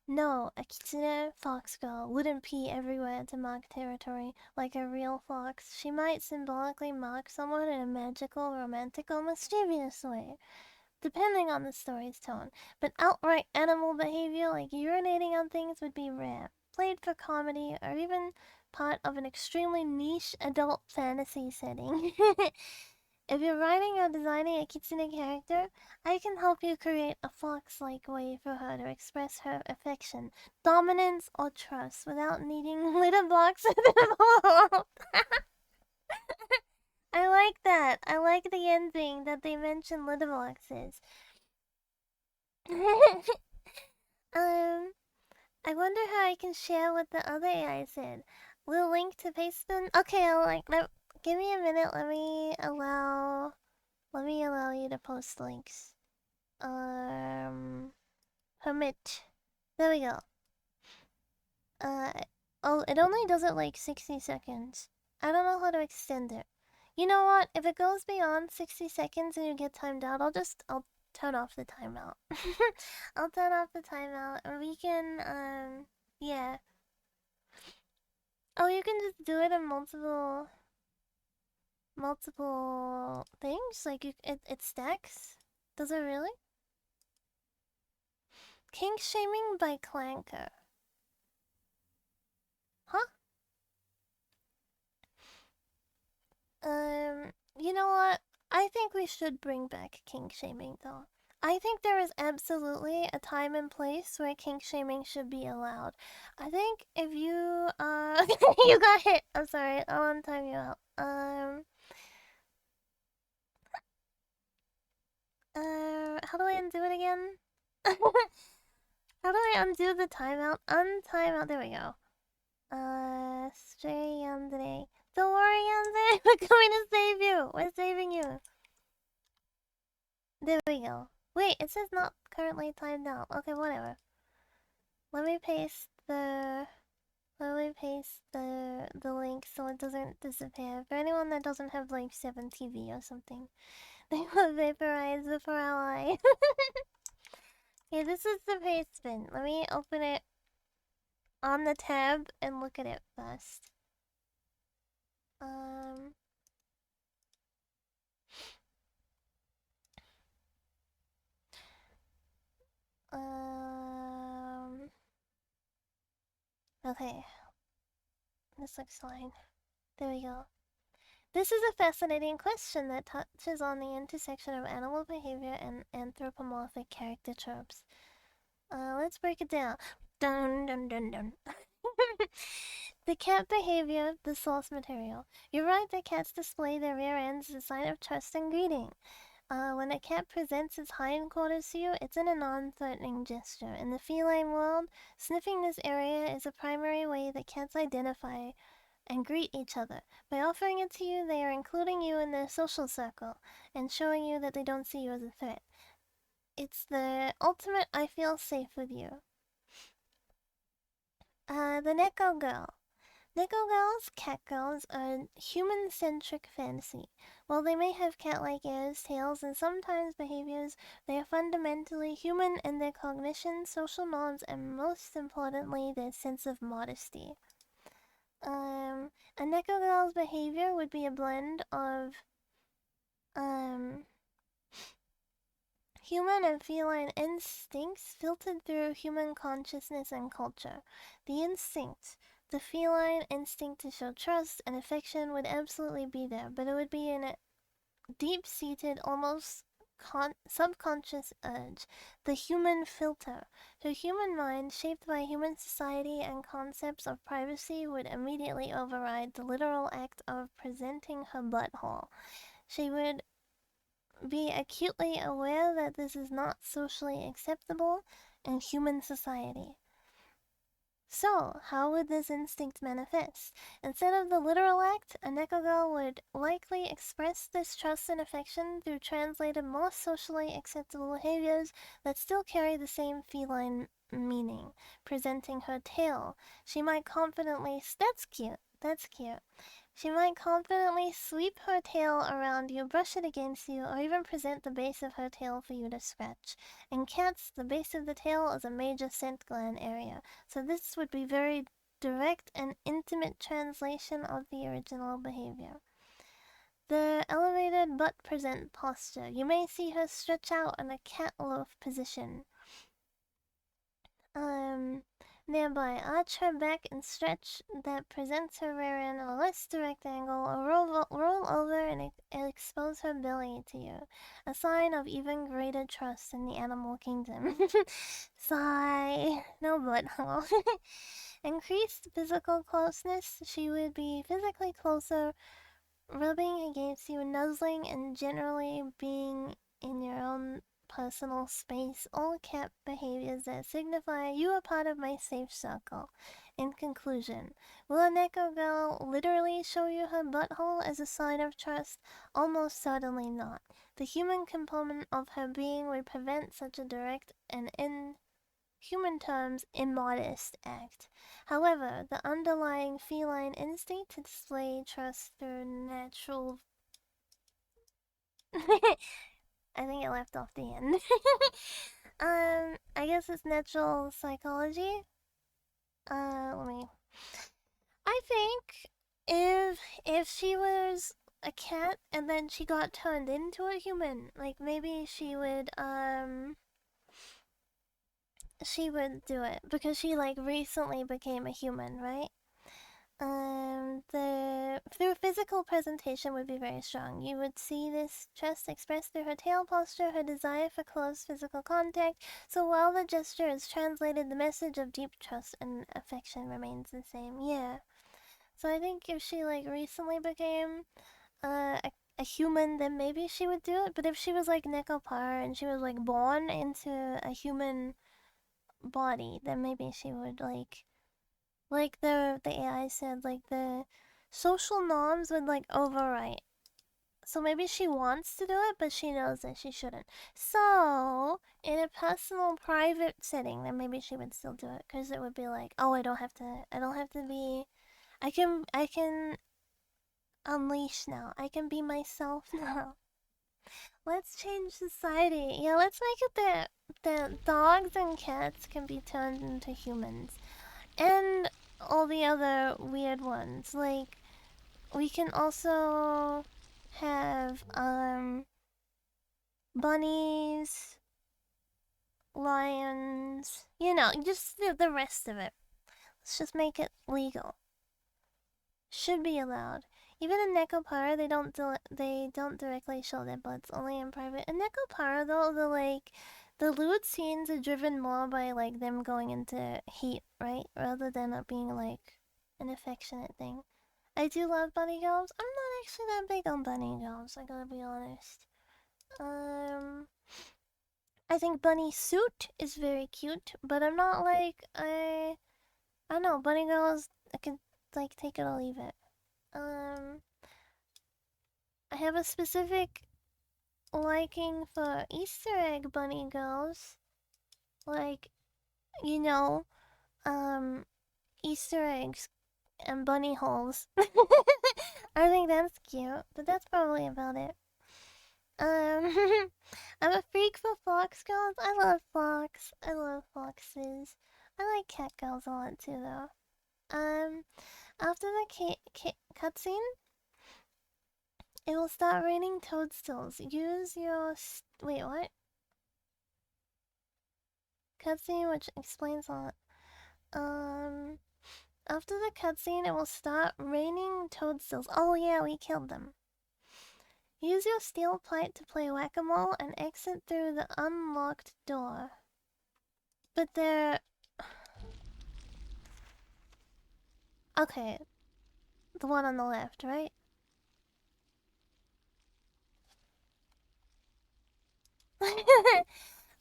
No, a kitsune fox girl wouldn't pee everywhere to mark territory like a real fox. She might symbolically mark someone in a magical, romantic, or mischievous way, depending on the story's tone. But outright animal behavior like urinating on things would be rare, played for comedy, or even part of an extremely niche adult fantasy setting. If you're writing or designing a kitsune character, I can help you create a fox-like way for her to express her affection, dominance, or trust without needing litter blocks involved. I like that. I like the ending that they mention litter boxes. I wonder how I can share what the other AI said. We'll link to Pastebin. Okay, give me a minute. Let me allow you to post links. Permit. There we go. Oh, it only does it like 60 seconds. I don't know how to extend it. You know what? If it goes beyond 60 seconds and you get timed out, I'll turn off the timeout. I'll turn off the timeout and we can, yeah. Oh, you can just do it in multiple things? Like, it stacks? Does it really? Kink shaming by Clanker. Huh? You know what? I think we should bring back kink shaming though. I think there is absolutely a time and place where kink shaming should be allowed. I think if you you got hit. I'm sorry. I'll untime you out. How do I undo it again? How do I undo the timeout? Untime out. There we go. Stray Yandere. Don't worry, Yandere. We're coming to save you. We're saving you. There we go. Wait, it says not currently timed out. Okay, whatever. Let me paste the link so it doesn't disappear. For anyone that doesn't have like 7 TV or something, they will vaporize before our eye. Okay, this is the paste bin. Let me open it on the tab and look at it first. Okay. This looks fine. There we go. This is a fascinating question that touches on the intersection of animal behavior and anthropomorphic character tropes. Let's break it down. Dun dun dun dun. The cat behavior, the source material. You're right that cats display their rear ends as a sign of trust and greeting. When a cat presents its hindquarters to you, it's in a non-threatening gesture. In the feline world, sniffing this area is a primary way that cats identify and greet each other. By offering it to you, they are including you in their social circle and showing you that they don't see you as a threat. It's the ultimate I feel safe with you. The Neko Girl. Neko girls, cat girls, are a human-centric fantasy. While they may have cat-like ears, tails, and sometimes behaviors, they are fundamentally human in their cognition, social norms, and most importantly, their sense of modesty. A Neko girl's behavior would be a blend of human and feline instincts filtered through human consciousness and culture. The instinct, the feline instinct to show trust and affection, would absolutely be there, but it would be in a deep-seated, almost subconscious urge. The human filter. Her human mind, shaped by human society and concepts of privacy, would immediately override the literal act of presenting her butthole. She would be acutely aware that this is not socially acceptable in human society. So, how would this instinct manifest? Instead of the literal act, a Neko girl would likely express this trust and affection through translated, more socially acceptable behaviors that still carry the same feline meaning. Presenting her tail. She might confidently... That's cute. She might confidently sweep her tail around you, brush it against you, or even present the base of her tail for you to scratch. In cats, the base of the tail is a major scent gland area, so this would be very direct and intimate translation of the original behavior. The elevated butt present posture. You may see her stretch out in a cat loaf position. Nearby, arch her back and stretch that presents her rear end at a less direct angle, or roll over and expose her belly to you, a sign of even greater trust in the animal kingdom. Sigh. No butthole. Increased physical closeness. She would be physically closer, rubbing against you, nuzzling, and generally being in your own personal space. All cat behaviors that signify you are part of my safe circle. In conclusion, will a Neko girl literally show you her butthole as a sign of trust? Almost certainly not. The human component of her being would prevent such a direct and, in human terms, immodest act. However, the underlying feline instinct to display trust through natural... I think I left off the end. I guess it's natural psychology. I think if she was a cat and then she got turned into a human, like maybe she would do it because she like recently became a human, right? The through physical presentation would be very strong. You would see this trust expressed through her tail posture, her desire for close physical contact. So while the gesture is translated, the message of deep trust and affection remains the same. Yeah. So I think if she like recently became a human, then maybe she would do it. But if she was like Nekopara and she was like born into a human body, then maybe she would like the AI said, like the social norms would like overwrite. So maybe she wants to do it, but she knows that she shouldn't. So in a personal, private setting, then maybe she would still do it, because it would be like, oh, I don't have to be. I can unleash now. I can be myself now. Let's change society. Yeah, let's make it that dogs and cats can be turned into humans. And all the other weird ones. Like, we can also have, bunnies, lions, you know, just the rest of it. Let's just make it legal. Should be allowed. Even in Nekopara, they don't directly show their butts, only in private. In Nekopara, though, the lewd scenes are driven more by like them going into heat, right? Rather than it being like an affectionate thing. I do love bunny girls. I'm not actually that big on bunny girls, I gotta be honest. I think Bunny Suit is very cute, but I'm not like I don't know, bunny girls I could like take it or leave it. I have a specific liking for Easter egg bunny girls. Like, you know, Easter eggs and bunny holes. I think that's cute, but that's probably about it. I'm a freak for fox girls. I love fox. I love foxes. I like cat girls a lot too, though. After the cutscene, it will start raining toadstools. Use your wait, what? Cutscene which explains a lot. After the cutscene, it will start raining toadstools. Oh yeah, we killed them. Use your steel plate to play whack-a-mole and exit through the unlocked door. But they're... Okay. The one on the left, right?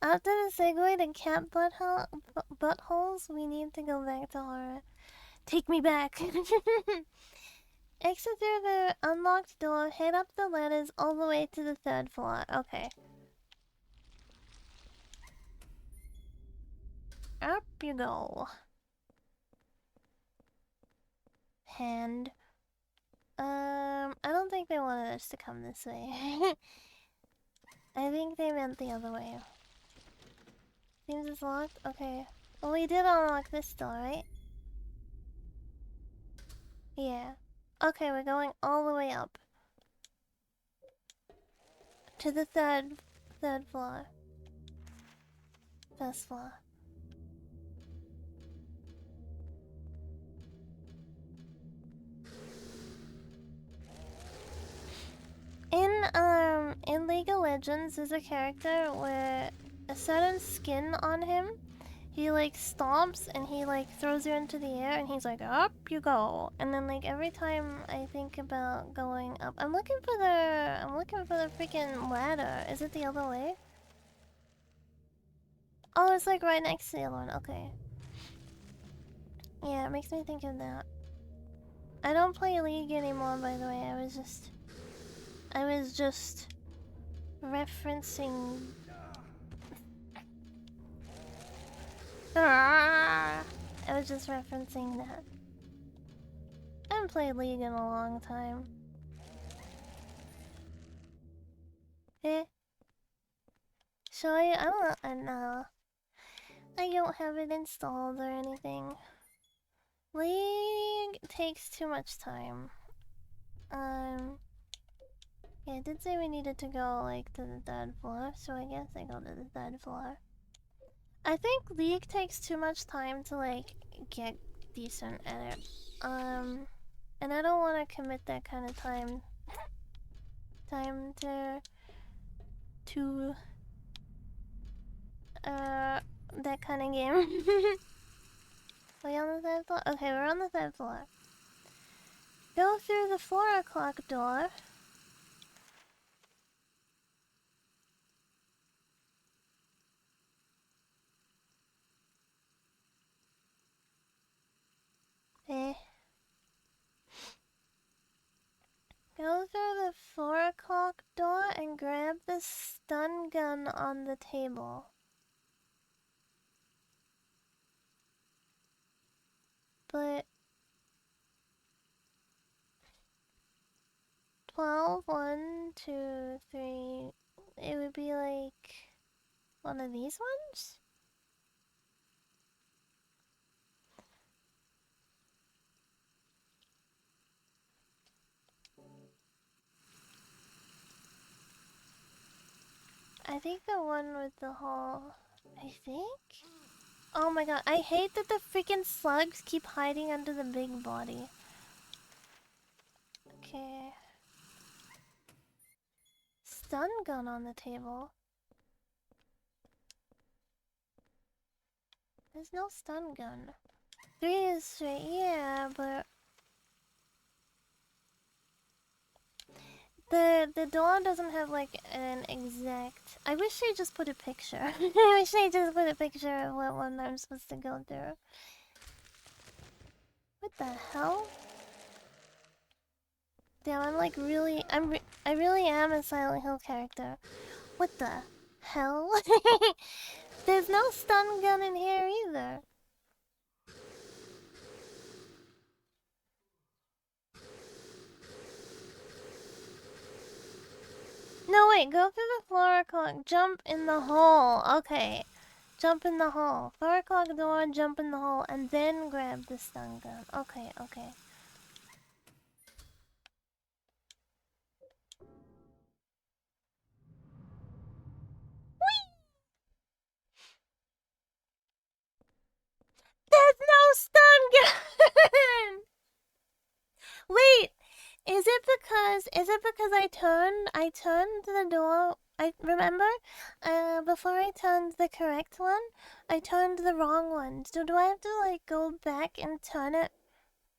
After the segue to cat buttholes, we need to go back to horror. Take me back! Exit through the unlocked door, head up the ladders all the way to the 3rd floor. Okay. Up you go. Hand. I don't think they wanted us to come this way. I think they meant the other way. Seems it's locked? Okay. Well, we did unlock this door, right? Yeah. Okay, we're going all the way up. To the third floor. 1st floor. In League of Legends, there's a character where a certain skin on him, he like stomps and he like throws you into the air and he's like, up you go. And then like every time I think about going up, I'm looking for the freaking ladder. Is it the other way? Oh, it's like right next to the other one. Okay. Yeah, it makes me think of that. I don't play League anymore, by the way. I was just referencing. I was just referencing that. I haven't played League in a long time. Eh? Should I? I don't know. I don't have it installed or anything. League takes too much time. Yeah, it did say we needed to go, like, to the 3rd floor, so I guess I go to the 3rd floor. I think League takes too much time to, like, get decent at it. And I don't want to commit that kind of time to that kind of game. Are we on the 3rd floor? Okay, we're on the 3rd floor. Go through the 4 o'clock door. Eh. Go through the 4 o'clock door and grab the stun gun on the table. But 12, 1, 2, 3. It would be like one of these ones? I think the one with the hole. I think? Oh my god, I hate that the freaking slugs keep hiding under the big body. Okay. Stun gun on the table. There's no stun gun. 3 is straight, yeah, but the door doesn't have like an exact. I wish they just put a picture. I wish they just put a picture of what one I'm supposed to go through. What the hell? Damn, I'm like really, I really am a Silent Hill character. What the hell? There's no stun gun in here either. No, wait, go through the 4 o'clock, jump in the hole. Okay, jump in the hole. 4 o'clock door, jump in the hole, and then grab the stun gun. Okay, okay. There's no stun gun! Wait, is it because I turned the door, I remember, before I turned the correct one, I turned the wrong one. So do I have to like go back and turn it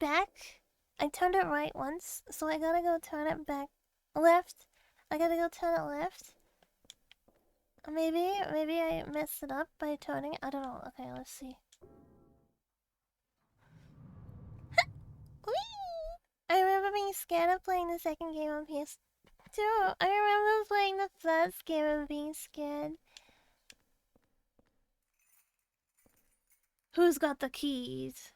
back? I turned it right once, so I gotta go turn it back left. I gotta go turn it left. Maybe I messed it up by turning it. I don't know. Okay, let's see. I remember being scared of playing the second game on PS2. I remember playing the first game and being scared. Who's got the keys?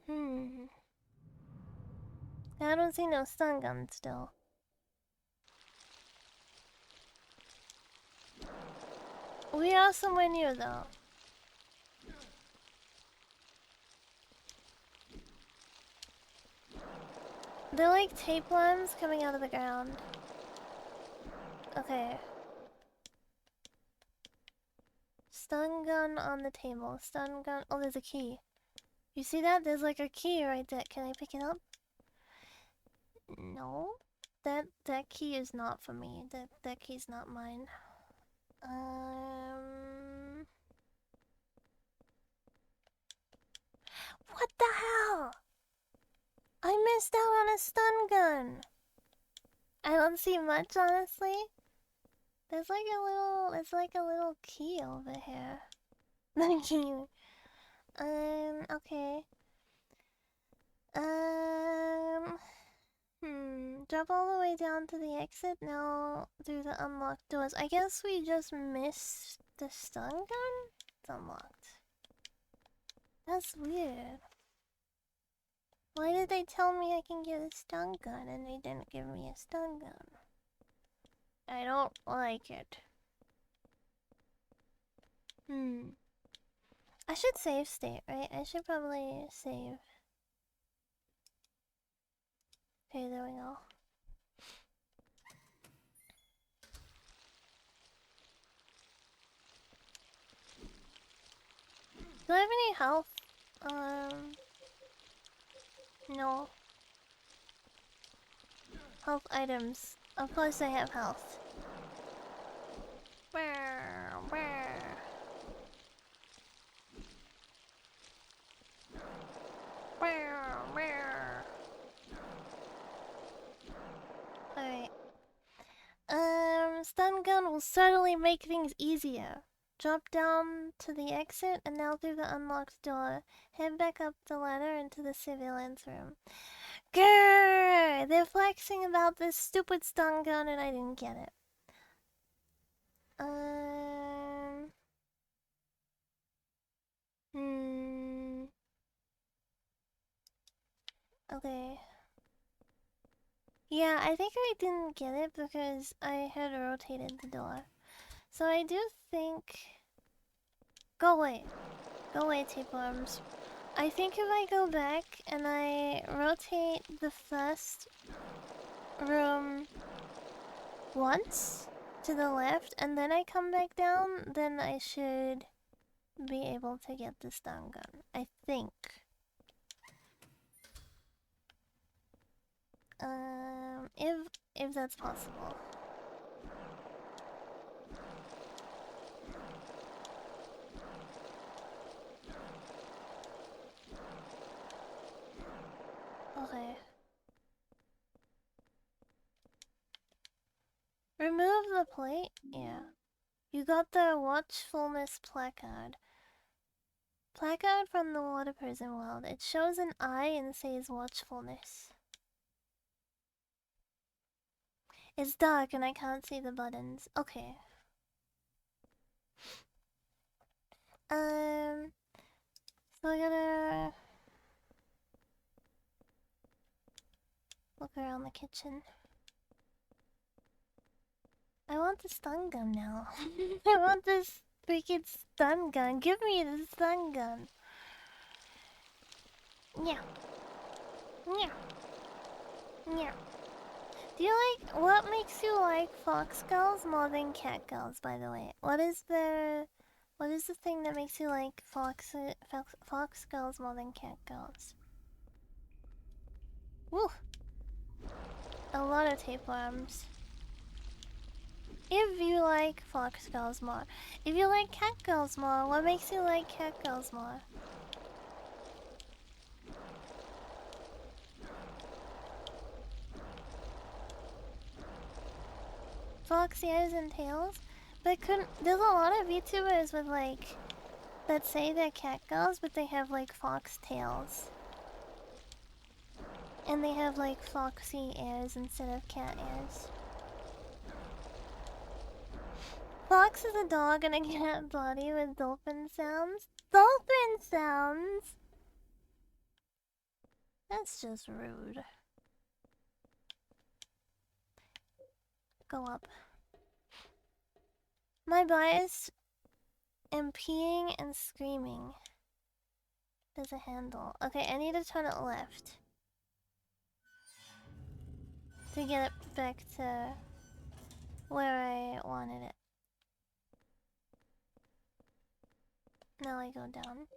I don't see no stun gun still. We are somewhere near though. They're like tapeworms coming out of the ground. Okay. Stun gun on the table. Stun gun. Oh, there's a key. You see that? There's like a key right there. Can I pick it up? No. That key is not for me. That key's not mine. What the hell? I missed out on a stun gun. I don't see much, honestly. There's like a little key over here. Okay. Drop all the way down to the exit now through the unlocked doors. I guess we just missed the stun gun? It's unlocked. That's weird. Why did they tell me I can get a stun gun and they didn't give me a stun gun? I don't like it. I should save state, right? I should probably save. Okay, there we go. Do I have any health? No. Health items. Of course I have health. Alright. Stun gun will certainly make things easier. Drop down to the exit and now through the unlocked door. Head back up the ladder into the surveillance room. Grrr! They're flexing about this stupid stun gun and I didn't get it. Okay. Yeah, I think I didn't get it because I had rotated the door. So I do think... Go away. Go away, tapeworms. I think if I go back and I rotate the first room once to the left and then I come back down, then I should be able to get the stun gun. I think. If that's possible. Okay. Remove the plate? Yeah. You got the watchfulness placard. Placard from the water prison world. It shows an eye and says watchfulness. It's dark and I can't see the buttons. Okay. So I gotta look around the kitchen. I want the stun gun now. I want this freaking stun gun. Give me the stun gun. Yeah. Yeah. Yeah. Do you like... What makes you like fox girls more than cat girls, by the way? What is the thing that makes you like fox girls more than cat girls? Woo! A lot of tapeworms. If you like fox girls more. If you like cat girls more, what makes you like cat girls more? Fox ears and tails? But there's a lot of VTubers with like that say they're cat girls, but they have like fox tails. And they have like foxy ears instead of cat ears. Fox is a dog and a cat body with dolphin sounds. Dolphin sounds? That's just rude. Go up. My bias am peeing and screaming. There's a handle. Okay, I need to turn it left to get it back to where I wanted it. Now I go down.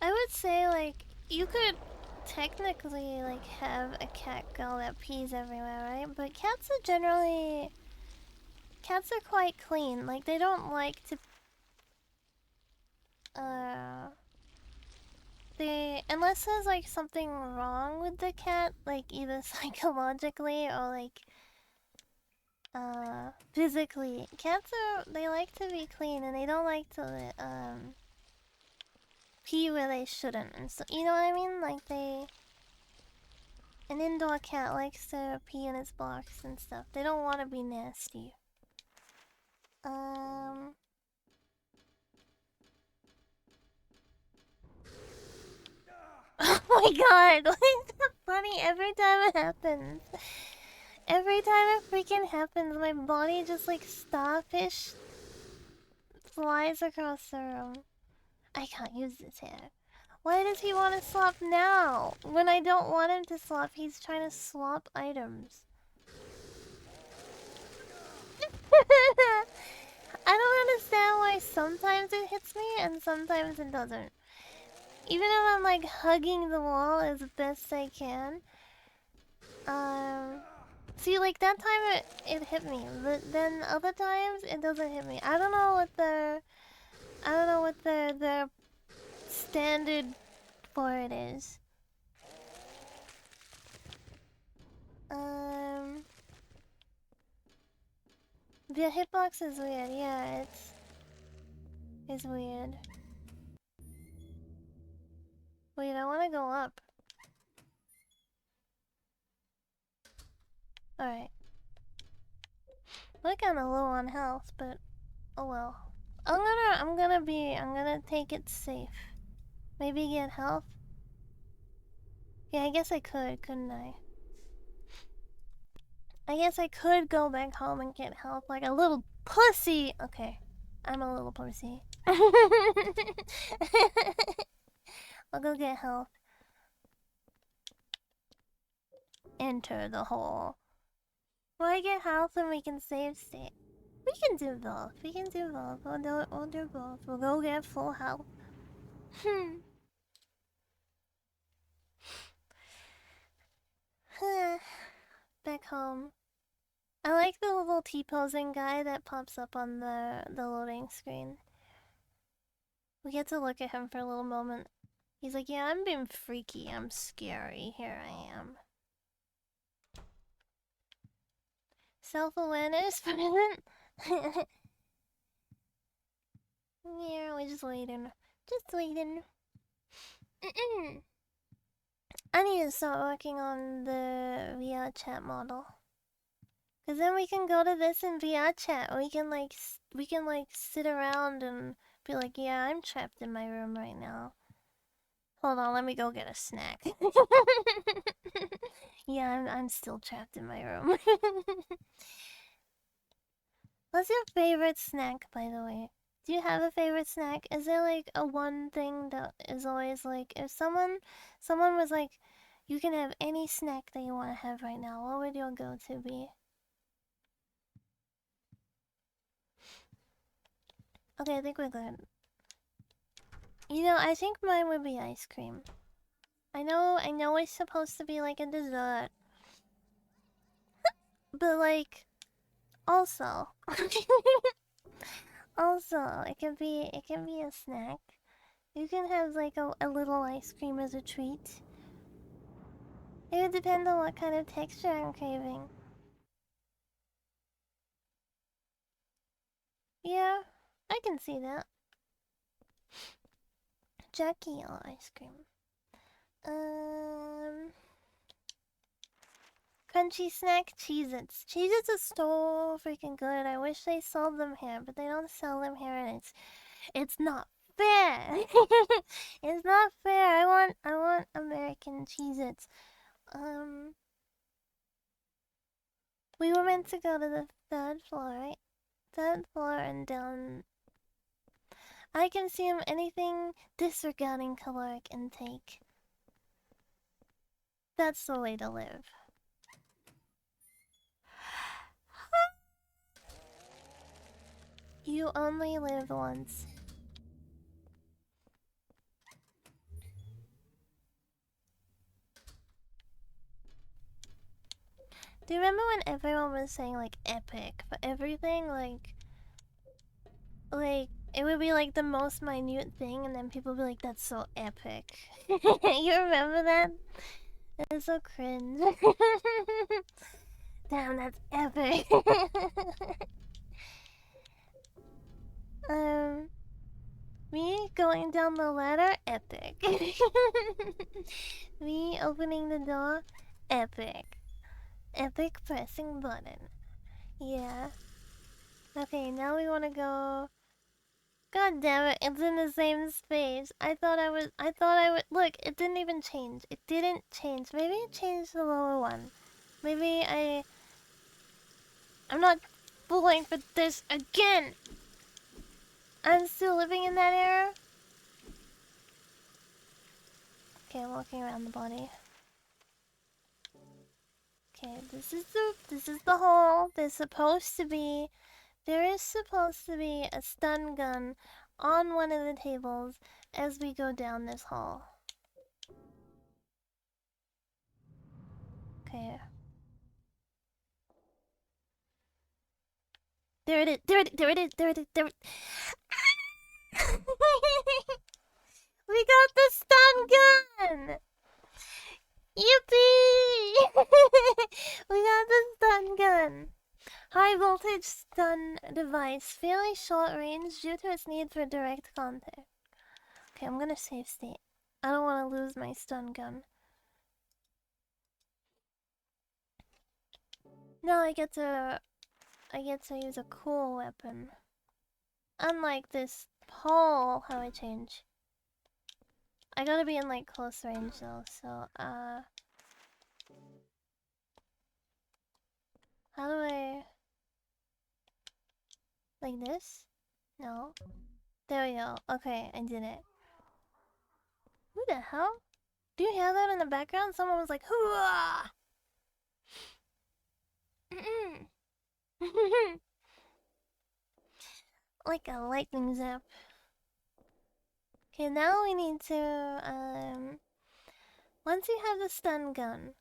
I would say like you could technically like have a cat girl that pees everywhere, right? But cats are quite clean. Like they don't like to unless there's like something wrong with the cat, like either psychologically or like physically. They like to be clean and they don't like to pee where they shouldn't, and so you know what I mean? Like an indoor cat likes to pee in its box and stuff. They don't want to be nasty. Oh my god, like that's funny every time it happens. Every time it freaking happens, my body just like starfish flies across the room. I can't use this hair. Why does he want to swap now? When I don't want him to swap, he's trying to swap items. I don't understand why sometimes it hits me and sometimes it doesn't. Even if I'm like hugging the wall as best I can. See, like that time it hit me, but then other times it doesn't hit me. I don't know what the standard for it is. The hitbox is weird. Yeah, it's weird. Wait, I want to go up. Alright. We're kinda low on health, but oh well. I'm gonna take it safe. Maybe get health? Yeah, I guess I could, couldn't I? I guess I could go back home and get health like a little pussy! Okay, I'm a little pussy. I'll go get health. Enter the hole. Will I get health and we can save state? We can do both. We can do both. We'll do both. We'll go get full health. Back home. I like the little T-posing guy that pops up on the loading screen. We get to look at him for a little moment. He's like, yeah, I'm being freaky. I'm scary. Here I am. Self-awareness present? Yeah, we're just waiting. Just waiting. I need to start working on the VR chat model. Cause then we can go to this in VR chat. We can like sit around and be like, yeah, I'm trapped in my room right now. Hold on, let me go get a snack. Yeah, I'm still trapped in my room. What's your favorite snack, by the way? Do you have a favorite snack? Is there like a one thing that is always like, if someone was like, you can have any snack that you want to have right now, what would your go-to be? Okay, I think we're good. You know, I think mine would be ice cream. I know it's supposed to be like a dessert. But like, also, it can be a snack. You can have like a little ice cream as a treat. It would depend on what kind of texture I'm craving. Yeah, I can see that. Jackie L ice cream. Crunchy snack, Cheez-Its. Cheez-Its is so freaking good. I wish they sold them here, but they don't sell them here, and it's not fair. It's not fair. I want American Cheez-Its. We were meant to go to the third floor, right? Third floor and down. I consume anything disregarding caloric intake. That's the way to live. You only live once. Do you remember when everyone was saying like epic for everything? Like it would be like the most minute thing, and then people would be like, "That's so epic." You remember that? That's so cringe. Damn, that's epic. Me going down the ladder, epic. Me opening the door, epic. Epic pressing button. Yeah. Okay, now we wanna go. God damn it, it's in the same space. I thought I would. Look, it didn't even change. It didn't change. Maybe it changed the lower one. Maybe I'm not falling for this again. I'm still living in that era. Okay, I'm walking around the body. Okay, this is the hole. There is supposed to be a stun gun on one of the tables as we go down this hall. Okay. There it is. There it is. We got the stun gun! Yippee! We got the stun gun. High voltage stun device. Fairly short range due to its need for direct contact. Okay, I'm gonna save state. I don't want to lose my stun gun. Now I get to use a cool weapon. Unlike this pole, how I change. I gotta be in like close range though, so how do I... Like this? No. There we go. Okay, I did it. Who the hell? Do you hear that in the background? Someone was like, hooah! Like a lightning zap. Okay, now we need to, once you have the stun gun,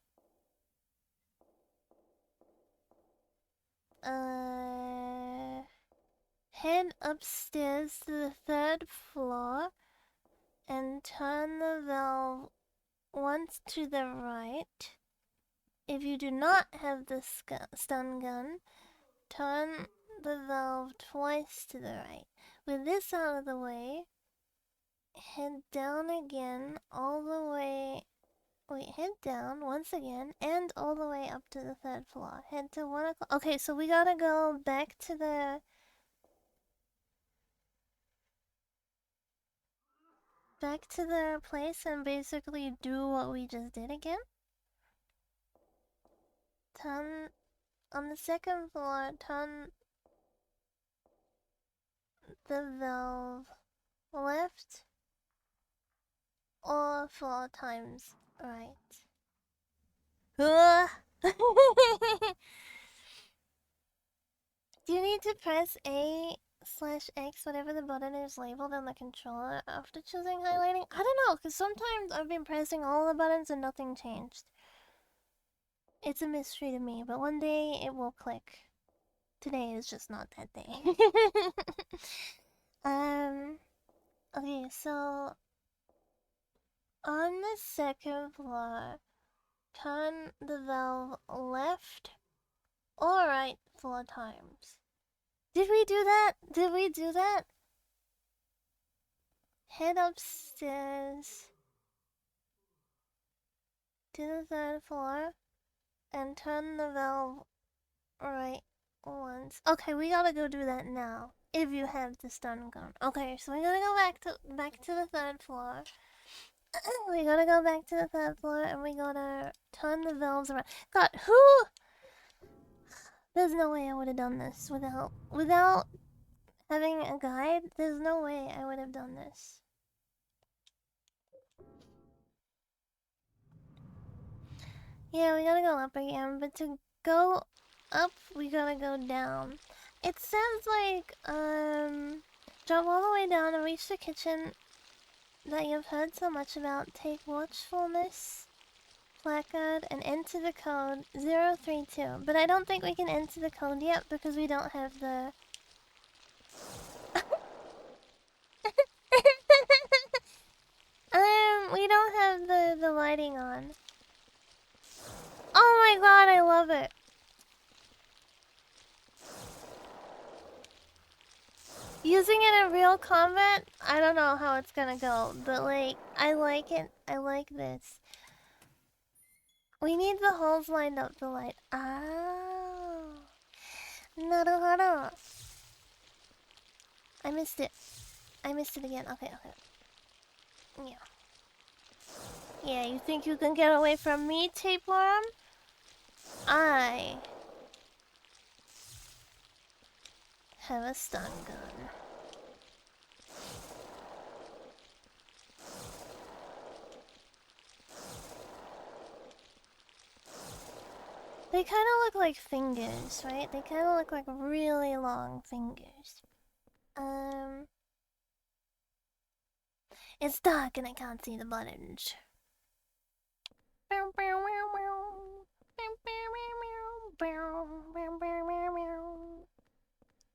head upstairs to the 3rd floor and turn the valve once to the right. If you do not have the stun gun, turn the valve twice to the right. With this out of the way, head down again all the way... Wait, head down once again and all the way up to the 3rd floor. Head to 1 o'clock. Okay, so we gotta go back to the... Back to the place and basically do what we just did again. Turn... On the 2nd floor, turn... the valve left or 4 times right. Do you need to press A/X, whatever the button is labeled on the controller, after choosing highlighting? I don't know, because sometimes I've been pressing all the buttons and nothing changed. It's a mystery to me, but one day it will click. Today is just not that day. Okay, so on the 2nd floor, turn the valve left or right 4 times. Did we do that? Did we do that? Head upstairs to the 3rd floor and turn the valve right once. Okay, we gotta go do that now. If you have the stun gun. Okay, so we gotta go back to the 3rd floor. We gotta go back to the 3rd floor and we gotta turn the valves around. God, who? There's no way I would have done this without having a guide. There's no way I would have done this. Yeah, we gotta go up again, but to go up, we gotta go down. It says like, drop all the way down and reach the kitchen that you've heard so much about. Take watchfulness placard and enter the code 032. But I don't think we can enter the code yet because we don't have the... we don't have the lighting on. Oh my god, I love it. Using it in real combat, I don't know how it's gonna go, but like, I like it. I like this. We need the holes lined up to light. Oh. Naruhodo. I missed it. I missed it again. Okay, okay. Yeah. Yeah, you think you can get away from me, Tapeworm? I have a stun gun. They kind of look like fingers, right? They kind of look like really long fingers. It's dark and I can't see the buttons.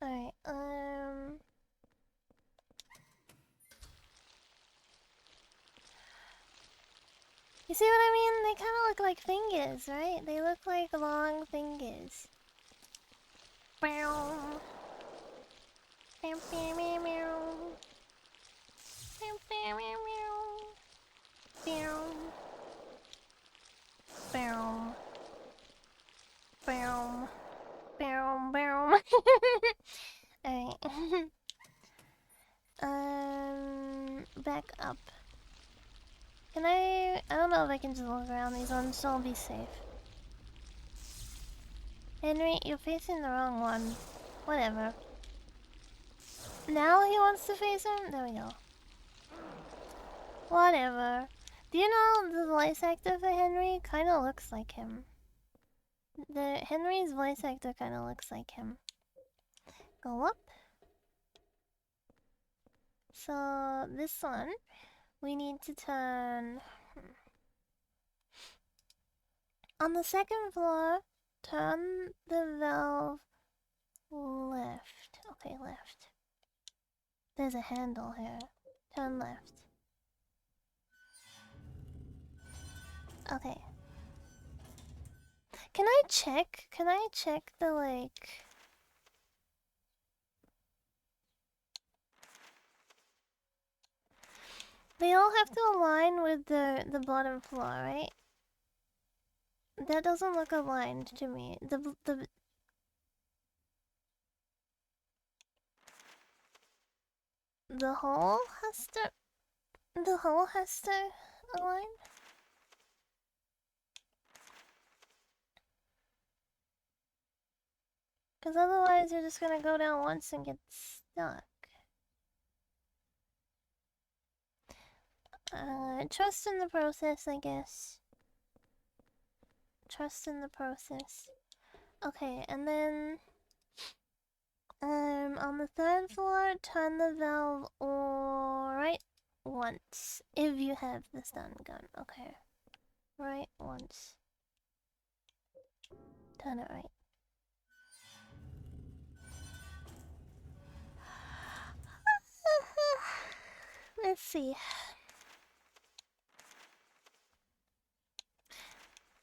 Alright, you see what I mean? They kind of look like fingers, right? They look like long fingers. Alright. Back up. Can I don't know if I can just look around these ones, so I'll be safe. Henry, you're facing the wrong one. Whatever. Now he wants to face him? There we go. Whatever. Do you know the voice actor for Henry kind of looks like him? Henry's voice actor kind of looks like him. Go up. So this one, we need to turn on the second floor. Turn the valve left. Okay, left. There's a handle here. Turn left. Okay. Can I check? Can I check the, like... They all have to align with the bottom floor, right? That doesn't look aligned to me. The hole has to... The hole has to align? Because otherwise you're just gonna go down once and get stuck. Trust in the process, I guess. Trust in the process. Okay, and then... on the third floor, turn the valve right once. If you have the stun gun, okay. Right once. Turn it right. Let's see.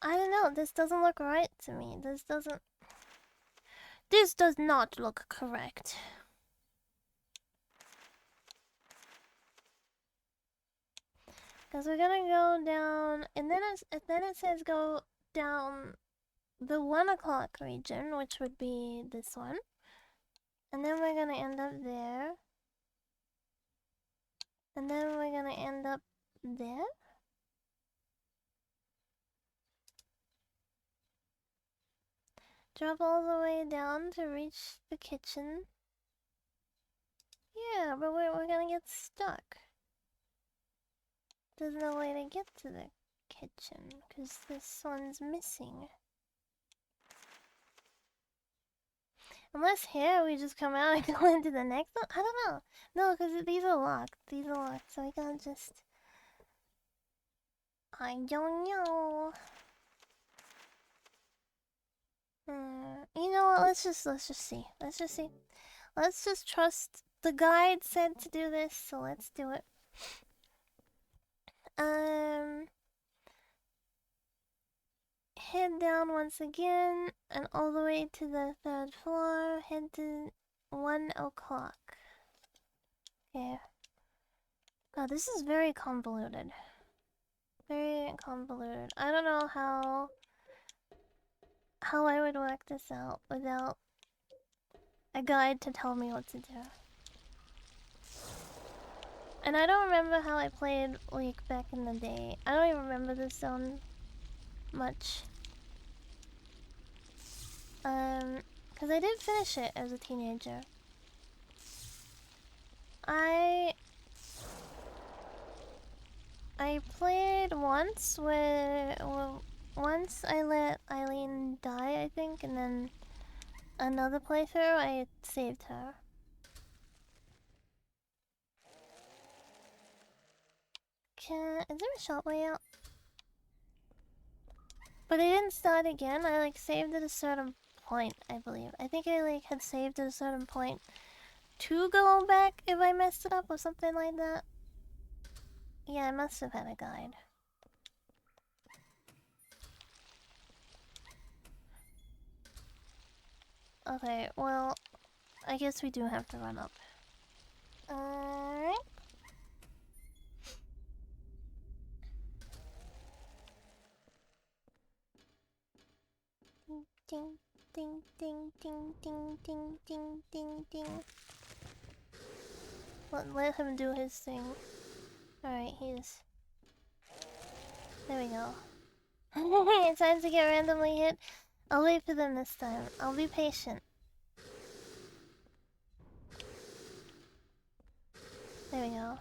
I don't know, this doesn't look right to me. This does not look correct. Because we're gonna go down, and then it says go down the 1 o'clock region, which would be this one. And then we're gonna end up there. And then we're gonna end up there. Drop all the way down to reach the kitchen. Yeah, but we're gonna get stuck. There's no way to get to the kitchen, because this one's missing. Unless here we just come out and go into the next one? I don't know. No, because these are locked. These are locked, so I can't just... I don't know. You know what? Let's just see. Let's just see. Let's just trust. The guide said to do this, so let's do it. Head down once again, and all the way to the 3rd floor. Head to 1 o'clock. Okay. God, this is very convoluted. Very convoluted. I don't know how I would work this out without a guide to tell me what to do. And I don't remember how I played like back in the day. I don't even remember this zone much. Cause I did finish it as a teenager. I played once where once I let Eileen die I think, and then another playthrough I saved her. Is there a short way out? But I didn't start again. I like saved at a certain point, I believe. I think I like had saved at a certain point to go back if I messed it up or something like that. Yeah, I must have had a guide. Okay, well, I guess we do have to run up. Alright. Ding, ding, ding, ding, ding, ding, ding, ding, ding. Let him do his thing. Alright, he's... There we go. It's time to get randomly hit. I'll wait for them this time. I'll be patient. There we go.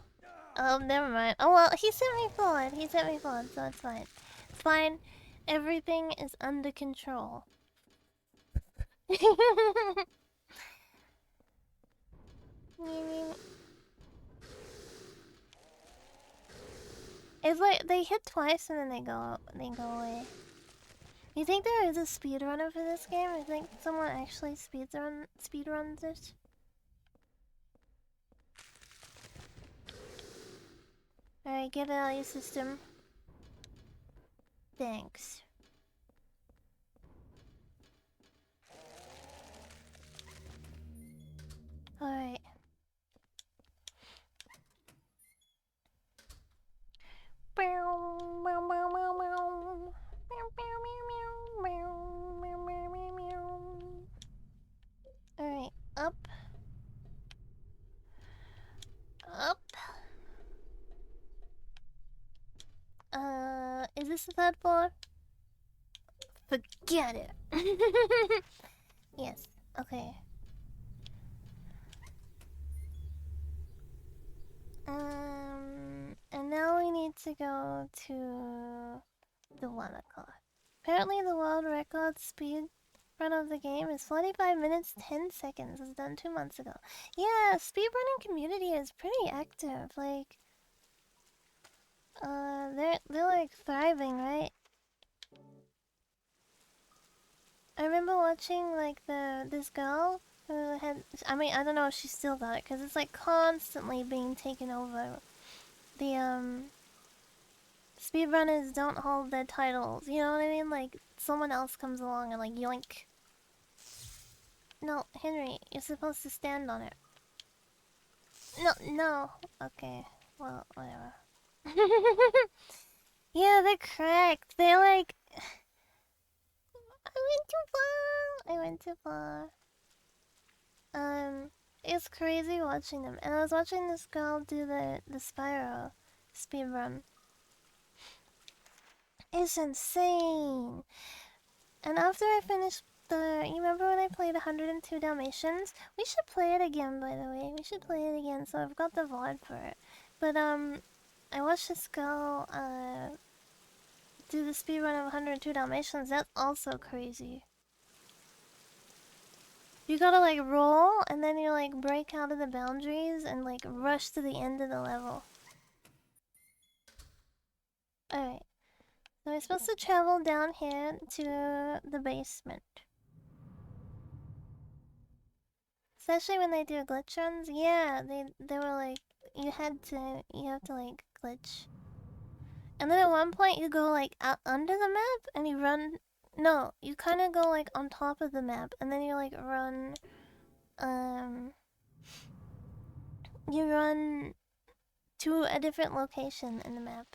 Oh, never mind. Oh well, he sent me forward. He sent me forward, so it's fine. It's fine. Everything is under control. It's like they hit twice and then they go away. You think there is a speedrunner for this game? I think someone actually speedruns it. Alright, get it out of your system. Thanks. Alright. Alright, up. Up. Is this the third floor? Forget it. Yes, okay. And now we need to go to the Wanaka. Apparently the world record speed run of the game is 45 minutes 10 seconds. It was done 2 months ago. Yeah, speedrunning community is pretty active. Like, they're like thriving, right? I remember watching like this girl who had, I mean, I don't know if she still got it because it's like constantly being taken over. The speedrunners don't hold their titles, you know what I mean? Like someone else comes along and like yoink. No, Henry, you're supposed to stand on it. No. Okay, well, whatever. Yeah, they're cracked. They're like, I went too far. It's crazy watching them. And I was watching this girl do the Spyro speedrun. It's insane. And after I finished you remember when I played 102 Dalmatians? We should play it again, by the way. We should play it again, so I've got the VOD for it. But, I watched this girl, do the speedrun of 102 Dalmatians. That's also crazy. You gotta, like, roll, and then you, like, break out of the boundaries and, like, rush to the end of the level. Alright. So we're supposed to travel down here to the basement. Especially when they do glitch runs. Yeah, they were like, you have to like glitch. And then at one point you go like out under the map and you run. No, you kind of go like on top of the map and then you like run. You run to a different location in the map.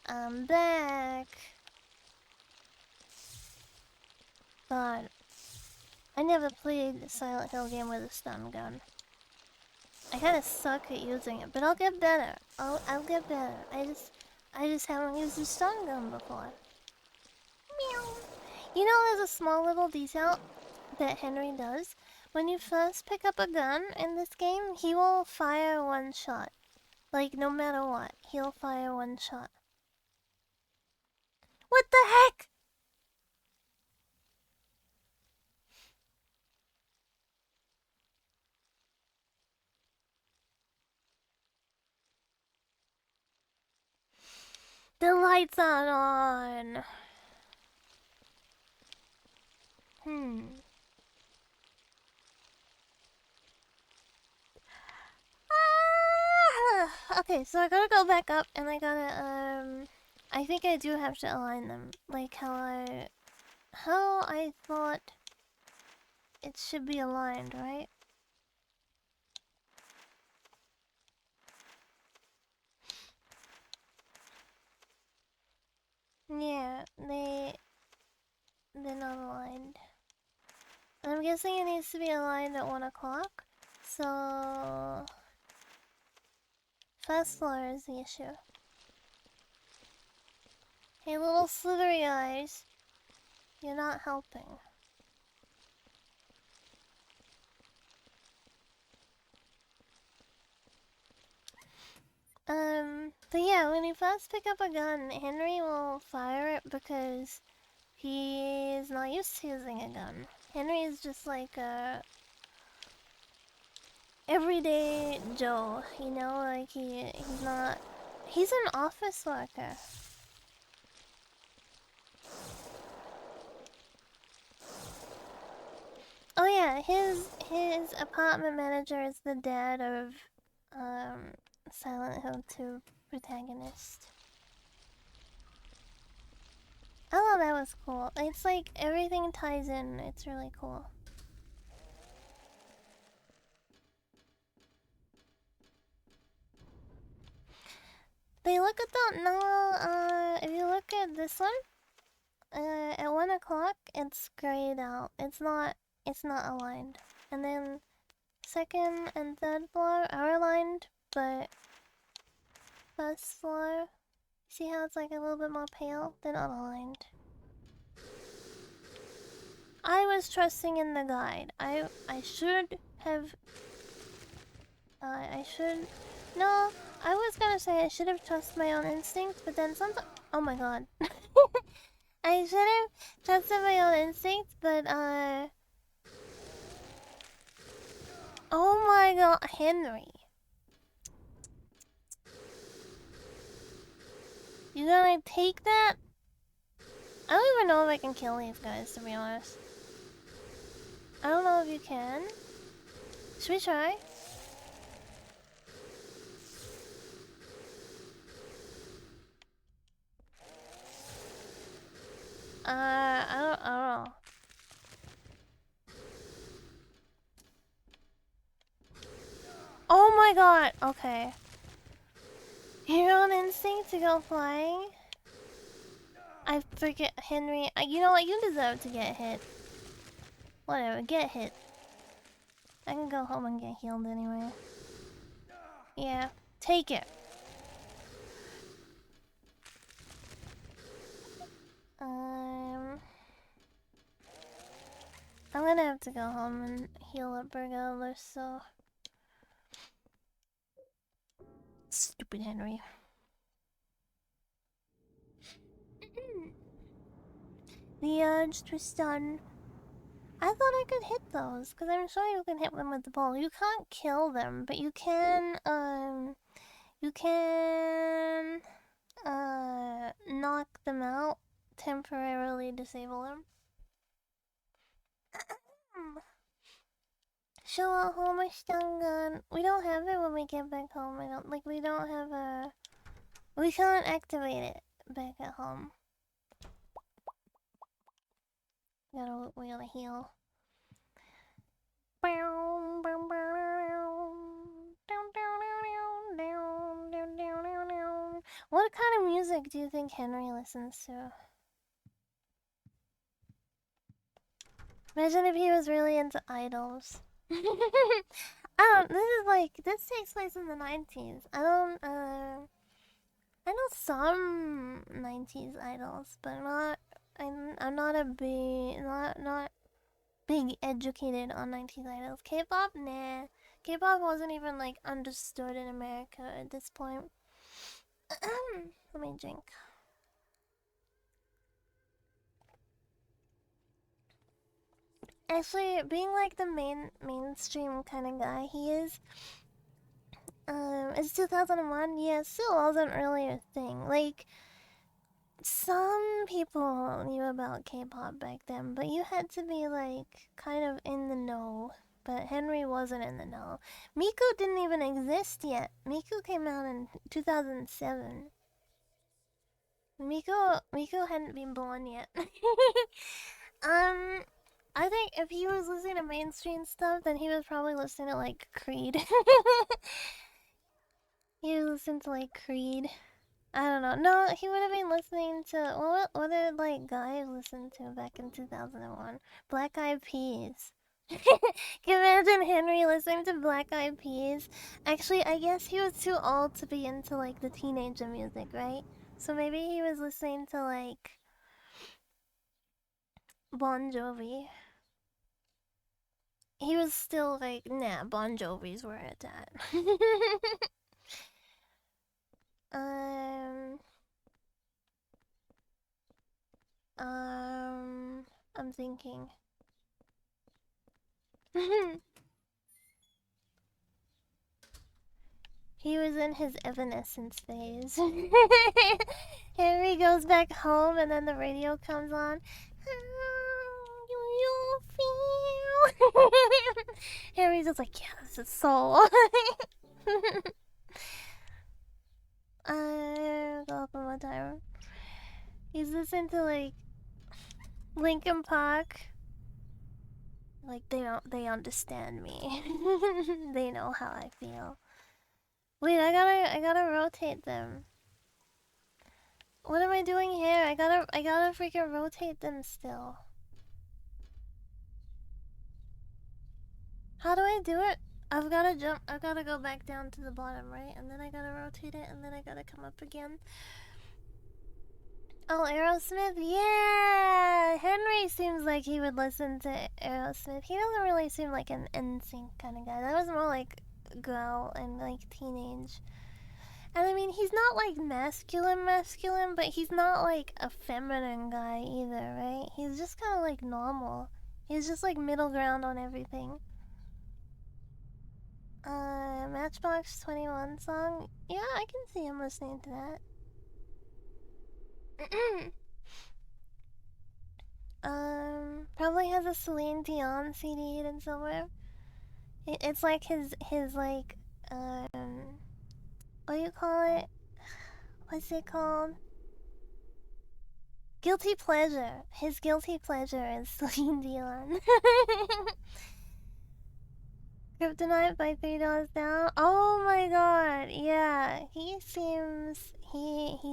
I'm back. God, I never played a Silent Hill game with a stun gun. I kind of suck at using it, but I'll get better. I'll get better. I just haven't used a stun gun before. Meow. You know, there's a small little detail that Henry does. When you first pick up a gun in this game, he will fire one shot. Like, no matter what, he'll fire one shot. What the heck? The lights aren't on. Okay, so I gotta go back up and I gotta, I think I do have to align them. Like how I thought it should be aligned, right? Yeah, they're not aligned. I'm guessing it needs to be aligned at 1 o'clock. So first floor is the issue. Hey, little slithery eyes, you're not helping. But yeah, when you first pick up a gun, Henry will fire it because he is not used to using a gun. Henry is just like a everyday Joe, you know, like he's an office worker. Oh yeah, his apartment manager is the dad of Silent Hill 2 protagonist. I thought that was cool. It's like everything ties in. It's really cool. They look at the no. If you look at this one, at 1 o'clock, it's grayed out. It's not aligned. And then second and third floor are aligned, but first floor, see how it's like a little bit more pale? They're not aligned. I was trusting in the guide. I should have. No, I was gonna say I should have trusted my own instinct, but then something. Oh my god. I should have trusted my own instincts, but oh my god, Henry. You gonna take that? I don't even know if I can kill these guys, to be honest. I don't know if you can. Should we try? I don't know. Oh my god, okay. Your own instinct to go flying? I forget, Henry. You know what? You deserve to get hit. Whatever, get hit. I can go home and get healed anyway. Yeah, take it. I'm gonna have to go home and heal up regardless, so. Stupid Henry. The urge to stun. I thought I could hit those, because I'm sure you can hit them with the ball. You can't kill them, but you can, knock them out, temporarily disable them. Show a home a stun gun. We don't have it when we get back home. We don't have a... We can't activate it back at home. We gotta heal. What kind of music do you think Henry listens to? Imagine if he was really into idols. This takes place in the 90s. I know some 90s idols, but I'm not a big, not big educated on 90s idols. K-pop? Nah. K-pop wasn't even like understood in America at this point. Let me drink. Actually, being like the mainstream kind of guy he is, it's 2001. Yeah, still wasn't really a thing. Like, some people knew about K-pop back then, but you had to be like kind of in the know. But Henry wasn't in the know. Miku didn't even exist yet. Miku came out in 2007. Miku hadn't been born yet. I think if he was listening to mainstream stuff, then he was probably listening to like Creed. He was listening to like Creed. I don't know. No, he would have been listening to what did like guys listen to back in 2001? Black Eyed Peas. Can you imagine Henry listening to Black Eyed Peas? Actually, I guess he was too old to be into like the teenager music, right? So maybe he was listening to like Bon Jovi. He was still like, nah, Bon Jovi's where it's at. I'm thinking. He was in his Evanescence phase. Henry goes back home and then the radio comes on. How do you feel? Henry's just like, yeah, this is soul. Go up one more time. He's listening to like Linkin Park. Like they understand me. They know how I feel. Wait, I gotta rotate them. What am I doing here? I gotta freaking rotate them still. How do I do it? I've gotta go back down to the bottom, right? And then I gotta rotate it, and then I gotta come up again. Oh, Aerosmith? Yeah! Henry seems like he would listen to Aerosmith. He doesn't really seem like an NSYNC kind of guy. That was more like girl and like teenage. And I mean, he's not like masculine, but he's not like a feminine guy either, right? He's just kind of like normal. He's just like middle ground on everything. Matchbox 21 song? Yeah, I can see him listening to that. Probably has a Celine Dion CD hidden somewhere. It's like his like, what do you call it? What's it called? Guilty pleasure. His guilty pleasure is Celine Dion. Kryptonite by $3 down. Oh my god, yeah. He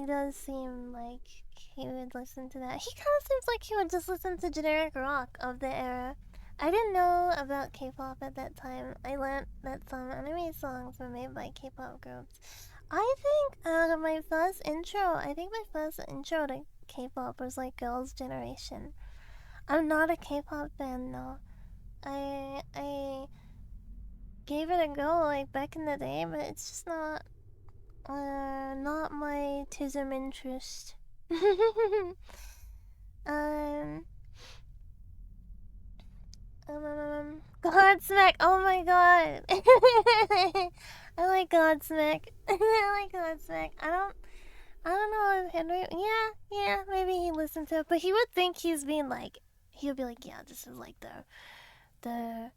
does seem like he would listen to that. He kind of seems like he would just listen to generic rock of the era. I didn't know about K-pop at that time. I learned that some anime songs were made by K-pop groups. I think my first intro to K-pop was like Girls' Generation. I'm not a K-pop fan though. I gave it a go like back in the day, but it's just not my tism interest. Godsmack. Oh my god. I like Godsmack. I like Godsmack. I don't know if Henry. Yeah, maybe he listened to it, but he would think he's being like, he'll be like, yeah, this is like the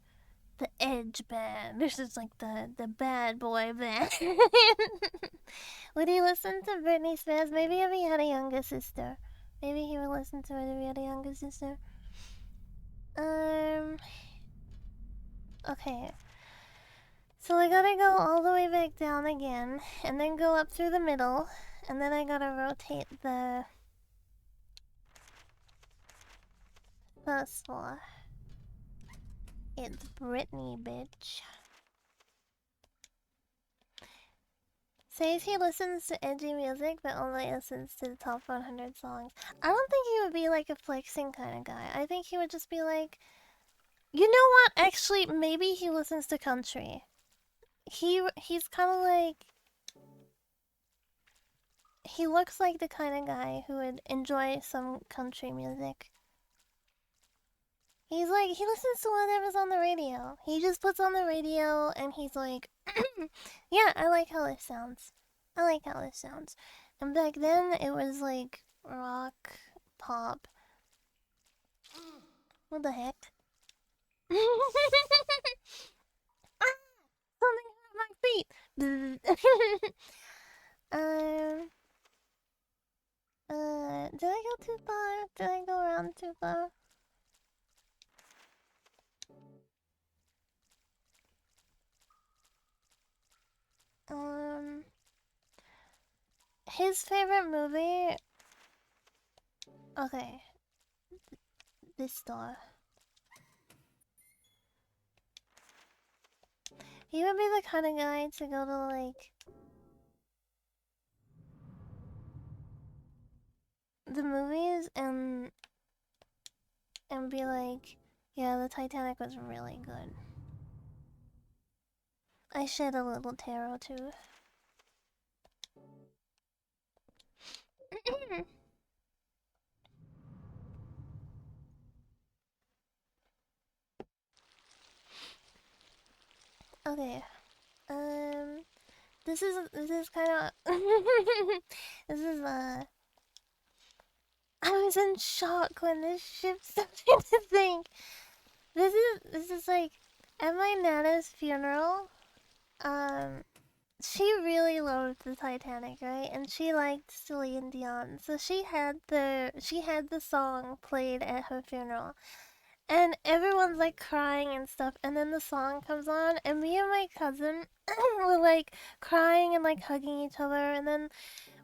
edge band. This is like the bad boy band. Would he listen to Britney Spears? Maybe if he had a younger sister. Maybe he would listen to it if he had a younger sister. Okay. So I gotta go all the way back down again, and then go up through the middle, and then I gotta rotate the first floor. It's Britney, bitch. Says he listens to edgy music, but only listens to the top 100 songs. I don't think he would be like a flexing kind of guy. I think he would just be like, you know what? Actually, maybe he listens to country. He's kind of like, he looks like the kind of guy who would enjoy some country music. He's like, he listens to whatever's on the radio. He just puts on the radio and he's like, yeah, I like how this sounds. I like how this sounds. And back then, it was like rock, pop. What the heck? Ah! Something hurt my feet. Did I go too far? Did I go around too far? His favorite movie. Okay, this store. He would be the kind of guy to go to like the movies and be like, yeah, the Titanic was really good. I shed a little tarot too. Okay. This is kind of this is I was in shock when this ship started to sink. This is like at my nana's funeral. She really loved the Titanic, right? And she liked Celine Dion, so she had the song played at her funeral. And everyone's like crying and stuff, and then the song comes on, and me and my cousin were like crying and like hugging each other, and then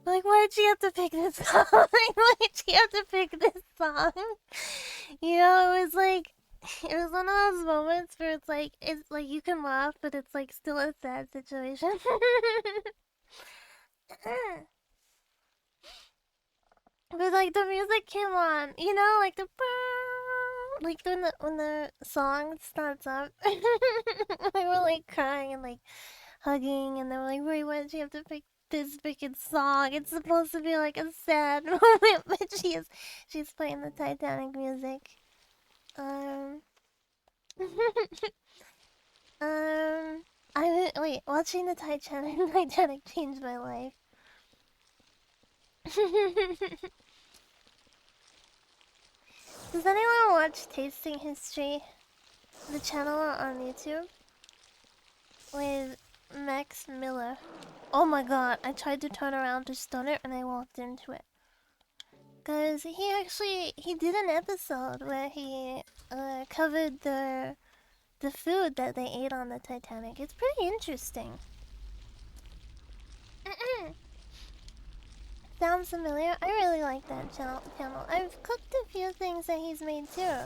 we're like, why did she have to pick this song? Why did she have to pick this song? You know, it was like, it was one of those moments where it's like you can laugh, but it's like still a sad situation. But like the music came on, you know, like the like when the song starts up, we were like crying and like hugging, and they were like, "Wait, why did she have to pick this freaking song? It's supposed to be like a sad moment, but she's playing the Titanic music." Um, wait, watching the Titanic changed my life. Does anyone watch Tasting History? The channel on YouTube? With Max Miller. Oh my god, I tried to turn around to stun it and I walked into it. Cause he did an episode where he covered the food that they ate on the Titanic. It's pretty interesting. Sounds familiar? I really like that channel. I've cooked a few things that he's made too.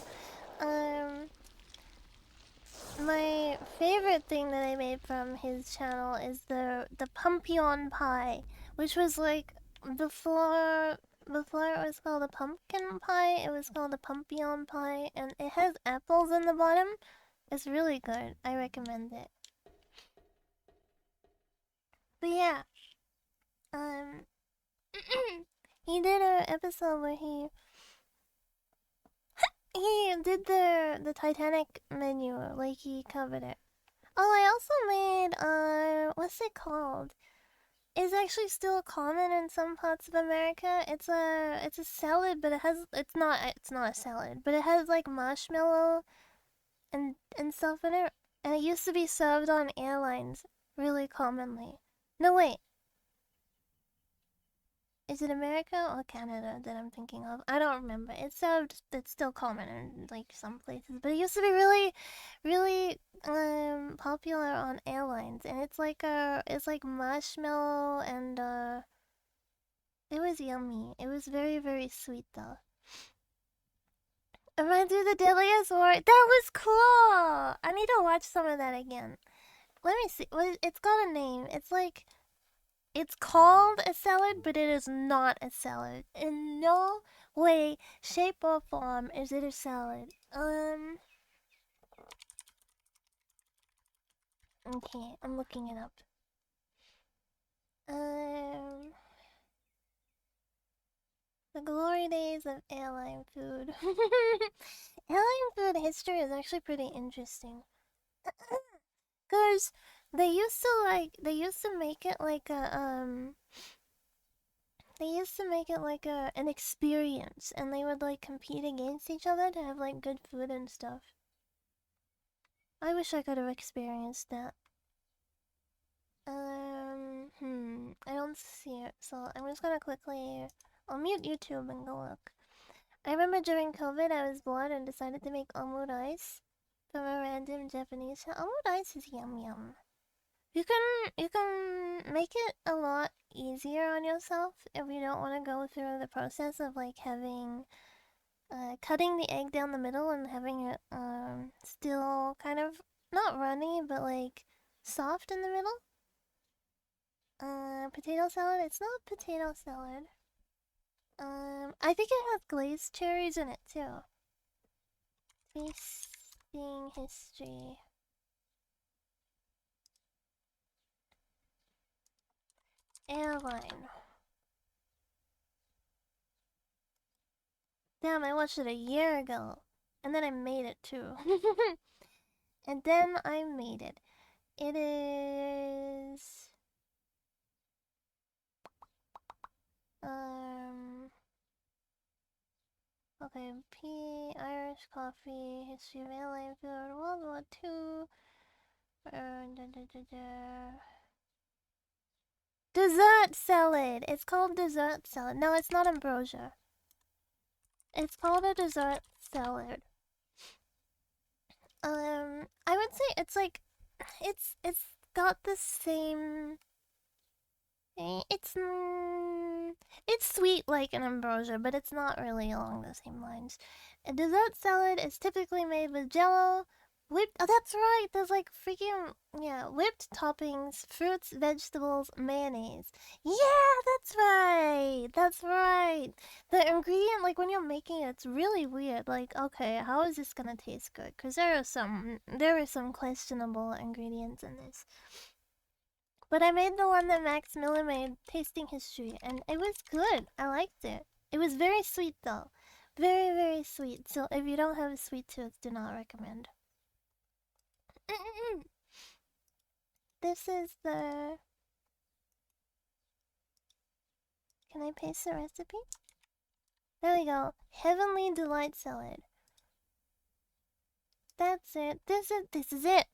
My favorite thing that I made from his channel is the Pumpion pie, which was like before it was called a pumpkin pie, it was called a Pumpion pie, and it has apples in the bottom. It's really good. I recommend it. But yeah, he did an episode where he did the Titanic menu, like he covered it. Oh, I also made what's it called? It's actually still common in some parts of America. It's a salad, but it's not a salad, but it has like marshmallow and stuff in it, and it used to be served on airlines really commonly. No, wait. Is it America or Canada that I'm thinking of? I don't remember. It's still common in like some places, but it used to be really, really popular on airlines, and it's like marshmallow and it was yummy. It was very, very sweet though. Reminds me of the Deadliest War. That was cool. I need to watch some of that again. Let me see. It's got a name. It's called a salad, but it is not a salad. In no way, shape, or form is it a salad. Okay, I'm looking it up. The glory days of airline food. Airline food history is actually pretty interesting. Cause they used to make it like a They used to make it like an experience, and they would like compete against each other to have like good food and stuff. I wish I could have experienced that. I don't see it, so I'm just gonna quickly. I'll mute YouTube and go look. I remember during COVID, I was bored and decided to make omurice from a random Japanese. Omurice is yum yum. You can make it a lot easier on yourself if you don't want to go through the process of like having cutting the egg down the middle and having it still kind of not runny but like soft in the middle. Potato salad. It's not potato salad. I think it has glazed cherries in it too. Tasting history. Airline. Damn, I watched it a year ago. And then I made it too. And then I made it. It is... Okay, Irish coffee, history of airline food, World War II. Dessert salad! It's called dessert salad. No, it's not ambrosia. It's called a dessert salad. I would say it's like... It's got the same... It's sweet like an ambrosia, but it's not really along the same lines. A dessert salad is typically made with jello, whipped... Oh, that's right! There's like freaking... Yeah, whipped toppings, fruits, vegetables, mayonnaise. Yeah, that's right! That's right! The ingredient, like when you're making it, it's really weird. Like, okay, how is this gonna taste good? Because there are some questionable ingredients in this. But I made the one that Max Miller made, Tasting History, and it was good. I liked it. It was very sweet though. Very, very sweet. So if you don't have a sweet tooth, do not recommend. This is the... Can I paste the recipe? There we go. Heavenly Delight Salad. That's it. This is it.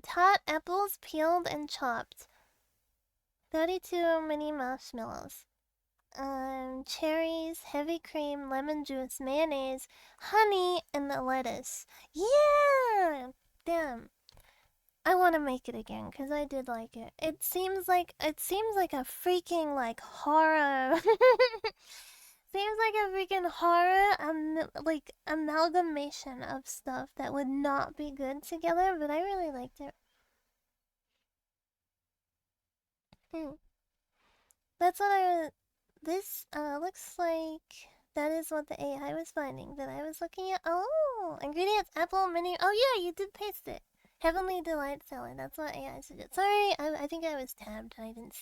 Tot apples peeled and chopped. 32 mini marshmallows. Cherries, heavy cream, lemon juice, mayonnaise, honey, and the lettuce. Yeah! Damn. I want to make it again because I did like it. It seems like a freaking like horror. Seems like a freaking horror like amalgamation of stuff that would not be good together, but I really liked it. That's what I was... This looks like that is what the AI was finding that I was looking at. Oh, ingredients, apple, mini... Oh yeah, you did paste it. Heavenly Delight Salad, that's what AI suggested. Sorry, I think I was tabbed and I didn't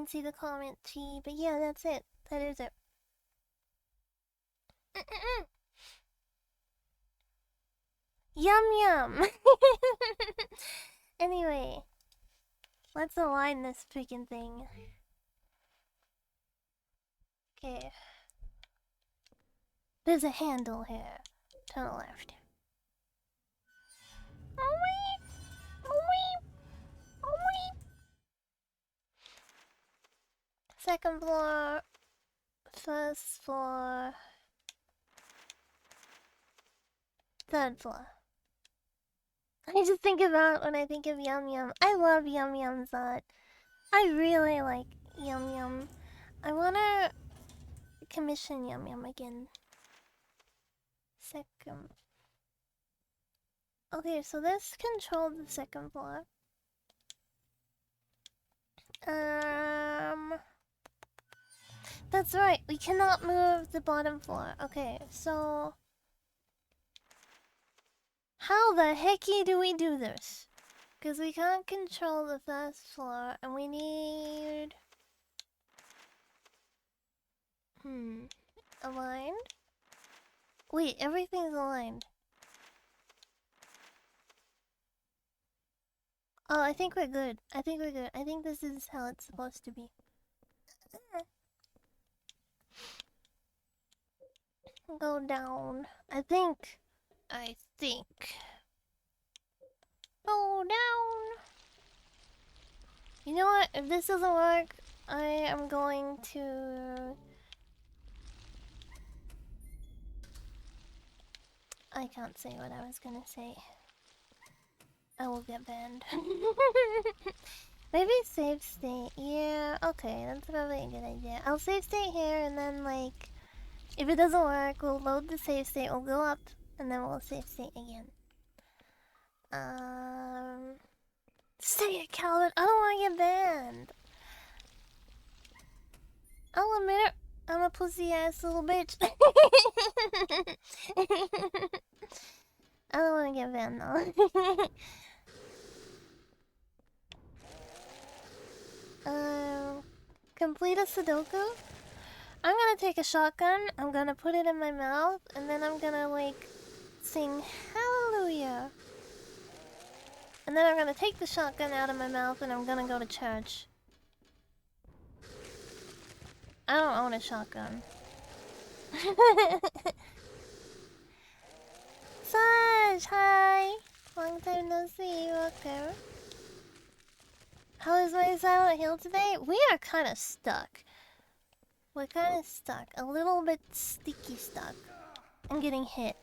see the comment G, but yeah, that's it. That is it. Yum yum! Anyway, let's align this freaking thing. Okay. There's a handle here. To the left. Second floor. First floor. Third floor. I just think about when I think of Yum Yum. I love Yum Yum Zot. I really like Yum Yum. I wanna commission Yum Yum again. Second. Okay, so this controlled the second floor. That's right, we cannot move the bottom floor. Okay, so... How the hecky do we do this? Because we can't control the first floor, and we need... Aligned? Wait, everything's aligned. Oh, I think we're good. I think this is how it's supposed to be. Go down. I think. Go down. You know what? If this doesn't work, I am going to... I can't say what I was gonna say. I will get banned. Maybe save state. Yeah, okay, that's probably a good idea. I'll save state here and then, like, if it doesn't work, we'll load the save state, we'll go up, and then we'll save state again. Stay it, Calvin. I don't want to get banned. I'll admit it. I'm a pussy ass little bitch. I don't want to get banned though. Complete a Sudoku? I'm gonna take a shotgun, I'm gonna put it in my mouth, and then I'm gonna, like, sing Hallelujah. And then I'm gonna take the shotgun out of my mouth and I'm gonna go to church. I don't own a shotgun. Saj, hi! Long time no see, Walker. How is my Silent Hill today? We are kind of stuck. We're kind of stuck. A little bit sticky stuck. I'm getting hit.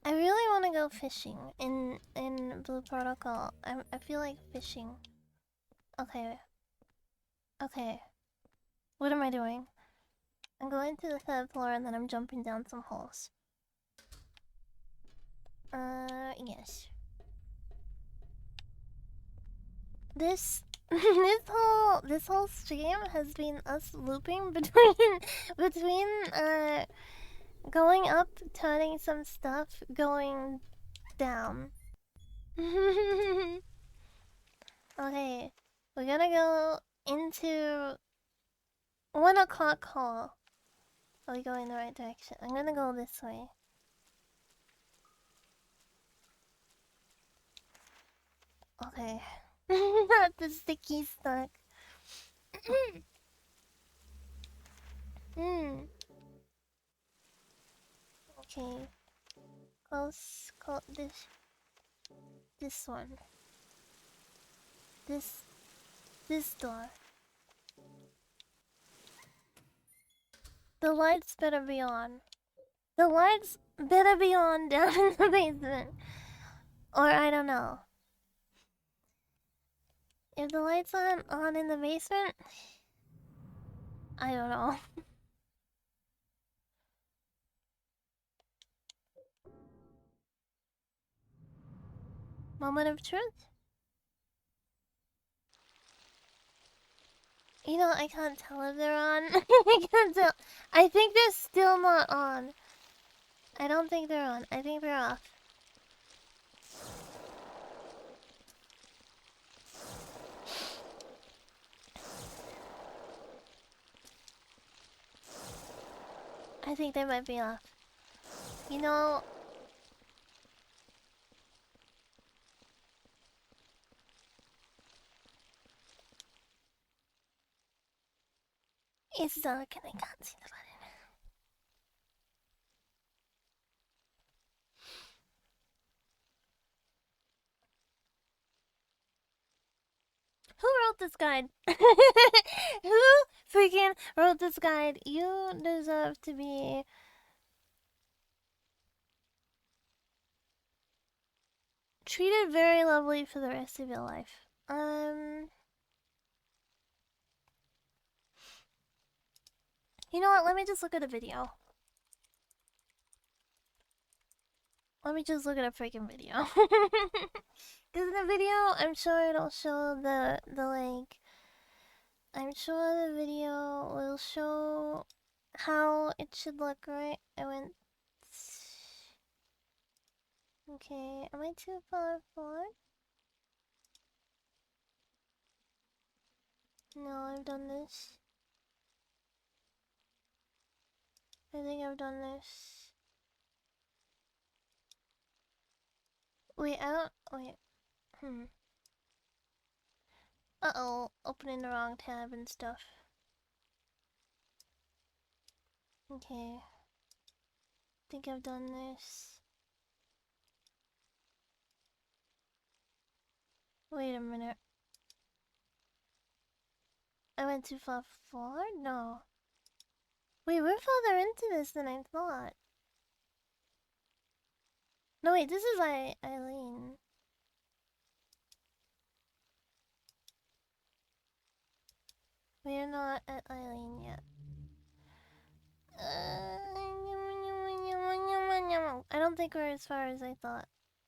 I really want to go fishing in Blue Protocol. I feel like fishing. Okay. Okay. What am I doing? I'm going to the 3rd floor and then I'm jumping down some holes. Yes. This this whole stream has been us looping between going up, turning some stuff, going down. Okay, we're gonna go into 1 o'clock hall. Are we going the right direction? I'm gonna go this way. Okay. Not the sticky stuck. Okay. Close this one. This door. The lights better be on. The lights better be on down in the basement. Or I don't know. If the lights aren't on in the basement, I don't know. Moment of truth? You know, I can't tell if they're on. I can't tell. I think they're still not on. I don't think they're on. I think they're off. I think they might be off. You know... It's dark and I can't see the button. Who wrote this guide? Who freaking wrote this guide? You deserve to be... treated very lovely for the rest of your life. You know what? Let me just look at a video. Let me just look at a freaking video. Because in the video, I'm sure it'll show the like... I'm sure the video will show how it should look, right? I went... Okay, am I too far forward? No, I've done this. I think I've done this. Wait, I don't... Wait. Uh-oh, opening the wrong tab and stuff. Okay. Think I've done this. Wait a minute. I went too far forward? No. Wait, we're farther into this than I thought. No, wait, this is Eileen. We're not at Eileen yet. I don't think we're as far as I thought.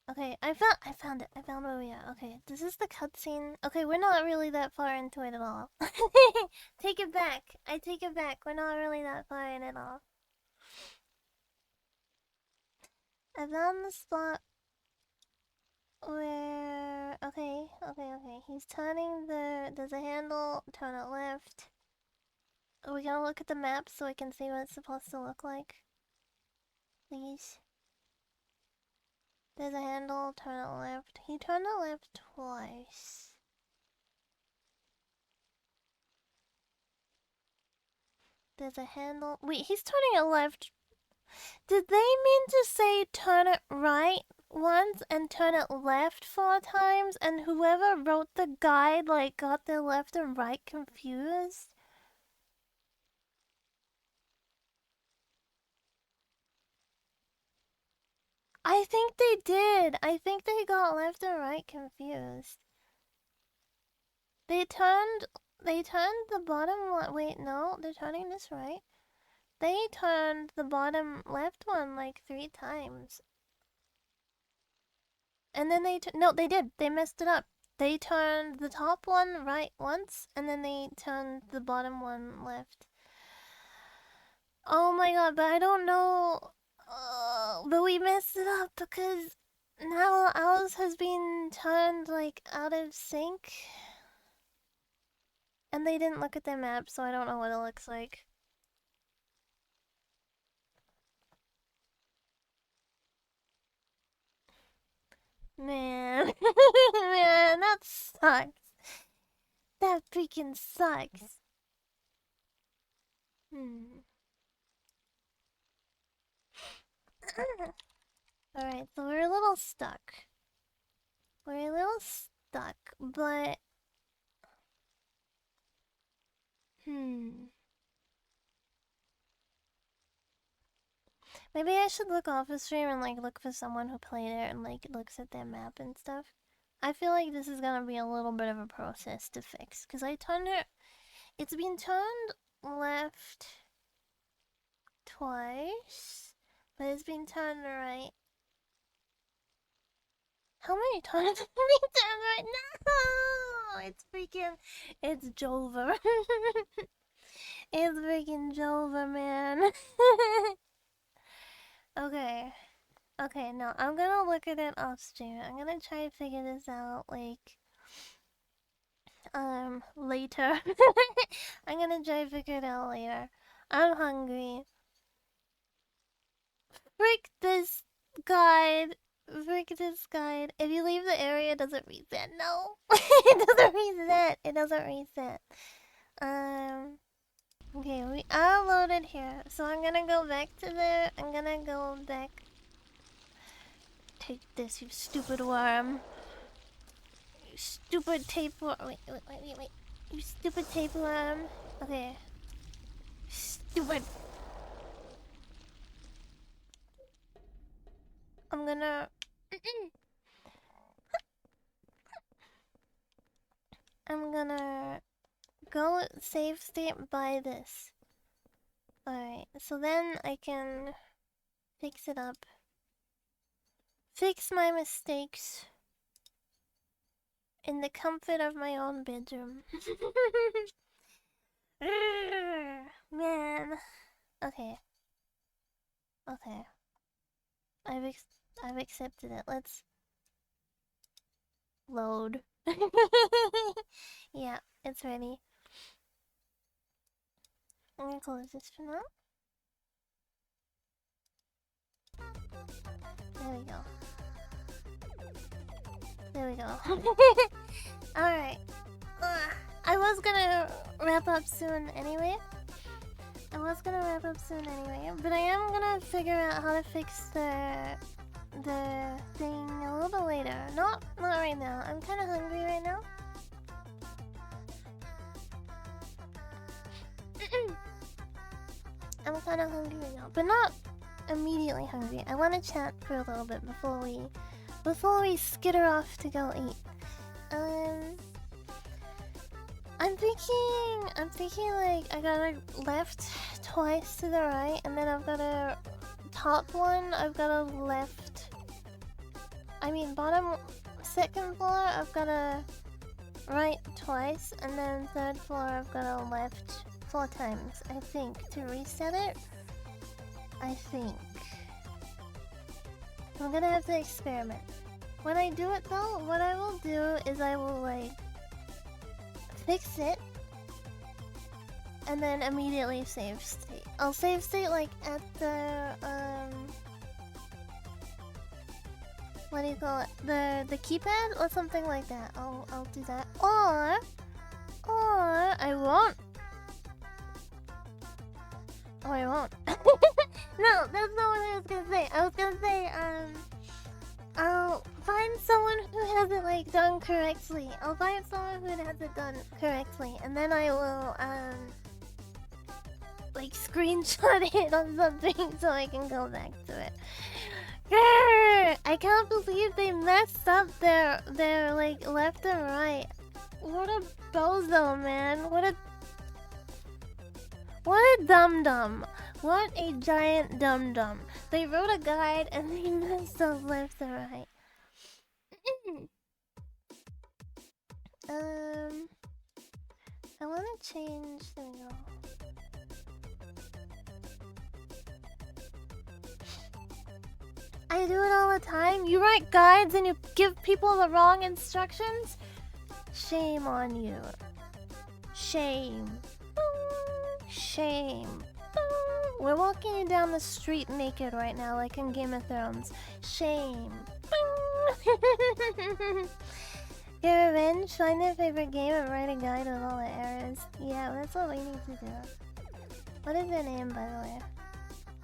Okay, I found it. I found where we are. Okay, this is the cutscene. Okay, we're not really that far into it at all. Take it back. I take it back. We're not really that far in at all. I found the spot where... Okay. He's turning the... There's a handle. Turn it left. Are we gonna look at the map so I can see what it's supposed to look like? Please. There's a handle. Turn it left. He turned it left twice. There's a handle. Wait, he's turning it left. Did they mean to say turn it right once and turn it left 4 times? And whoever wrote the guide, like, got the left and right confused? I think they did. I think they got left and right confused. They turned the bottom one. Wait, no, they're turning this right. They turned the bottom left one like 3 times. And then no, they did. They messed it up. They turned the top one right once, and then they turned the bottom one left. Oh my god, but I don't know. But we messed it up because now ours has been turned like out of sync. And they didn't look at their map, so I don't know what it looks like. Man, man, that sucks. That freaking sucks. Alright, so we're a little stuck. But... Maybe I should look off the stream and like look for someone who played it and like looks at their map and stuff. I feel like this is gonna be a little bit of a process to fix, because I turned it... It's been turned left twice, but it's been turned right. How many times have we turned right? No! It's freaking... It's Jover. It's freaking Jover, man. Okay, no, I'm gonna look at it off stream. I'm gonna try to figure this out, like, later. I'm gonna try to figure it out later. I'm hungry. Frick this guide. If you leave the area, it doesn't reset. No! It doesn't reset. Okay, we are loaded here. So I'm gonna go back to there. I'm gonna go back. Take this, you stupid worm. You stupid tapeworm. Wait. You stupid tapeworm. Okay. Stupid. I'm gonna... I'm gonna go save state by this. Alright, so then I can fix it up. Fix my mistakes in the comfort of my own bedroom. Man. Okay. I've accepted it. Let's load. Yeah, it's ready. I'm gonna close this for now. There we go. Alright. I was gonna wrap up soon anyway. But I am gonna figure out how to fix the thing a little bit later. Not right now. I'm kind of hungry right now. I'm kind of hungry right now, but not immediately hungry. I want to chat for a little bit before we skitter off to go eat. I'm thinking like I got a left twice to the right, and then I've got a top one. I've got a left. I mean bottom, second floor. I've got a right twice, and then third floor. I've got a left 4 times. I think to reset it. I think I'm gonna have to experiment. When I do it though, what I will do is I will like fix it and then immediately save state. I'll save state like at the what do you call it? The keypad or something like that. I'll do that. Or I won't. Or I won't. No, that's not what I was gonna say. I was gonna say I'll find someone who has it like done correctly. I'll find someone who has it done correctly, and then I will like screenshot it on something so I can go back to it. Grr! I can't believe they messed up their like left and right. What a bozo, man! What a dum-dum. What a giant dum-dum. They wrote a guide and they messed up left and right. I want to change the go. I do it all the time. You write guides and you give people the wrong instructions? Shame on you. Shame. Shame. We're walking down the street naked right now, like in Game of Thrones. Shame. Get revenge, find their favorite game, and write a guide with all the errors. Yeah, that's what we need to do. What is their name, by the way?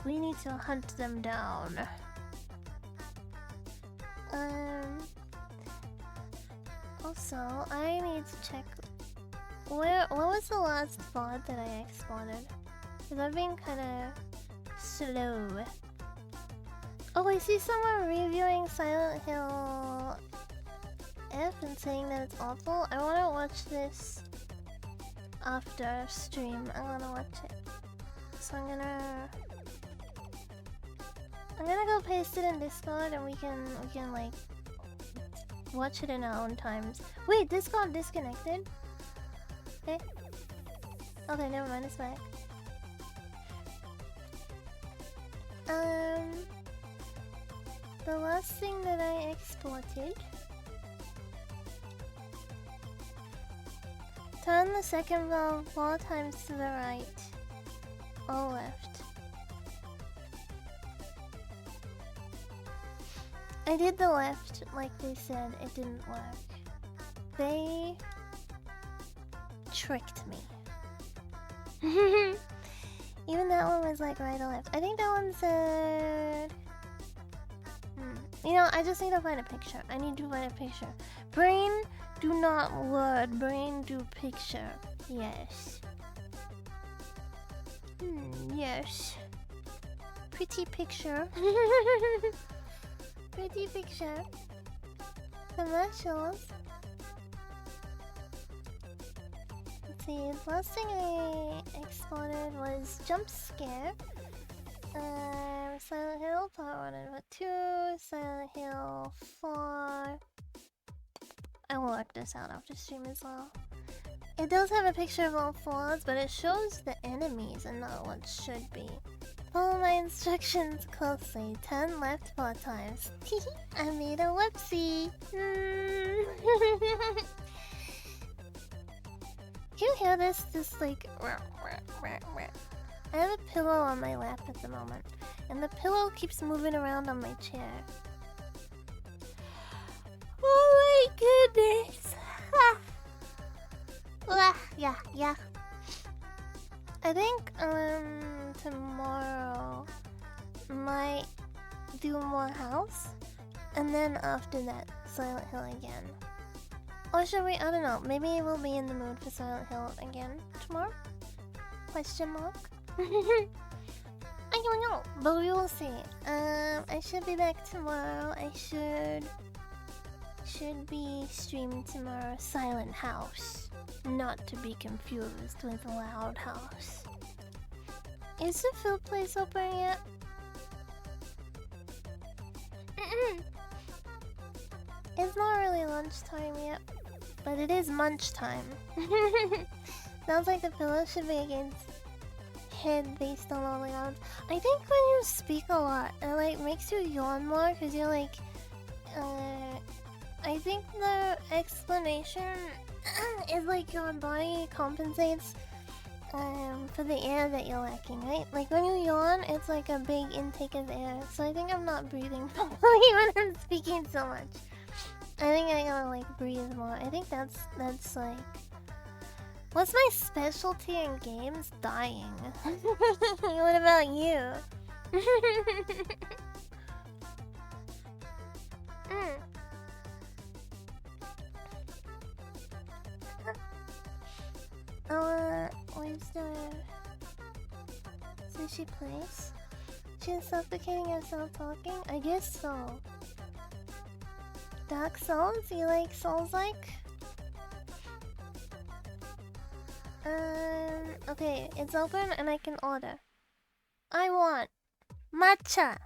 We need to hunt them down. Also, I need to check... what was the last VOD that I exported? Because I've been kinda slow. Oh, I see someone reviewing Silent Hill F and saying that it's awful. I wanna watch this after stream. I wanna watch it. So I'm gonna go paste it in Discord and we can like watch it in our own times. Wait, Discord disconnected? Okay. Okay, never mind, it's back. The last thing that I exported. Turn the second valve 4 times to the right. Or left. I did the left, like they said, it didn't work. They tricked me. Even that one was like right or left. I think that one said... You know, I just need to find a picture. I need to find a picture. Brain, do not word. Brain, do picture. Yes. Yes. Pretty picture. Pretty picture. Commercials. Let's see, the last thing I exported was Jump Scare. Silent Hill Part 1 and Part 2, Silent Hill 4. I will work this out after stream as well. It does have a picture of all floors, but it shows the enemies and not what should be. Follow my instructions closely. Turn left 4 times. I made a whoopsie. Can you hear this? This like... I have a pillow on my lap at the moment, and the pillow keeps moving around on my chair. Oh my goodness! yeah. I think tomorrow might do more house, and then after that Silent Hill again. Or should we? I don't know. Maybe we'll be in the mood for Silent Hill again tomorrow? Question mark. I don't know, but we will see. I should be back tomorrow. I should be streaming tomorrow. Silent House, not to be confused with Loud House. Is the food place open yet? It's not really lunchtime yet, but it is munch time. Sounds like the pillow should be against head based on all the odds. I think when you speak a lot, it like makes you yawn more because you're like, I think the explanation is like your body compensates for the air that you're lacking, right? Like when you yawn, it's like a big intake of air. So I think I'm not breathing properly when I'm speaking so much. I think I gotta like breathe more. I think that's like, what's my specialty in games? Dying. What about you? Where's the sushi place? She's suffocating herself talking? I guess so. Dark Souls? You like Souls-like? Okay, it's open and I can order. I want matcha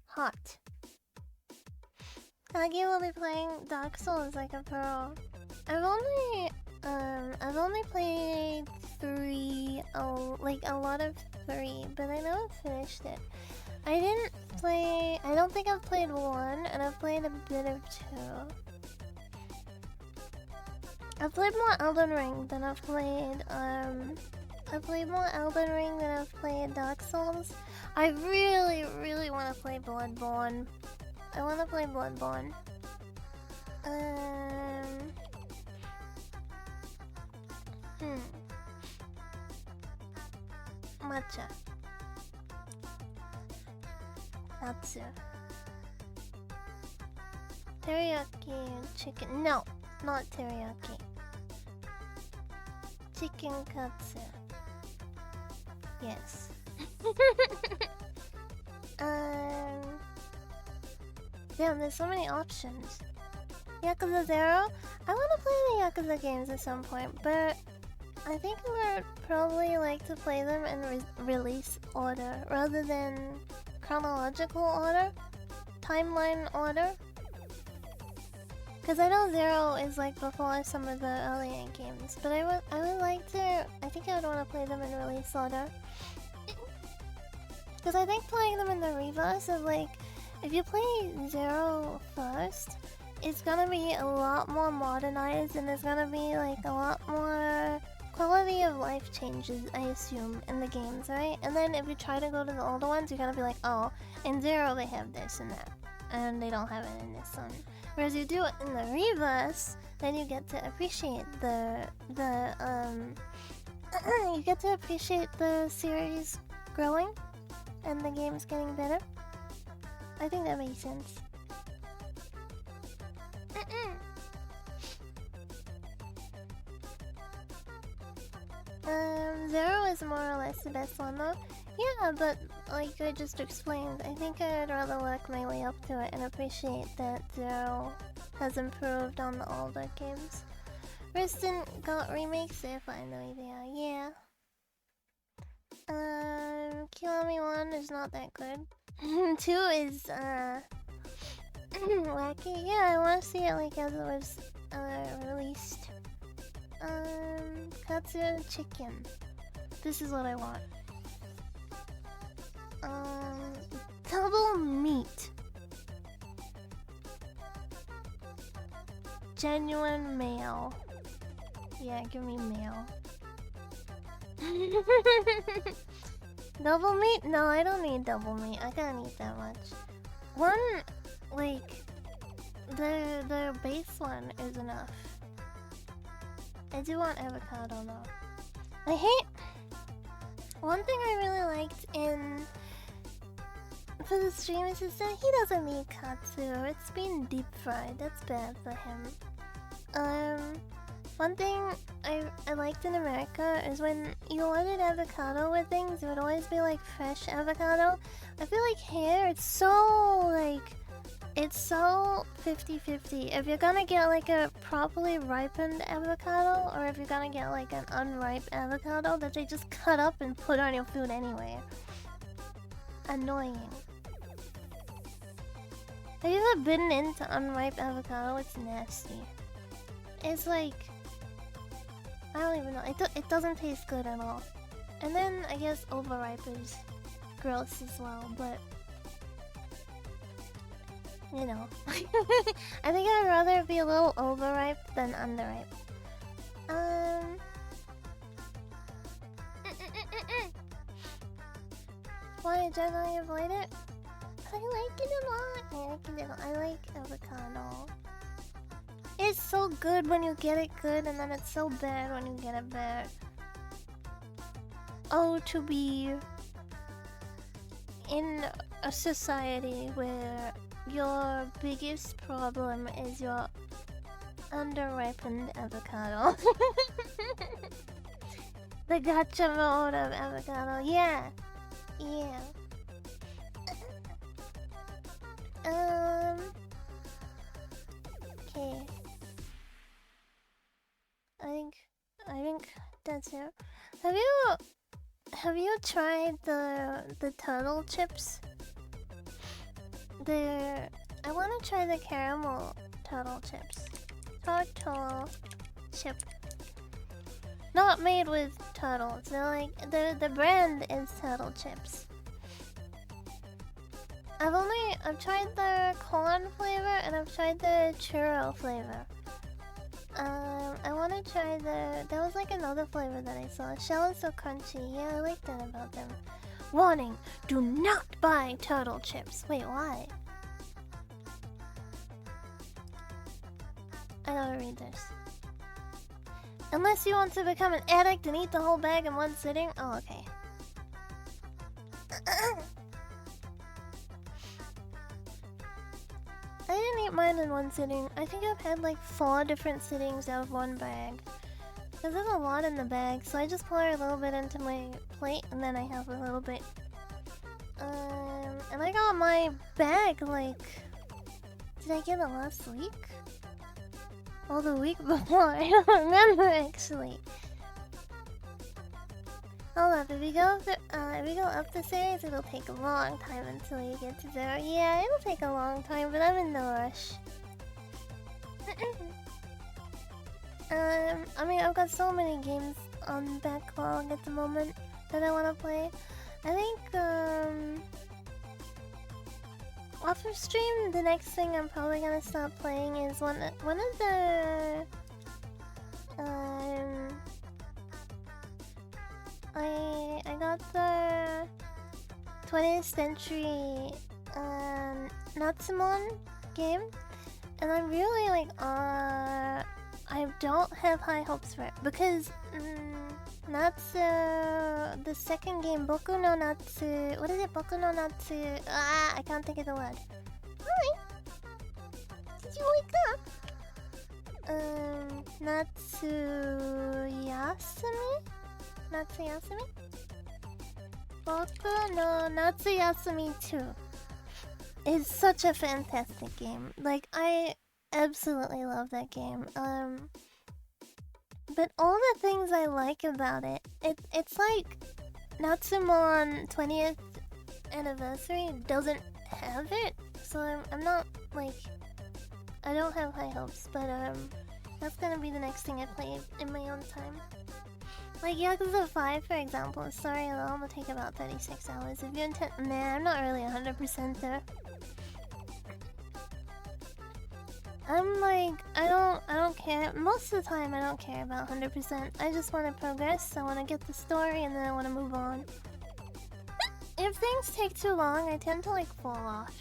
hot. Kagi will be playing Dark Souls like a pro. I've only played 3, like a lot of 3, but I never finished it. I don't think I've played 1, and I've played a bit of 2. I've played more Elden Ring than I've played Dark Souls. I really want to play Bloodborne. I want to play Bloodborne. Matcha. Natsu. Teriyaki chicken. No, not teriyaki. Chicken katsu. Yes. Damn, there's so many options. Yakuza 0? I want to play the Yakuza games at some point, but I think I would probably like to play them in release order rather than chronological order, timeline order. Because I know 0 is like before some of the earlier games, but I would like to. I think I would want to play them in release order. Because I think playing them in the reverse of like, if you play 0 first, it's gonna be a lot more modernized and there's gonna be like a lot more quality of life changes, I assume, in the games, right? And then if you try to go to the older ones, you're gonna be like, oh, in 0 they have this and that, and they don't have it in this one. Whereas you do it in the reverse, then you get to appreciate you get to appreciate the series growing and the games getting better. I think that makes sense. 0 is more or less the best one though. Yeah, but like I just explained, I think I'd rather work my way up to it and appreciate that 0 has improved on the older games. Resident got remakes if I know they are, yeah. Kiwami 1 is not that good. 2 is wacky. Yeah, I want to see it like as it was released. Katsu chicken. This is what I want. Double meat. Genuine male. Yeah, give me male. Double meat? No, I don't need double meat. I can't eat that much. One, like, the base one is enough. I do want avocado though. I hate... One thing I really liked in... For the stream is that he doesn't need katsu. It's been deep fried. That's bad for him. One thing I liked in America is when you ordered avocado with things, it would always be like fresh avocado. I feel like here it's so like... It's so 50-50. If you're gonna get like a properly ripened avocado, or if you're gonna get like an unripe avocado that they just cut up and put on your food anyway. Annoying. Have you ever bitten into unripe avocado? It's nasty. It's like... I don't even know. It doesn't taste good at all. And then I guess overripe is gross as well, but... You know. I think I'd rather be a little overripe than underripe. Why did I avoid it? I like it a lot. I like avocado. It's so good when you get it good, and then it's so bad when you get it bad. Oh, to be in a society where your biggest problem is your underripened avocado. The gacha mode of avocado. Yeah. Yeah. Okay. I think that's it. Have you tried the turtle chips? I want to try the caramel turtle chips. Turtle chip. Not made with turtles. They're like the brand is Turtle Chips. I've tried the corn flavor and I've tried the churro flavor. I want to try there was like another flavor that I saw. Shell is so crunchy. Yeah, I like that about them. Warning: do not buy turtle chips. Wait, why? I gotta read this. Unless you want to become an addict and eat the whole bag in one sitting. Oh, okay. I didn't eat mine in one sitting. I think I've had like 4 different sittings out of one bag. Because there's a lot in the bag, so I just pour a little bit into my plate and then I have a little bit. And I got my bag like... Did I get it last week? Or the week before? I don't remember actually. Hold up, if we go up the stairs, it'll take a long time until you get to there. Yeah, it'll take a long time, but I'm in no rush. I mean, I've got so many games on backlog at the moment that I want to play. I think, off of stream, the next thing I'm probably gonna start playing is one of the, I got the 20th Century Natsumon game, and I'm really like, I don't have high hopes for it because the second game, Boku no Natsu. What is it? Boku no Natsu. I can't think of the word. Hi. Did you wake up? Natsuyasumi? Boku no Natsuyasumi 2 is such a fantastic game. Like, I absolutely love that game. But all the things I like about it's like Natsumon 20th anniversary doesn't have it, so I'm not like, I don't have high hopes, but that's gonna be the next thing I play in my own time. Like Yakuza 5, for example, the story alone will take about 36 hours. If you intend, nah, I'm not really 100% there. I'm like, I don't care. Most of the time, I don't care about 100%. I just want to progress. I want to get the story, and then I want to move on. If things take too long, I tend to like fall off.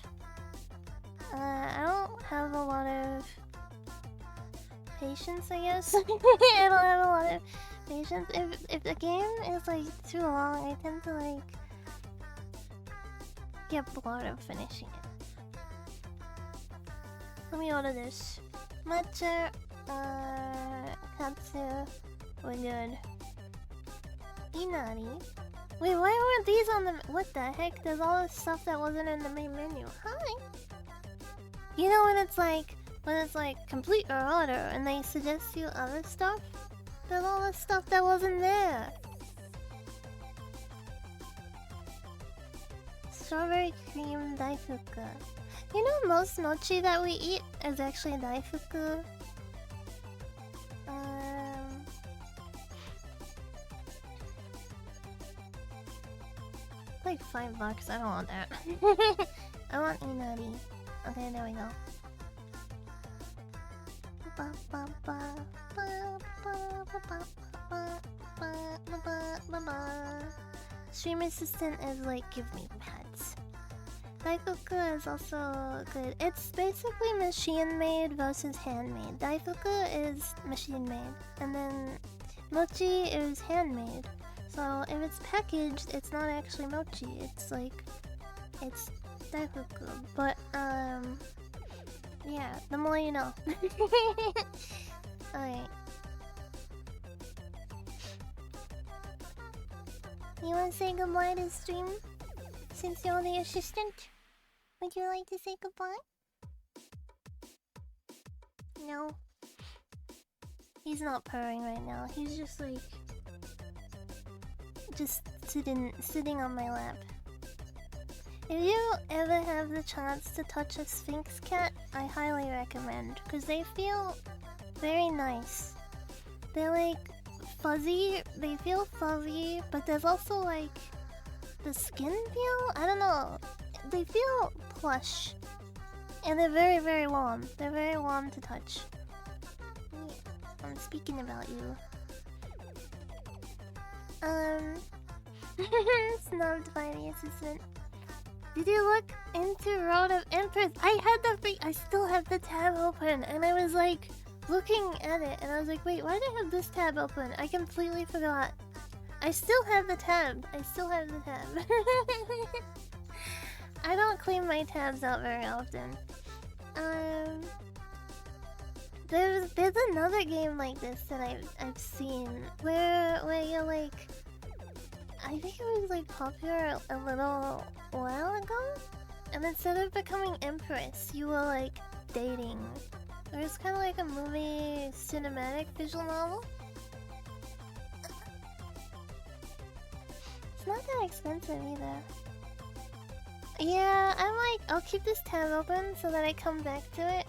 I don't have a lot of patience, I guess. I don't have a lot of patience. If the game is like too long, I tend to like get bored of finishing it. Let me order this. Matcha, katsu, we're good. Inari. Wait, why weren't these on the... What the heck? There's all this stuff that wasn't in the main menu. Hi! You know when it's like complete your order and they suggest you other stuff? There's all this stuff that wasn't there. Strawberry cream daifuku. You know most mochi that we eat is actually daifuku. Like $5. I don't want that. I want inari. Okay, there we go. Stream assistant is like, give me pets. Daifuku is also good. It's basically machine made versus handmade. Daifuku is machine made, and then mochi is handmade. So if it's packaged, it's not actually mochi. It's like, it's daifuku. But yeah, the more you know. Alright. You wanna say goodbye to stream? Since you're the assistant? Would you like to say goodbye? No. He's not purring right now. He's just like... just sitting on my lap. If you ever have the chance to touch a Sphinx cat, I highly recommend, because they feel very nice. They're like fuzzy, they feel fuzzy, but there's also like the skin feel? I don't know. They feel plush. And they're very, very warm. They're very warm to touch. Yeah, I'm speaking about you. Snubbed by the assistant. Did you look into Road of Empress? I still have the tab open, and I was like looking at it, and I was like, wait, why do I have this tab open? I completely forgot. I still have the tab. I don't clean my tabs out very often. There's another game like this that I've seen where you're like, I think it was like popular a little while ago, and instead of becoming Empress, you were like dating. It was kind of like a movie cinematic visual novel. It's not that expensive either. Yeah, I'm like, I'll keep this tab open so that I come back to it.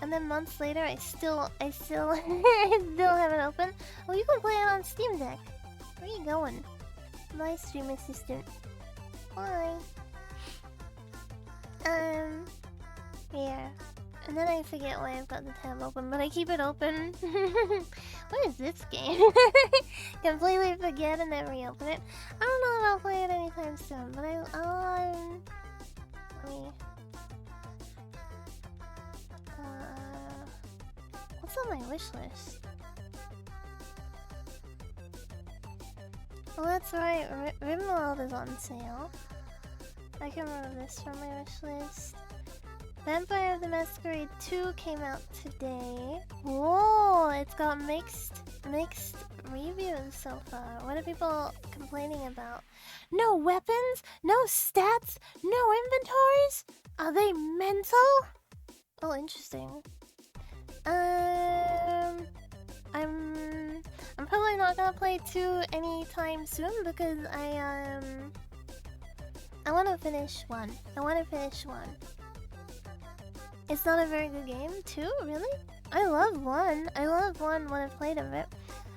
And then months later, I still I still have it open. Oh, you can play it on Steam Deck. Where are you going? My stream assistant. Bye. Yeah. And then I forget why I've got the tab open, but I keep it open. What is this game? Completely forget and then reopen it. I don't know if I'll play it anytime soon, but I'll let me... what's on my wish list? Well, that's right. RimWorld is on sale. I can remove this from my wish list. Vampire the Masquerade 2 came out today. Whoa! It's got mixed reviews so far. What are people complaining about? No weapons? No stats? No inventories? Are they mental? Oh, interesting. I'm probably not gonna play 2 anytime soon because I want to finish 1. It's not a very good game, 2? Really? I love 1. I love 1 when I played of it.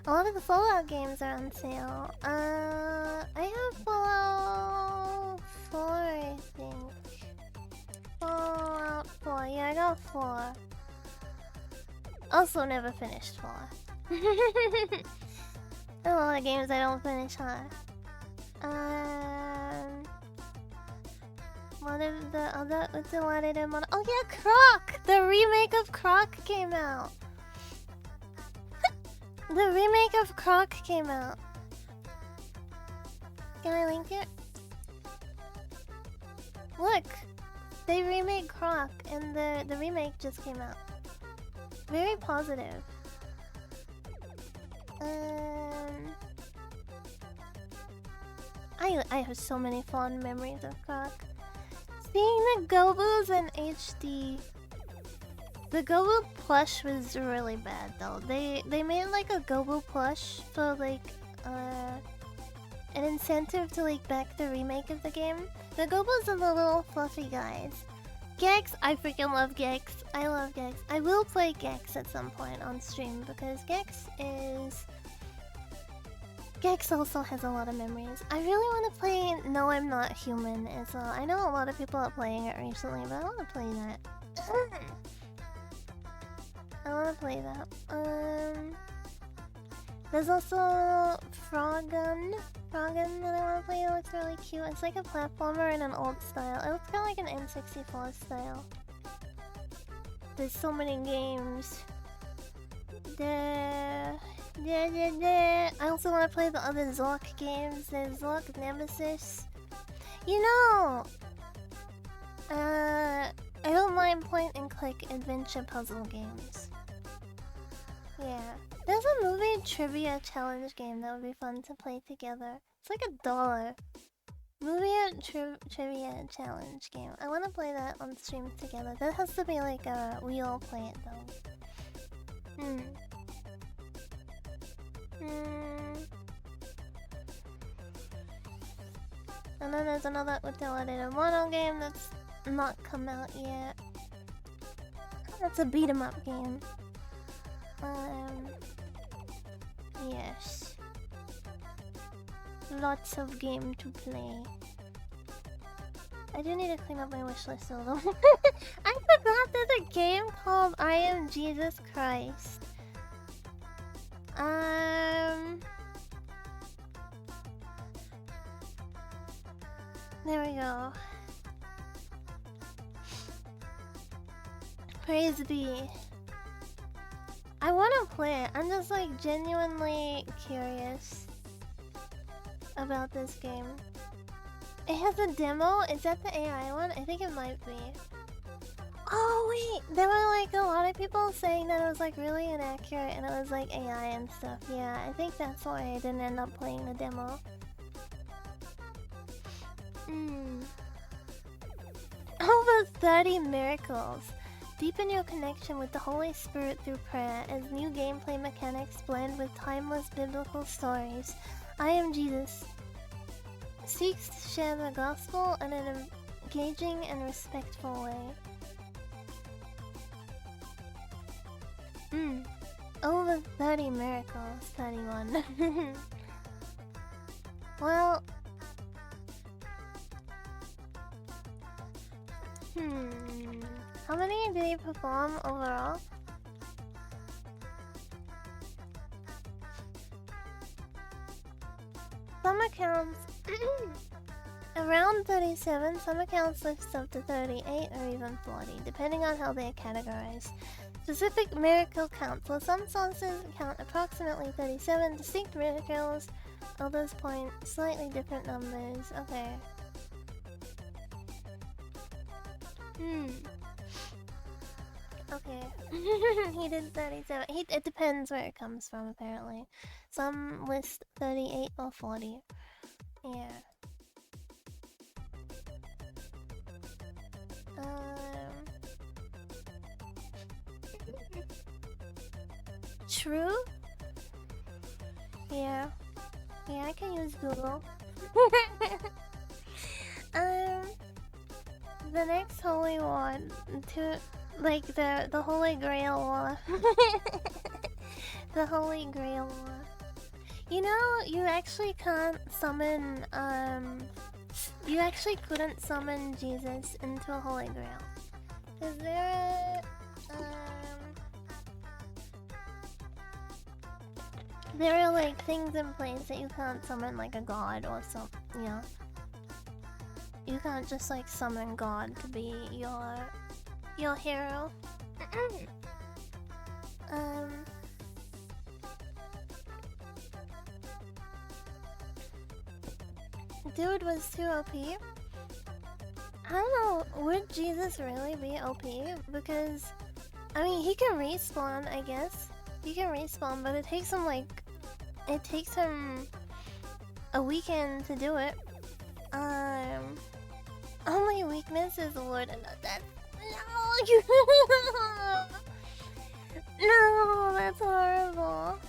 A lot of the Fallout games are on sale. I have Fallout 4, I think. Fallout 4. Yeah, I got 4. Also never finished 4. A lot of games I don't finish, huh? What if the other... Oh yeah, Croc! The remake of Croc came out! The remake of Croc came out. Can I link it? Look! They remade Croc and the remake just came out. Very positive. I have so many fond memories of Croc. Seeing the Gobus in HD. The Gobu plush was really bad though. They made like a Gobu plush for like an incentive to like back the remake of the game. The Gobus are the little fluffy guys. Gex, I freaking love Gex. I love Gex. I will play Gex at some point on stream because Gex also has a lot of memories. I really want to play No I'm Not Human as well. I know a lot of people are playing it recently, but I want to play that. I want to play that. There's also Froggun that I want to play. It looks really cute. It's like a platformer in an old style. It looks kind of like an N64 style. There's so many games. I also want to play the other Zork games. There's Zork Nemesis. You know, I don't mind point and click adventure puzzle games. Yeah. There's a movie trivia challenge game that would be fun to play together. It's like $1. Movie trivia challenge game. I want to play that on stream together. That has to be like we all play it though. And then there's another Utaware Mono game that's not come out yet. That's a beat 'em up game. Yes. Lots of game to play. I do need to clean up my wishlist a little. I forgot there's a game called I Am Jesus Christ. There we go. Praise be. I want to play it. I'm just like genuinely curious about this game. It has a demo. Is that the AI one? I think it might be. Oh wait, there were like a lot of people saying that it was like really inaccurate and it was like AI and stuff. Yeah, I think that's why I didn't end up playing the demo. Over 30 miracles. Deepen your connection with the Holy Spirit through prayer as new gameplay mechanics blend with timeless biblical stories. I Am Jesus seeks to share the gospel in an engaging and respectful way. Over 30 miracles. 31. Well... How many did he perform overall? Some accounts around 37, some accounts lift up to 38 or even 40, depending on how they are categorized. Specific miracle counts, while some sources count approximately 37 distinct miracles, others point slightly different numbers. Okay. Okay. He did 37. It depends where it comes from, apparently. Some list 38 or 40. Yeah. True? Yeah. Yeah, I can use Google. The next holy one to like the Holy Grail War. The Holy Grail War. You know, you actually can't summon you actually couldn't summon Jesus into a Holy Grail. Is there there are like things in place that you can't summon like a god or something, you know. You can't just like summon God to be your dude was too OP. I don't know, would Jesus really be OP? Because, I mean, he can respawn, I guess. He can respawn, but it takes him a weekend to do it. Only weakness is Lord and that. No, no, that's horrible.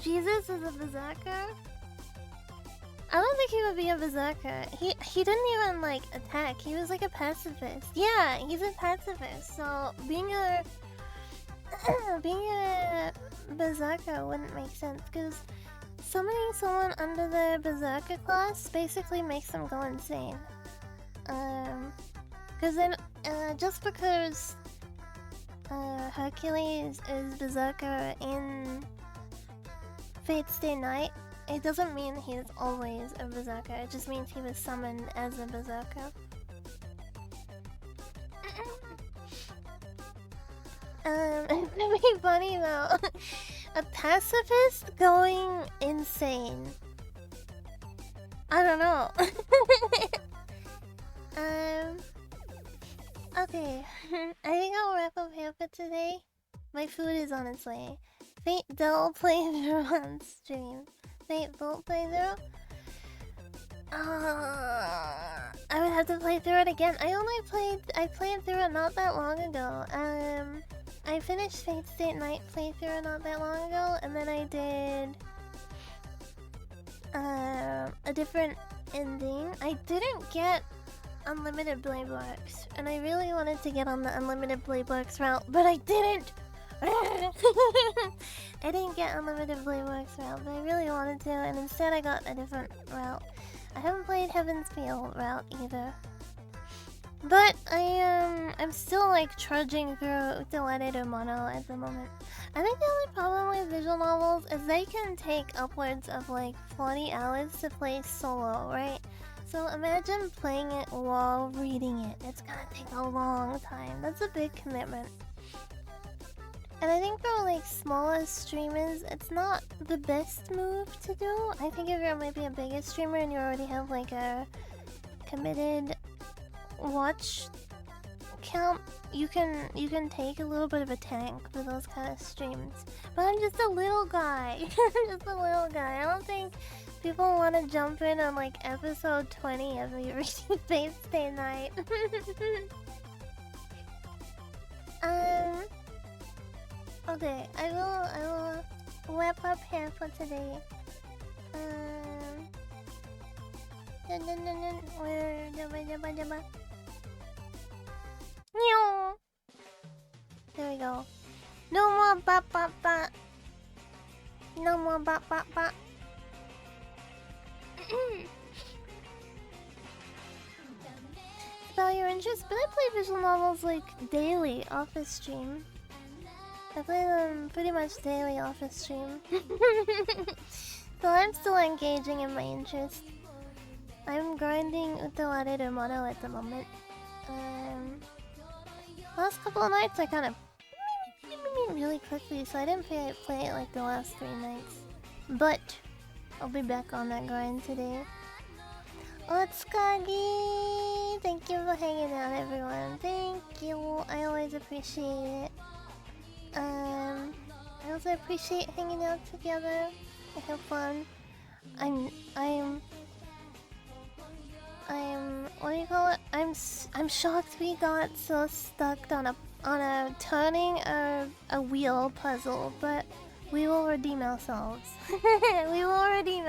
Jesus is a berserker? I don't think he would be a berserker. He didn't even like attack. He was like a pacifist. Yeah, he's a pacifist. So being a berserker wouldn't make sense because summoning someone under the berserker class basically makes them go insane. Because then just because Hercules is berserker in Fate Stay Night, it doesn't mean he's always a berserker. It just means he was summoned as a berserker. It's gonna be funny though. A pacifist going insane. I don't know. Okay. I think I'll wrap up here for today. My food is on its way. Fate Del playthrough on stream. Fate Bolt playthrough. I would have to play through it again. I played through it not that long ago. I finished Fate Stay Night playthrough not that long ago, and then I did a different ending. I didn't get Unlimited Blade Works, and I really wanted to get on the Unlimited Blade Works route, but I didn't! I didn't get Unlimited Blade Works route, but I really wanted to, and instead I got a different route. I haven't played Heaven's Feel route either. But I'm still like trudging through Utalete de Mono at the moment. I think the only problem with visual novels is they can take upwards of like 40 hours to play solo, right? So imagine playing it while reading it. It's gonna take a long time. That's a big commitment. And I think for like smaller streamers, it's not the best move to do. I think if you're maybe a bigger streamer and you already have like a committed watch count, you can take a little bit of a tank for those kind of streams. But I'm just a little guy. I'm just a little guy. I don't think people want to jump in on like episode 20 of me reading Fate Stay Night. Okay, I will wrap up here for today. There we go. No more bop bop bop. No more bop bop bop. About your interest, but I play visual novels like daily off the stream. I play them pretty much daily off the stream. So I'm still engaging in my interest. I'm grinding Utalete de Mono at the moment. Last couple of nights I kind of really quickly, so I didn't play it like the last 3 nights. But I'll be back on that grind today. Otsuka-gi! Thank you for hanging out, everyone. Thank you. I always appreciate it. I also appreciate hanging out together. I have fun. I'm what do you call it? I'm shocked we got so stuck on a turning a wheel puzzle, but we will redeem ourselves. We will redeem